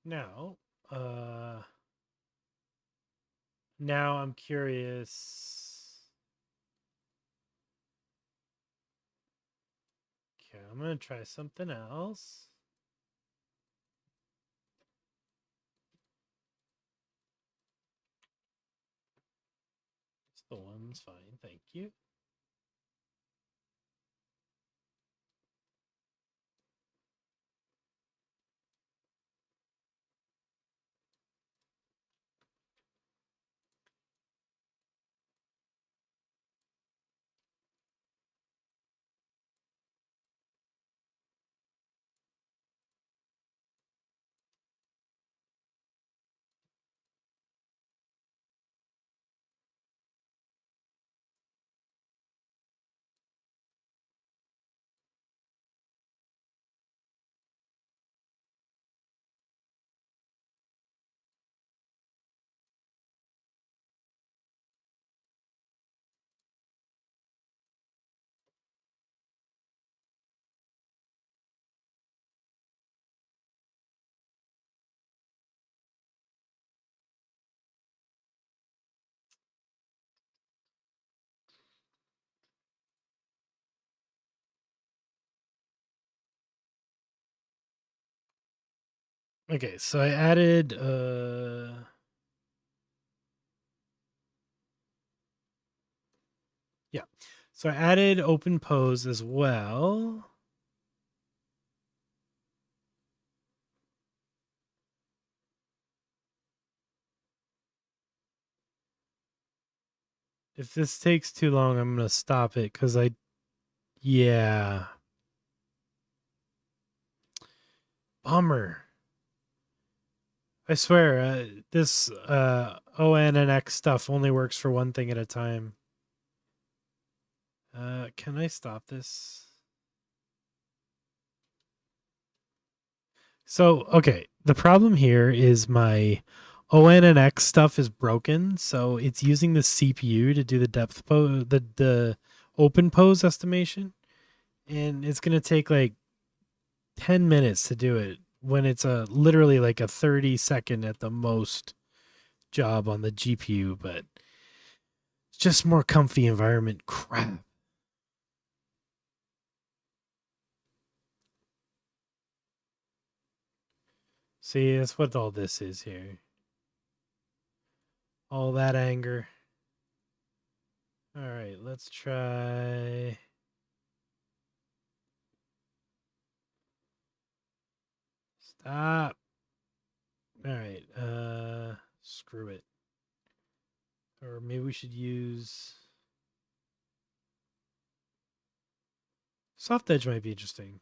Now, now I'm curious. Okay, I'm gonna try something else. The one's fine, thank you. Okay, so I added yeah. So I added OpenPose as well. If this takes too long, I'm going to stop it cuz yeah. Bummer. I swear, this ON and X stuff only works for one thing at a time. Can I stop this? So, okay, the problem here is my ON and X stuff is broken, so it's using the CPU to do the depth pose, the open pose estimation, and it's going to take like 10 minutes to do it when it's a literally like a 30-second at the most job on the GPU, but it's just more comfy environment crap. See, that's what all this is here. All that anger. All right, let's try. Stop. All right, screw it. Or maybe we should use SoftEdge might be interesting.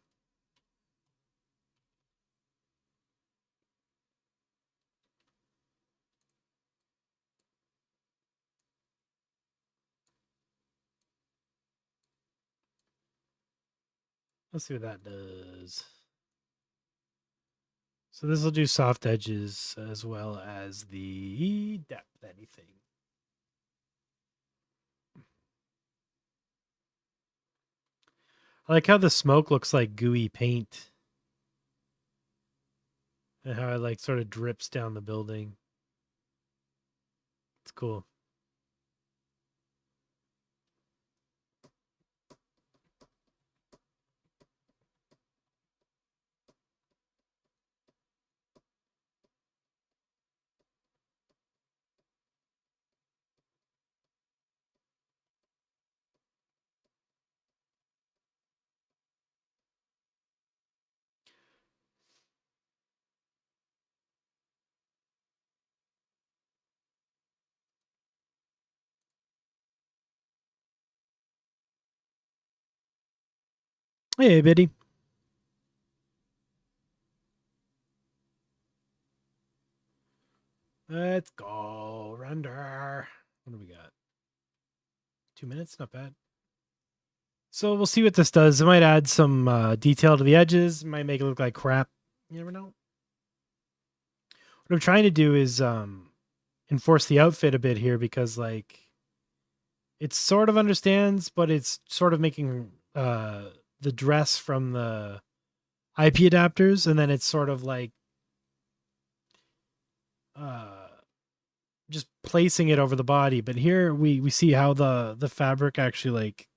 Let's see what that does. So this will do soft edges as well as the depth anything. I like how the smoke looks like gooey paint. And how it like sort of drips down the building. It's cool. Hey, Biddy. Let's go. Render. What do we got? 2 minutes? Not bad. So we'll see what this does. It might add some detail to the edges. It might make it look like crap. You never know. What I'm trying to do is enforce the outfit a bit here because like it sort of understands, but it's sort of making the dress from the IP adapters, and then it's sort of like just placing it over the body. But here we see how the fabric actually like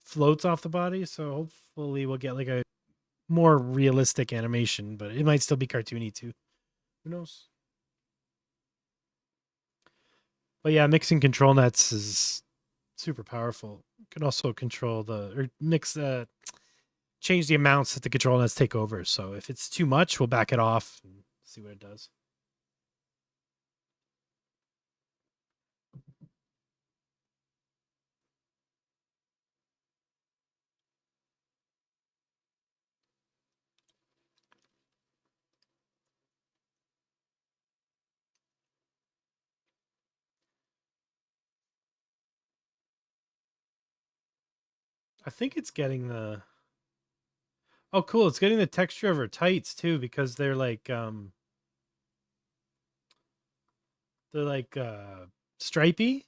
floats off the body, so hopefully we'll get like a more realistic animation, but it might still be cartoony too. Who knows? But yeah, mixing control nets is super powerful. You can also control or change the amounts that the control nets take over. So if it's too much, we'll back it off and see what it does. I think it's getting the Oh cool, it's getting the texture of her tights too, because they're like stripy.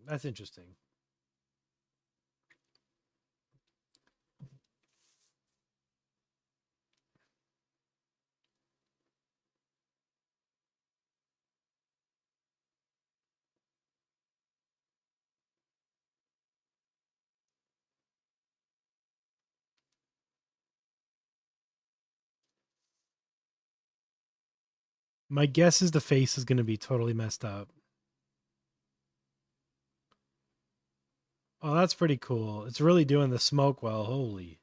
That's interesting. My guess is the face is going to be totally messed up. Oh, that's pretty cool. It's really doing the smoke well. Holy.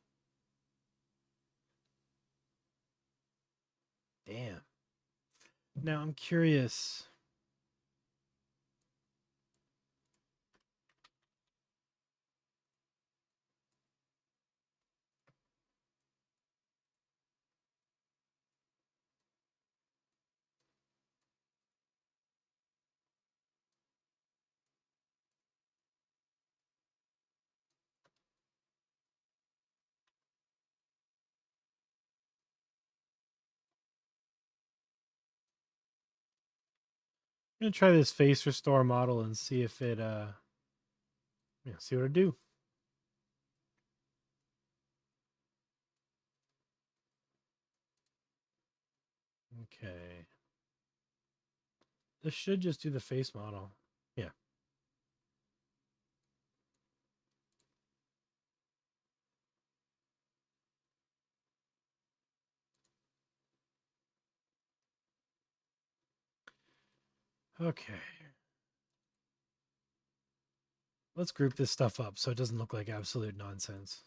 Damn. Now I'm curious. I'm going to try this face restore model and see if it see what it do. Okay. This should just do the face model. Yeah. Okay. Let's group this stuff up so it doesn't look like absolute nonsense.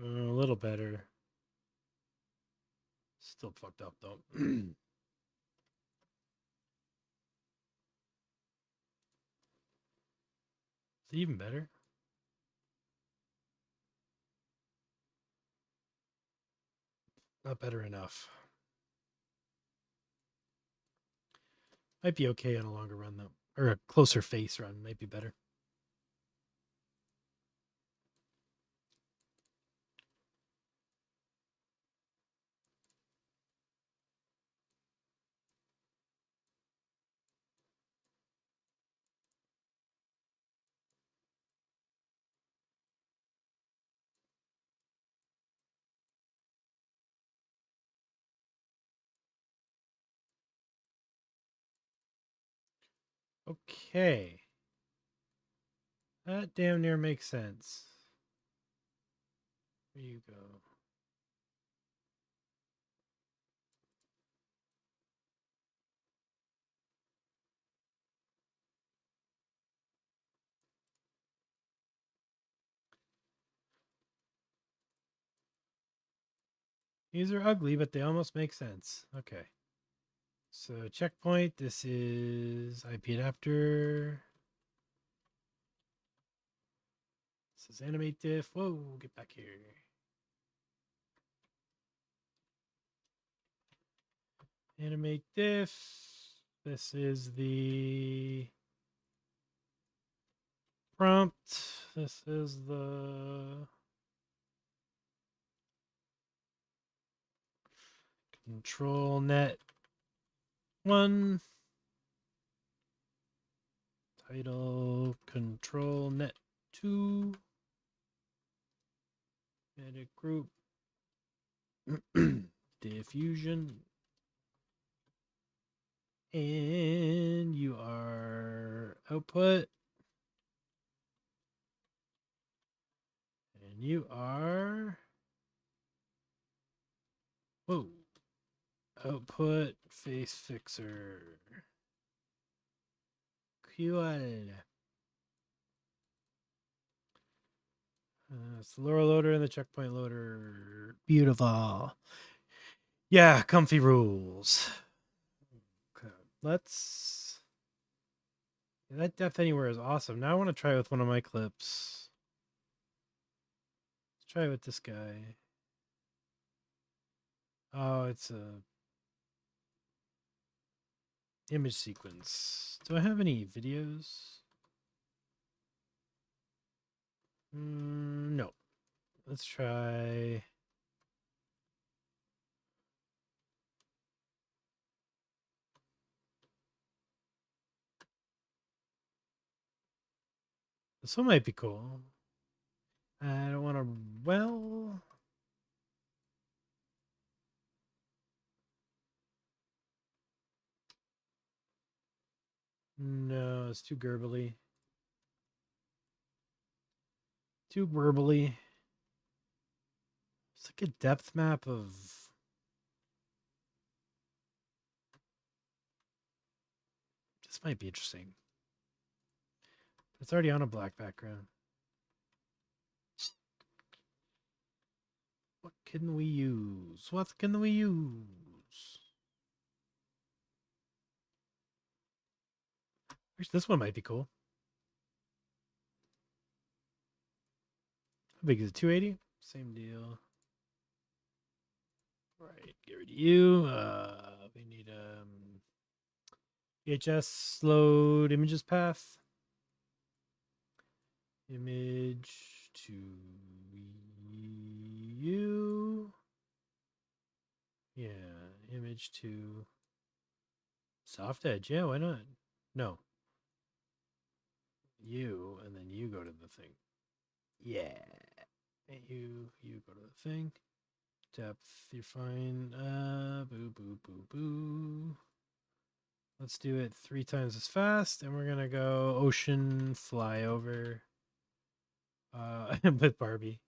A little better. Still fucked up though. Is it even better? Not better enough. Might be okay on a longer run though, or a closer face run might be better. Okay. That damn near makes sense. There you go. These are ugly, but they almost make sense. Okay. So checkpoint, this is IP adapter. This is AnimateDiff. Whoa, get back here. AnimateDiff. This is the prompt. This is the ControlNet 1. Title ControlNet 2. Edit group. Diffusion. And you are output. And you are, whoa, output face fixer. Cool. It's the LoRa loader and the checkpoint loader. Beautiful. Yeah, comfy rules. Okay, let's. That depth anywhere is awesome. Now I want to try with one of my clips. Let's try with this guy. Oh, it's a image sequence. Do I have any videos? No. Let's try. This one might be cool. I don't want to. Well. No, it's too gurgly. Too burbly. It's like a depth map of. This might be interesting. It's already on a black background. What can we use? What can we use? This one might be cool. How big is it? 280? Same deal. Right, get rid of you. We need VHS load images path. Image to you. Yeah, image to SoftEdge. Yeah, why not? No. You, and then you go to the thing. Yeah. You go to the thing. Depth, you're fine. Boo, boo, boo, boo. Let's do it 3 times as fast, and we're gonna go ocean flyover. With Barbie.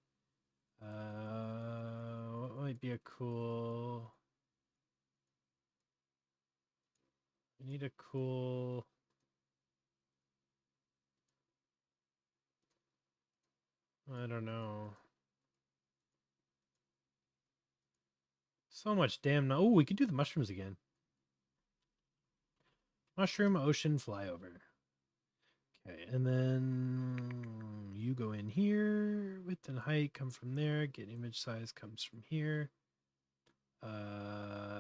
What might be a cool? We need a cool. I don't know. So much damn. Oh, we could do the mushrooms again. Mushroom ocean flyover. Okay, and then you go in here. Width and height come from there. Get image size comes from here.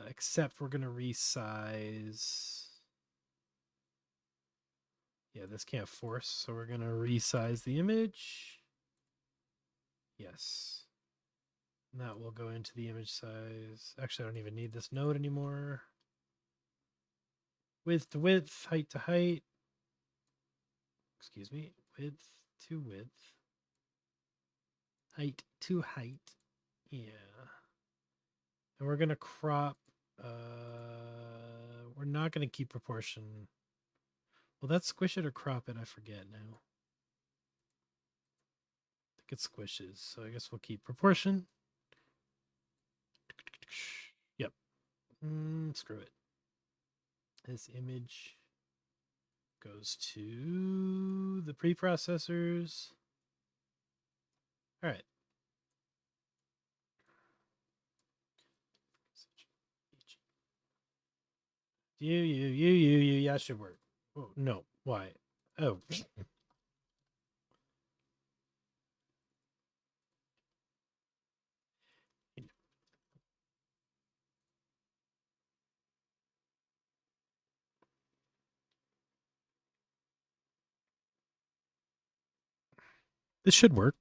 Except we're going to resize. Yeah, this can't force, so we're going to resize the image. Yes. And that will go into the image size. Actually, I don't even need this node anymore. Width to width, height to height. Excuse me. Width to width. Height to height. Yeah. And we're going to crop. We're not going to keep proportion. Well, that's squish it or crop it. I forget now. I think it squishes. So I guess we'll keep proportion. Yep. Screw it. This image goes to the preprocessors. All right. You. Yeah, should work. Oh, no. Why? Oh. This should work.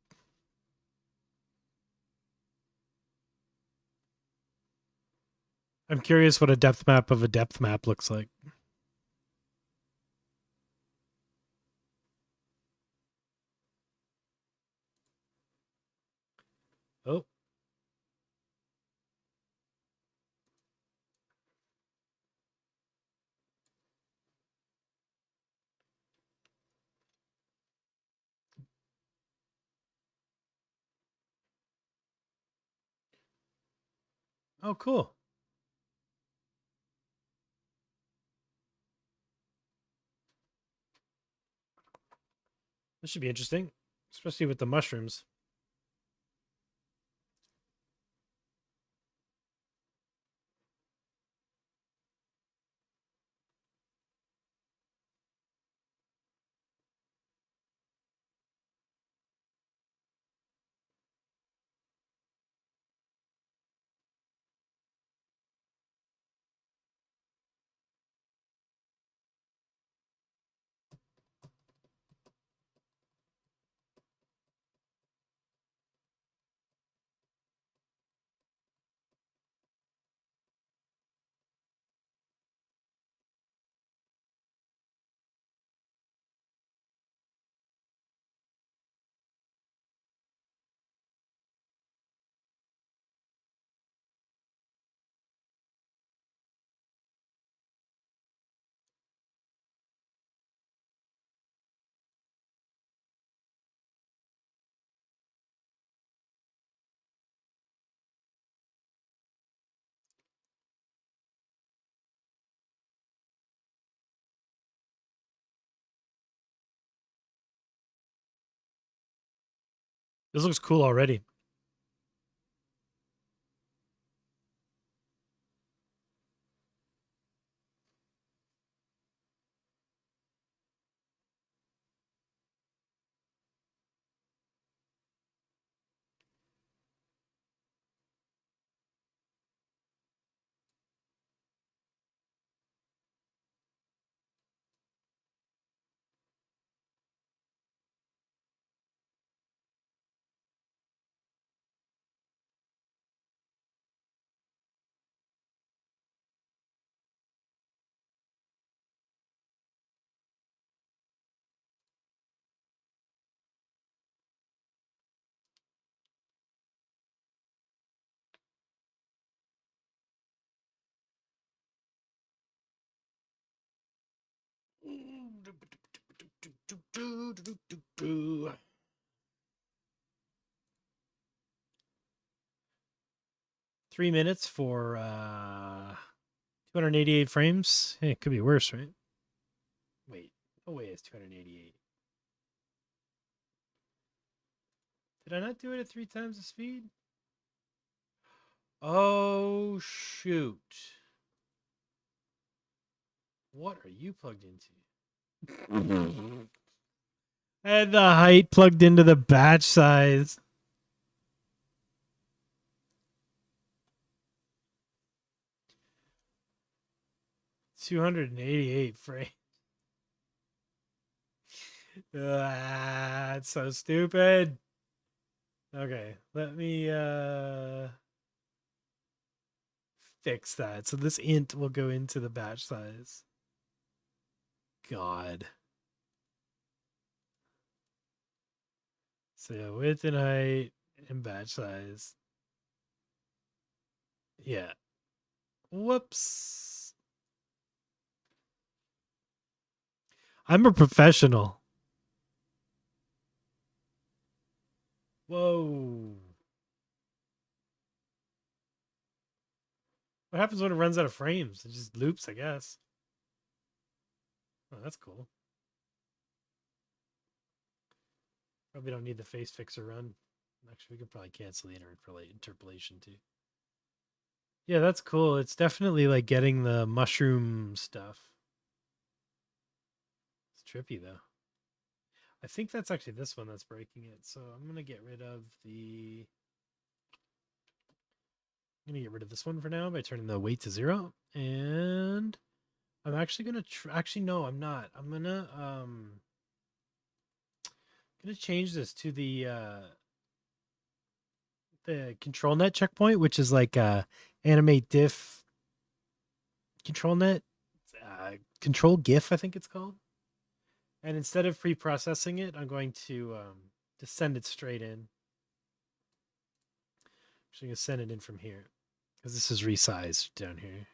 I'm curious what a depth map of a depth map looks like. Oh. Oh, cool. This should be interesting, especially with the mushrooms. This looks cool already. Three minutes for 288 frames. Hey, it could be worse, right? Wait, no way it's 288. Did I not do it at 3 times the speed? Oh, shoot. What are you plugged into? And the height plugged into the batch size. 288 frames. That's so stupid. Okay, let me fix that. So this int will go into the batch size. God. So yeah, width and height and batch size. Yeah. Whoops. I'm a professional. Whoa. What happens when it runs out of frames? It just loops, I guess. Oh, that's cool. Probably don't need the face fixer run. Actually, we could probably cancel the interpolation too. Yeah, that's cool. It's definitely like getting the mushroom stuff. It's trippy though. I think that's actually this one that's breaking it. So I'm going to get rid of the... I'm going to get rid of this one for now by turning the weight to 0. And I'm actually going to... Actually, no, I'm not. I'm going to... change this to the ControlNet checkpoint, which is like AnimateDiff ControlNet, ControlGIF, I think it's called. And instead of pre-processing it, I'm going to just send it straight in. I'm going to send it in from here because this is resized down here.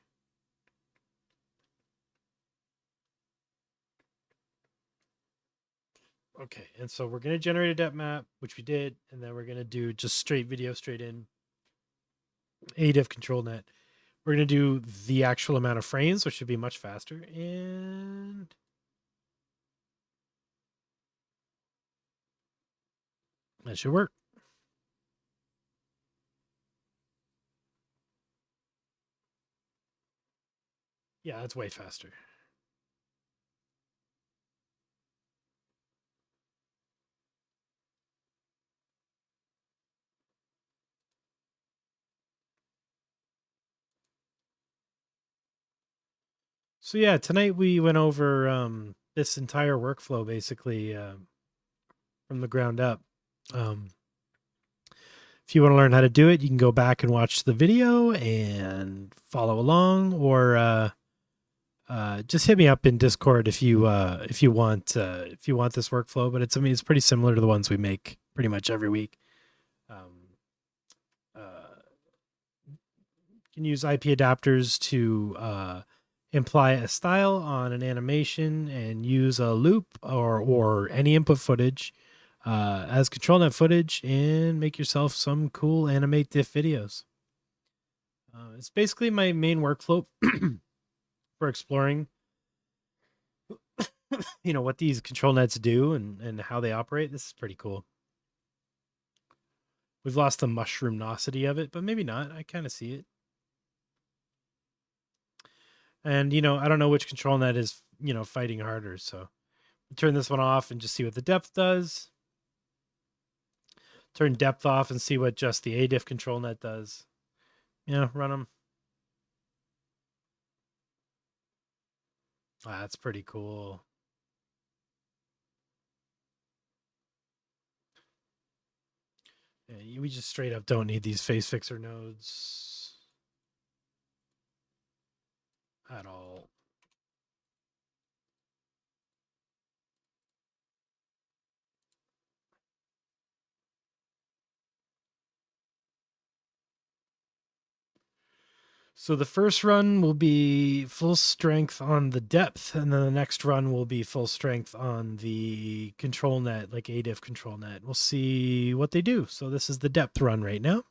Okay, and so we're going to generate a depth map, which we did, and then we're going to do just straight video straight in. ADIF ControlNet. We're going to do the actual amount of frames, which should be much faster. And that should work. Yeah, that's way faster. So yeah, tonight we went over this entire workflow basically from the ground up. If you want to learn how to do it, you can go back and watch the video and follow along, or just hit me up in Discord if you want this workflow. But it's pretty similar to the ones we make pretty much every week. You can use IP adapters to imply a style on an animation and use a loop or any input footage as ControlNet footage and make yourself some cool AnimateDiff videos. It's basically my main workflow for exploring what these ControlNets do and how they operate. This is pretty cool. We've lost the mushroomnosity of it, but maybe not. I kind of see it. And, I don't know which ControlNet is, fighting harder. So turn this one off and just see what the depth does. Turn depth off and see what just the ADIF ControlNet does. Run them. That's pretty cool. Yeah, we just straight up don't need these face fixer nodes at all. So the first run will be full strength on the depth, and then the next run will be full strength on the ControlNet, like ADIF ControlNet. We'll see what they do. So this is the depth run right now.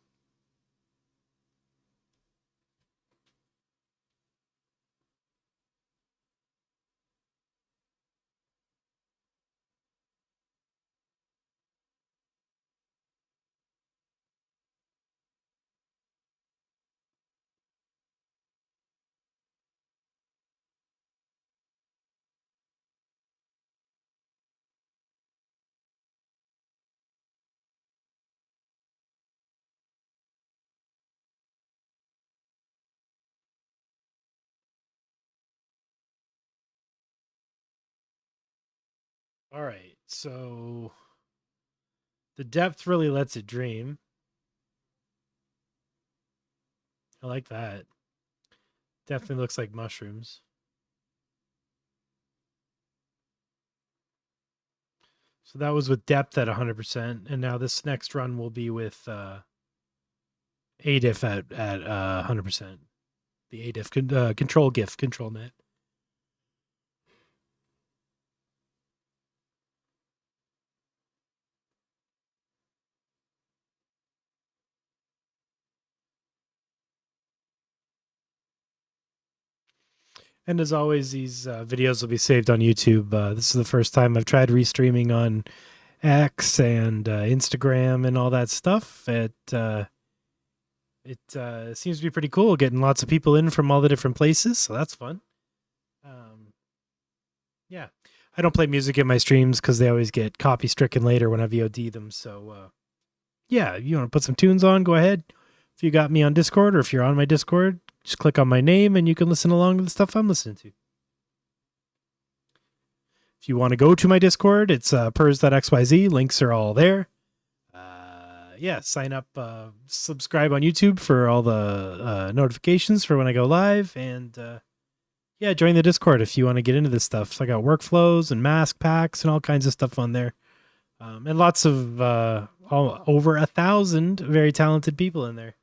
All right, so the depth really lets it dream. I like that. Definitely looks like mushrooms. So that was with depth at 100%, and now this next run will be with ADIF at 100%. The ADIF ControlGIF ControlNet. And as always, these videos will be saved on YouTube. This is the first time I've tried restreaming on X and Instagram and all that stuff. It seems to be pretty cool, getting lots of people in from all the different places, so that's fun. Yeah, I don't play music in my streams because they always get copy stricken later when I VOD them. So yeah, you want to put some tunes on, go ahead. If you got me on Discord or if you're on my Discord, just click on my name and you can listen along to the stuff I'm listening to. If you want to go to my Discord, it's pers.xyz. Links are all there. Yeah, sign up, subscribe on YouTube for all the notifications for when I go live. And yeah, join the Discord if you want to get into this stuff. So I got workflows and mask packs and all kinds of stuff on there. And lots of over 1,000 very talented people in there.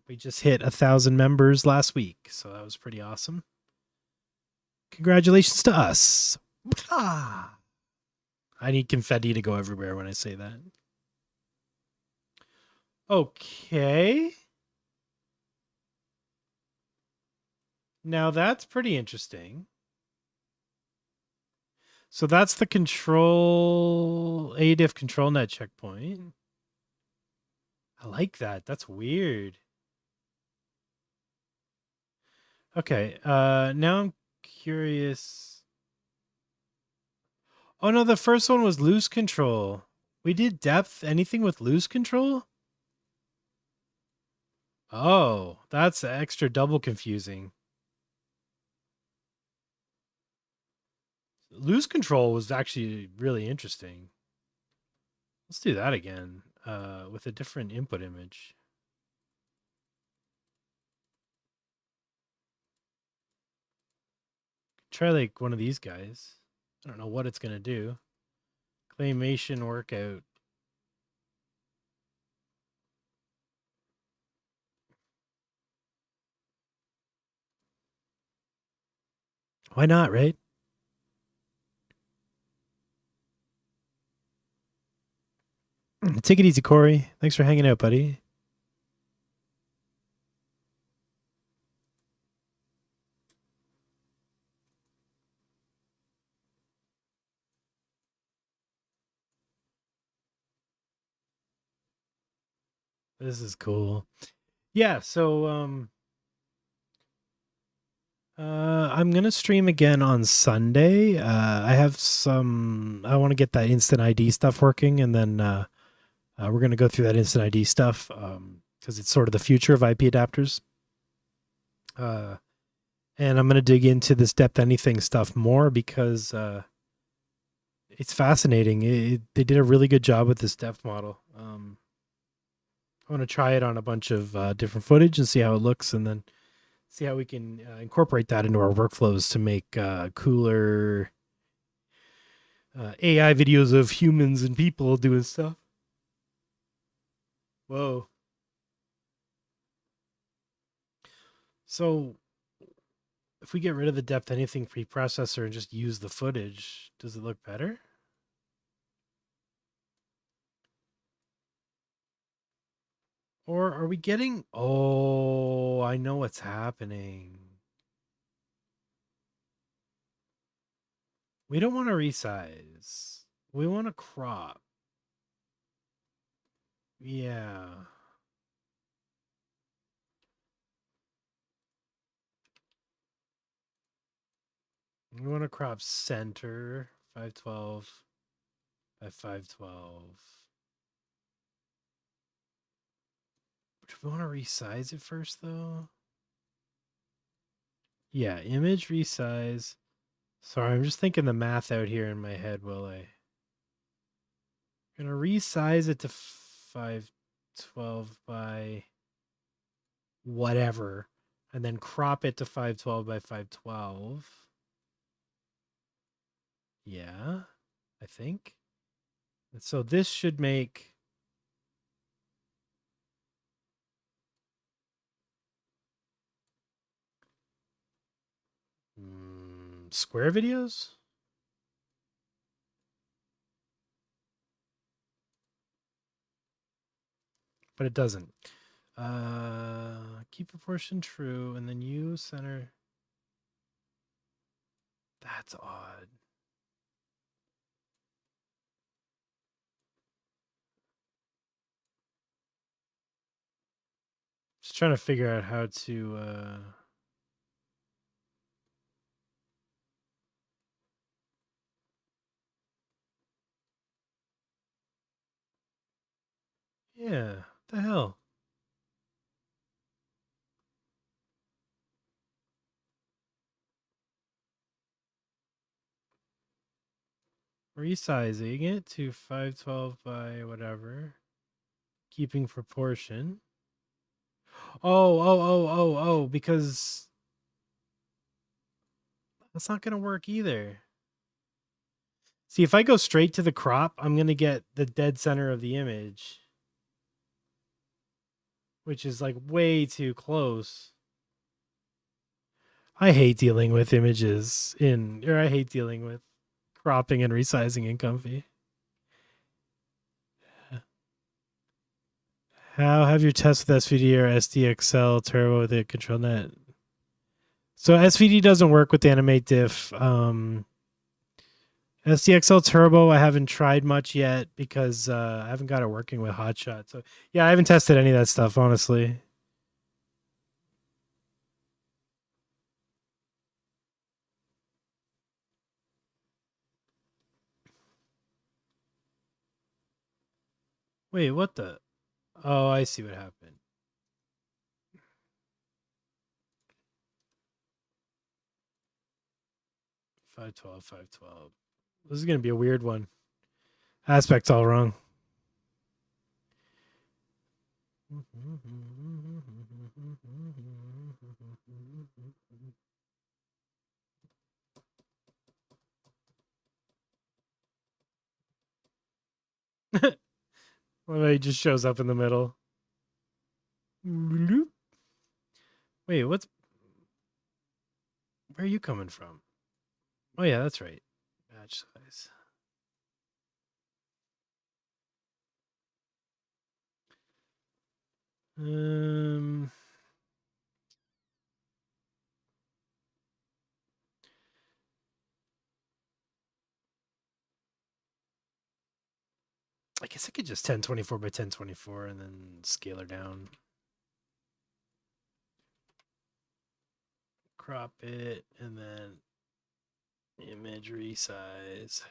We just hit 1,000 members last week, so that was pretty awesome. Congratulations to us. I need confetti to go everywhere when I say that. Okay. Now that's pretty interesting. So that's the control ADIF ControlNet checkpoint. I like that. That's weird. Okay. Now I'm curious. Oh no, the first one was LooseControl. We did depth. Anything with LooseControl? Oh, that's extra double confusing. LooseControl was actually really interesting. Let's do that again with a different input image. Try like one of these guys. I don't know what it's going to do. Claymation workout. Why not, right? Take it easy, Corey. Thanks for hanging out, buddy. This is cool. Yeah, so I'm gonna stream again on Sunday. I have I want to get that instant ID stuff working, and then we're gonna go through that instant ID stuff because it's sort of the future of IP adapters. And I'm gonna dig into this depth anything stuff more because it's fascinating. They did a really good job with this depth model. I want to try it on a bunch of different footage and see how it looks, and then see how we can incorporate that into our workflows to make cooler AI videos of humans and people doing stuff. Whoa. So if we get rid of the depth anything preprocessor and just use the footage, does it look better? Or are we getting... Oh, I know what's happening. We don't want to resize. We want to crop. Yeah. We want to crop center 512 by 512. Do we want to resize it first, though? Yeah, image resize Sorry, I'm just thinking the math out here in my head, will I? I'm gonna resize it to 512 by whatever, and then crop it to 512 by 512. Yeah, I think. And so this should make square videos? But it doesn't. Keep proportion true, and then you center. That's odd. Just trying to figure out how to yeah, what the hell? Resizing it to 512 by whatever. Keeping proportion. Oh, because that's not going to work either. See, if I go straight to the crop, I'm going to get the dead center of the image, which is like way too close. I hate dealing with images I hate dealing with cropping and resizing in Comfy. How have you tested SVD or SDXL Turbo with the ControlNet? So SVD doesn't work with the AnimateDiff. SDXL Turbo I haven't tried much yet because I haven't got it working with Hotshot. So yeah, I haven't tested any of that stuff, honestly. Wait, what the? Oh, I see what happened. Five 512. This is gonna be a weird one. Aspect's all wrong. Well, he just shows up in the middle. Wait, where are you coming from? Oh yeah, that's right. Batch size. I guess I could just 1024 by 1024 and then scale her down. Crop it and then image resize.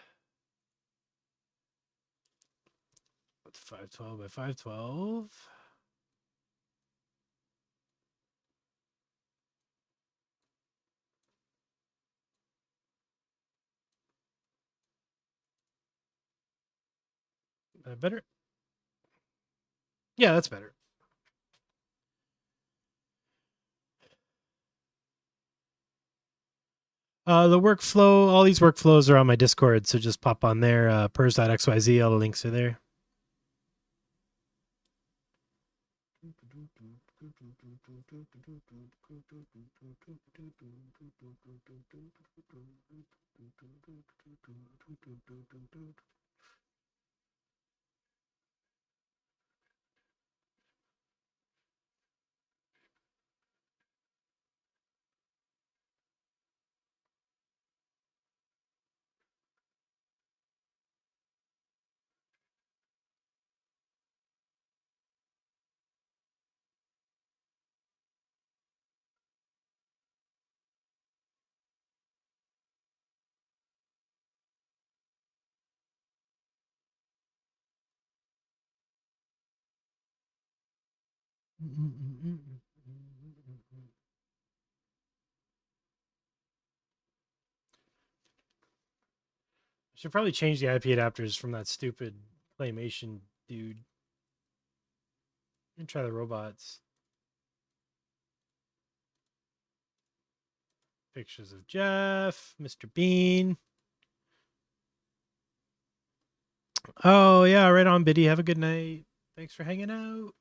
512 by 512. Better? Yeah, that's better. The workflow, all these workflows are on my Discord, so just pop on there, pers.xyz, all the links are there. Should probably change the IP adapters from that stupid claymation dude. And try the robots. Pictures of Jeff, Mr. Bean. Oh, yeah, right on, Biddy. Have a good night. Thanks for hanging out.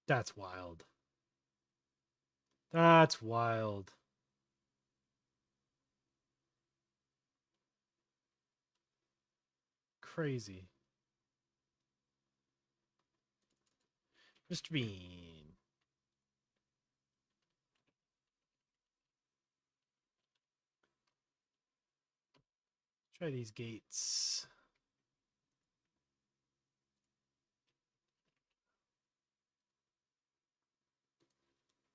That's wild. That's wild. Crazy. Mr. Bean. Try these gates.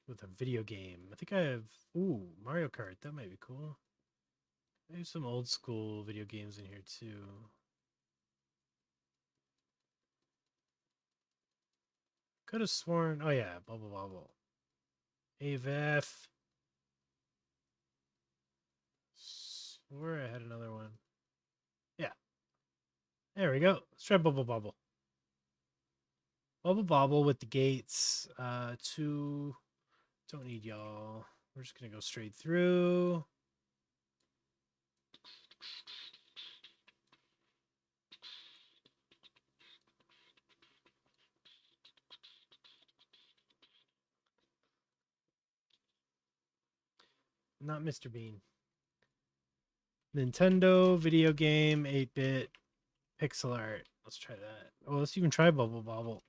With a video game. I think I have... Ooh, Mario Kart. That might be cool. I have some old school video games in here, too. Could have sworn... Oh, yeah. Bobble. AVF. Swore I had another one. Yeah. There we go. Let's try Bobble. Bobble with the gates. Two... Don't need y'all. We're just going to go straight through. Not Mr. Bean. Nintendo video game, 8-bit, pixel art. Let's try that. Oh, let's even try Bobble.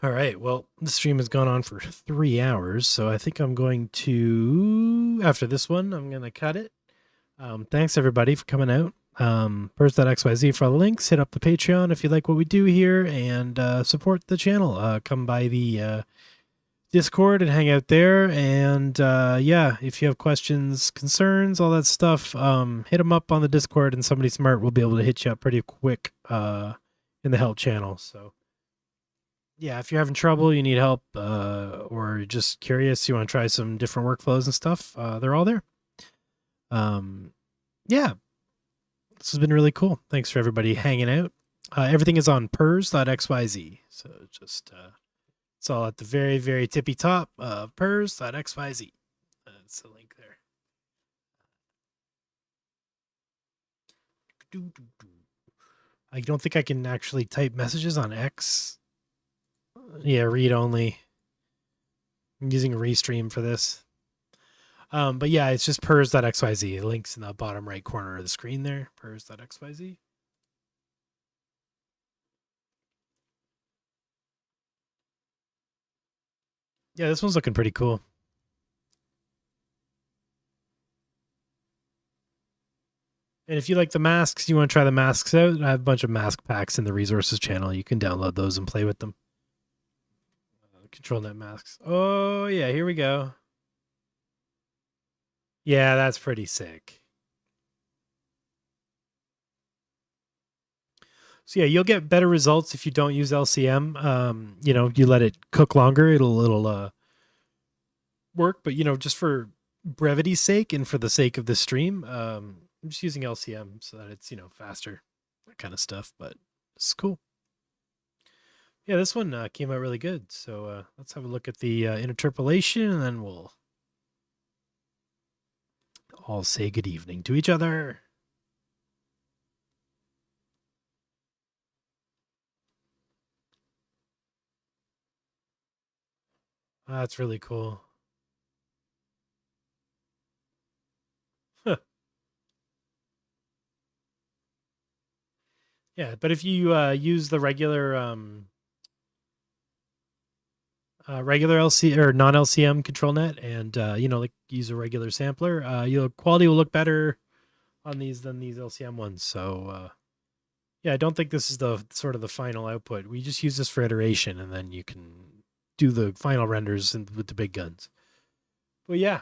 All right. Well, the stream has gone on for 3 hours, so I think I'm going to, after this one, I'm going to cut it. Thanks everybody for coming out. Pers.xyz for all the links. Hit up the Patreon if you like what we do here, and support the channel. Come by the Discord and hang out there. And yeah, if you have questions, concerns, all that stuff, hit them up on the Discord, and somebody smart will be able to hit you up pretty quick in the help channel. So yeah, if you're having trouble, you need help, or you're just curious, you want to try some different workflows and stuff, they're all there. Yeah, this has been really cool. Thanks for everybody hanging out. Everything is on pers.xyz. So just, it's all at the very, very tippy top of pers.xyz. That's the link there. I don't think I can actually type messages on X. Yeah, read only. I'm using a restream for this. But yeah, it's just pers.xyz. Links in the bottom right corner of the screen there. Pers.xyz. Yeah, this one's looking pretty cool. And if you like the masks, you want to try the masks out, I have a bunch of mask packs in the resources channel. You can download those and play with them. ControlNet masks. Oh, yeah, here we go. Yeah, that's pretty sick. So yeah, you'll get better results if you don't use LCM. You know, you let it cook longer, it'll work. But you know, just for brevity's sake and for the sake of the stream, I'm just using LCM so that it's, you know, faster, that kind of stuff. But it's cool. Yeah, this one came out really good. So let's have a look at the interpolation, and then we'll all say good evening to each other. That's really cool. Yeah, but if you use the regular regular LC or non-LCM ControlNet, and like use a regular sampler, quality will look better on these than these LCM ones. So yeah, I don't think this is the sort of the final output. We just use this for iteration, and then you can do the final renders with the big guns. But yeah,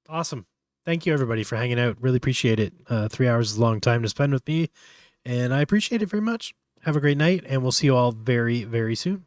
awesome. Thank you everybody for hanging out. Really appreciate it. 3 hours is a long time to spend with me, and I appreciate it very much. Have a great night, and we'll see you all very, very soon.